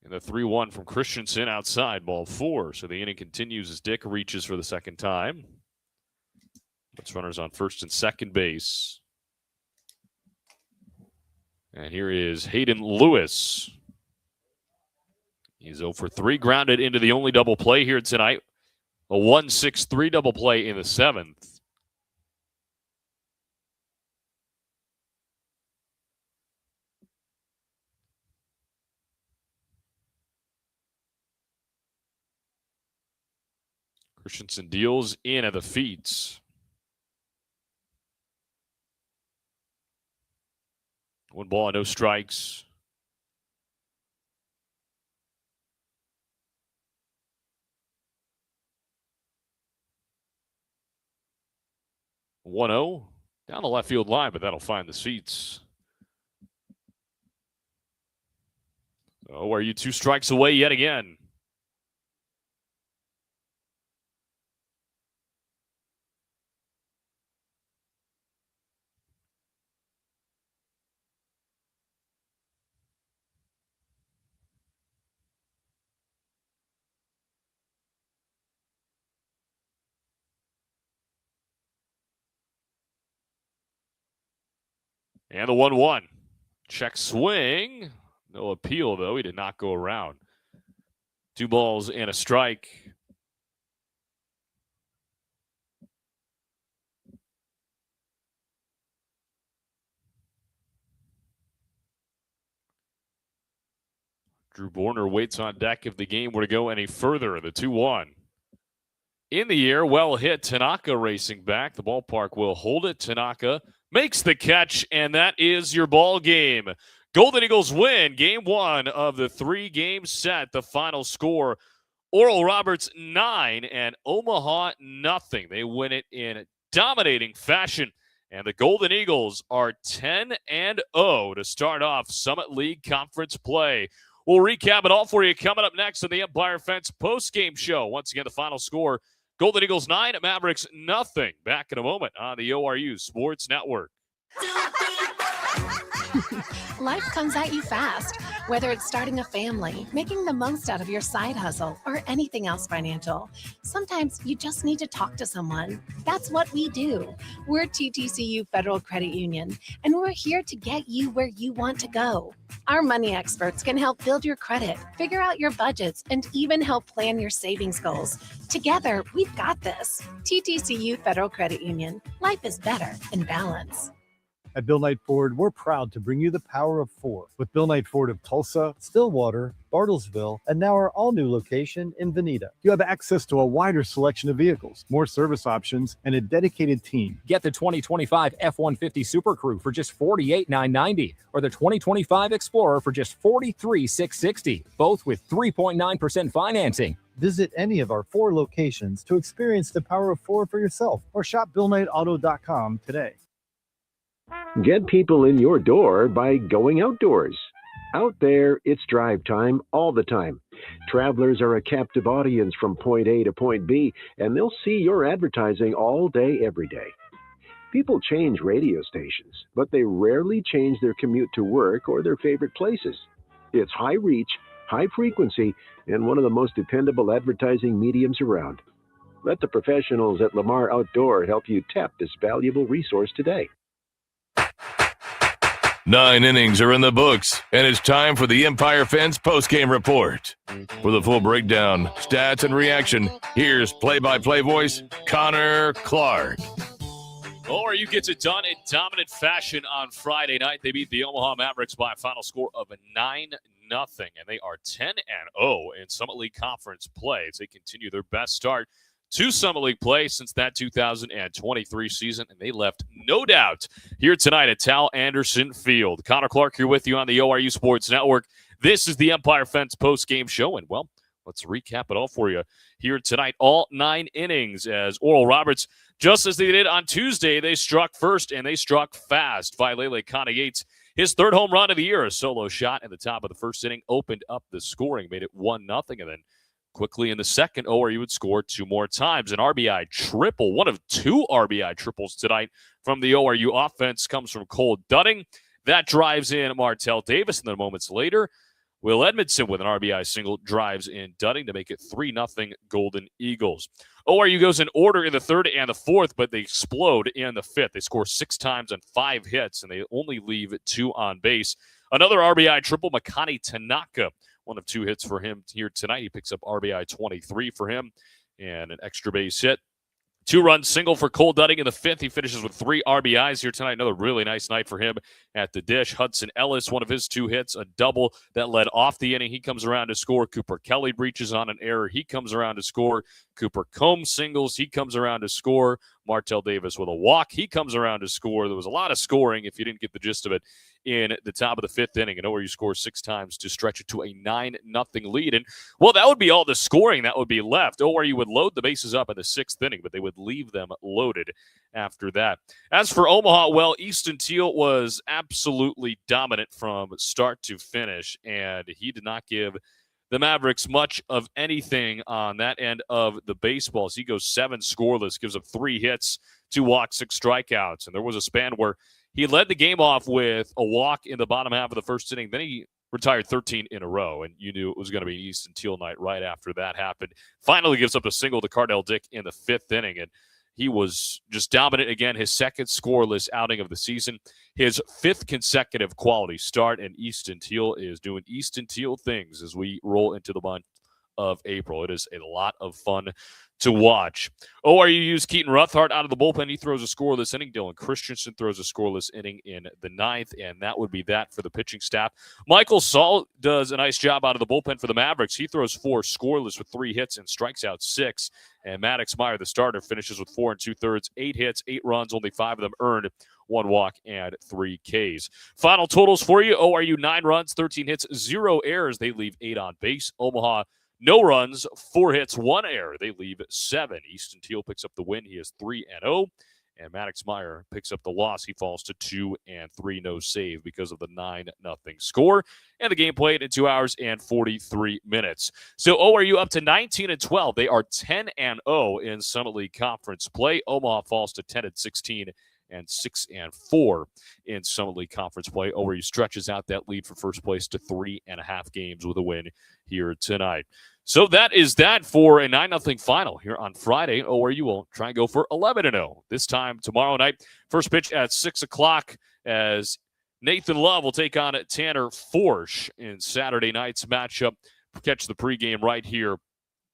And the 3-1 from Christensen outside, ball 4. So the inning continues as Dick reaches for the second time. Puts runners on first and second base. And here is Hayden Lewis. He's 0 for 3, grounded into the only double play here tonight. A 1-6-3 double play in the 7th. Christensen deals in at the feet. 1 ball, no strikes. One-0 down the left field line, but that'll find the seats. So are you 2 strikes away yet again? And the 1-1. Check swing. No appeal, though. He did not go around. 2 balls and a strike. Drew Borner waits on deck if the game were to go any further. The 2-1. In the air, well hit. Tanaka racing back. The ballpark will hold it. Tanaka makes the catch, and that is your ball game. Golden Eagles win game 1 of the 3-game set. The final score, Oral Roberts 9 and Omaha 0. They win it in dominating fashion, and the Golden Eagles are 10-0 to start off Summit League Conference play. We'll recap it all for you coming up next on the Empire Fence postgame show. Once again, the final score, Golden Eagles 9, Mavericks 0. Back in a moment on the ORU Sports Network. Life comes at you fast, whether it's starting a family, making the most out of your side hustle, or anything else financial. Sometimes you just need to talk to someone. That's what we do. We're TTCU Federal Credit Union, and we're here to get you where you want to go. Our money experts can help build your credit, figure out your budgets, and even help plan your savings goals. Together, we've got this. TTCU Federal Credit Union. Life is better in balance. At Bill Knight Ford, we're proud to bring you the power of 4 with Bill Knight Ford of Tulsa, Stillwater, Bartlesville, and now our all-new location in Veneta. You have access to a wider selection of vehicles, more service options, and a dedicated team. Get the 2025 F-150 Super Crew for just $48,990 or the 2025 Explorer for just $43,660, both with 3.9% financing. Visit any of our 4 locations to experience the power of 4 for yourself or shop BillKnightAuto.com today. Get people in your door by going outdoors. Out there, it's drive time all the time. Travelers are a captive audience from point A to point B, and they'll see your advertising all day, every day. People change radio stations, but they rarely change their commute to work or their favorite places. It's high reach, high frequency, and one of the most dependable advertising mediums around. Let the professionals at Lamar Outdoor help you tap this valuable resource today. 9 innings are in the books, and it's time for the Empire Fence postgame report. For the full breakdown, stats, and reaction, here's play-by-play voice Connor Clark. ORU gets it done in dominant fashion on Friday night. They beat the Omaha Mavericks by a final score of 9-0, and they are 10-0 in Summit League Conference play as they continue their best start to Summit League play since that 2023 season, and they left no doubt here tonight at Tal Anderson Field. Connor Clark here with you on the ORU Sports Network. This is the Empire Fence post-game show, and, well, let's recap it all for you here tonight. All 9 innings as Oral Roberts, just as they did on Tuesday, they struck first, and they struck fast. Vailele Connie Yates, his 3rd home run of the year, a solo shot at the top of the 1st inning, opened up the scoring, made it 1-0, and then quickly in the 2nd, ORU would score 2 more times. An RBI triple, one of 2 RBI triples tonight from the ORU offense comes from Cole Dunning. That drives in Martell Davis, and then moments later, Will Edmondson with an RBI single drives in Dunning to make it 3-0 Golden Eagles. ORU goes in order in the 3rd and the 4th, but they explode in the 5th. They score 6 times on 5 hits, and they only leave 2 on base. Another RBI triple, Makani Tanaka, one of 2 hits for him here tonight. He picks up RBI 23 for him and an extra base hit. 2-run single for Cole Dunning in the 5th. He finishes with 3 RBIs here tonight. Another really nice night for him at the dish. Hudson Ellis, one of his 2 hits, a double that led off the inning. He comes around to score. Cooper Kelly breaches on an error. He comes around to score. Cooper Combs singles. He comes around to score. Martell Davis with a walk. He comes around to score. There was a lot of scoring, if you didn't get the gist of it, in the top of the 5th inning. And ORU scores 6 times to stretch it to a 9-0 lead. And, well, that would be all the scoring that would be left. ORU would load the bases up in the 6th inning, but they would leave them loaded after that. As for Omaha, well, Easton Teal was absolutely dominant from start to finish, and he did not give the Mavericks much of anything on that end of the baseballs. He goes 7 scoreless, gives up 3 hits, 2 walks, 6 strikeouts. And there was a span where he led the game off with a walk in the bottom half of the 1st inning. Then he retired 13 in a row, and you knew it was going to be an Easton Teal night right after that happened. Finally gives up a single to Cardell Dick in the 5th inning, and he was just dominant again. His 2nd scoreless outing of the season, his 5th consecutive quality start, and Easton Teal is doing Easton Teal things as we roll into the month of April. It is a lot of fun to watch. ORU used Keaton Ruthart out of the bullpen. He throws a scoreless inning. Dylan Christensen throws a scoreless inning in the 9th, and that would be that for the pitching staff. Michael Saul does a nice job out of the bullpen for the Mavericks. He throws 4 scoreless with 3 hits and strikes out 6. And Maddox Meyer, the starter, finishes with 4 2/3, 8 hits, 8 runs, only 5 of them earned, 1 walk, and 3 Ks. Final totals for you: ORU 9 runs, 13 hits, 0 errors. They leave 8 on base. Omaha, no runs, 4 hits, 1 error. They leave 7. Easton Teal picks up the win. He is 3-0. And Maddox Meyer picks up the loss. He falls to 2-3, no save because of the 9-0 score. And the game played in 2 hours and 43 minutes. So ORU up to 19-12. They are 10-0 in Summit League Conference play. Omaha falls to 10-16 and 6-4 in Summit League Conference play. ORU stretches out that lead for first place to 3.5 games with a win here tonight. So that is that for a 9-0 final here on Friday. ORU will try and go for 11-0 this time tomorrow night. First pitch at 6 o'clock as Nathan Love will take on Tanner Forsch in Saturday night's matchup. Catch the pregame right here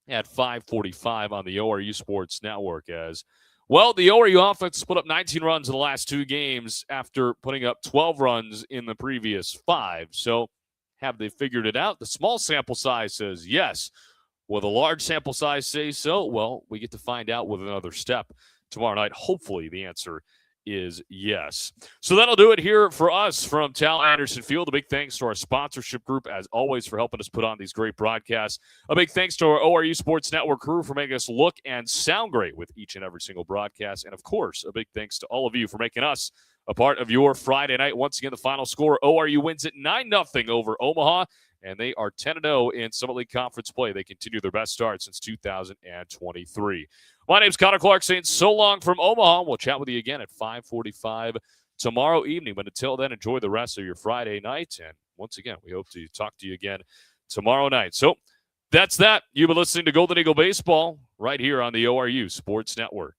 at 5:45 on the ORU Sports Network. As well, the ORU offense split up 19 runs in the last 2 games after putting up 12 runs in the previous 5. So have they figured it out? The small sample size says yes. Will the large sample size say so? Well, we get to find out with another step tomorrow night. Hopefully the answer is yes. So that'll do it here for us from Tal Anderson Field. A big thanks to our sponsorship group, as always, for helping us put on these great broadcasts. A big thanks to our ORU Sports Network crew for making us look and sound great with each and every single broadcast. And, of course, a big thanks to all of you for making us a part of your Friday night. Once again, the final score, ORU wins it 9-0 over Omaha, and they are 10-0 in Summit League Conference play. They continue their best start since 2023. My name's Connor Clark saying so long from Omaha. We'll chat with you again at 5:45 tomorrow evening. But until then, enjoy the rest of your Friday night. And once again, we hope to talk to you again tomorrow night. So that's that. You've been listening to Golden Eagle Baseball right here on the ORU Sports Network.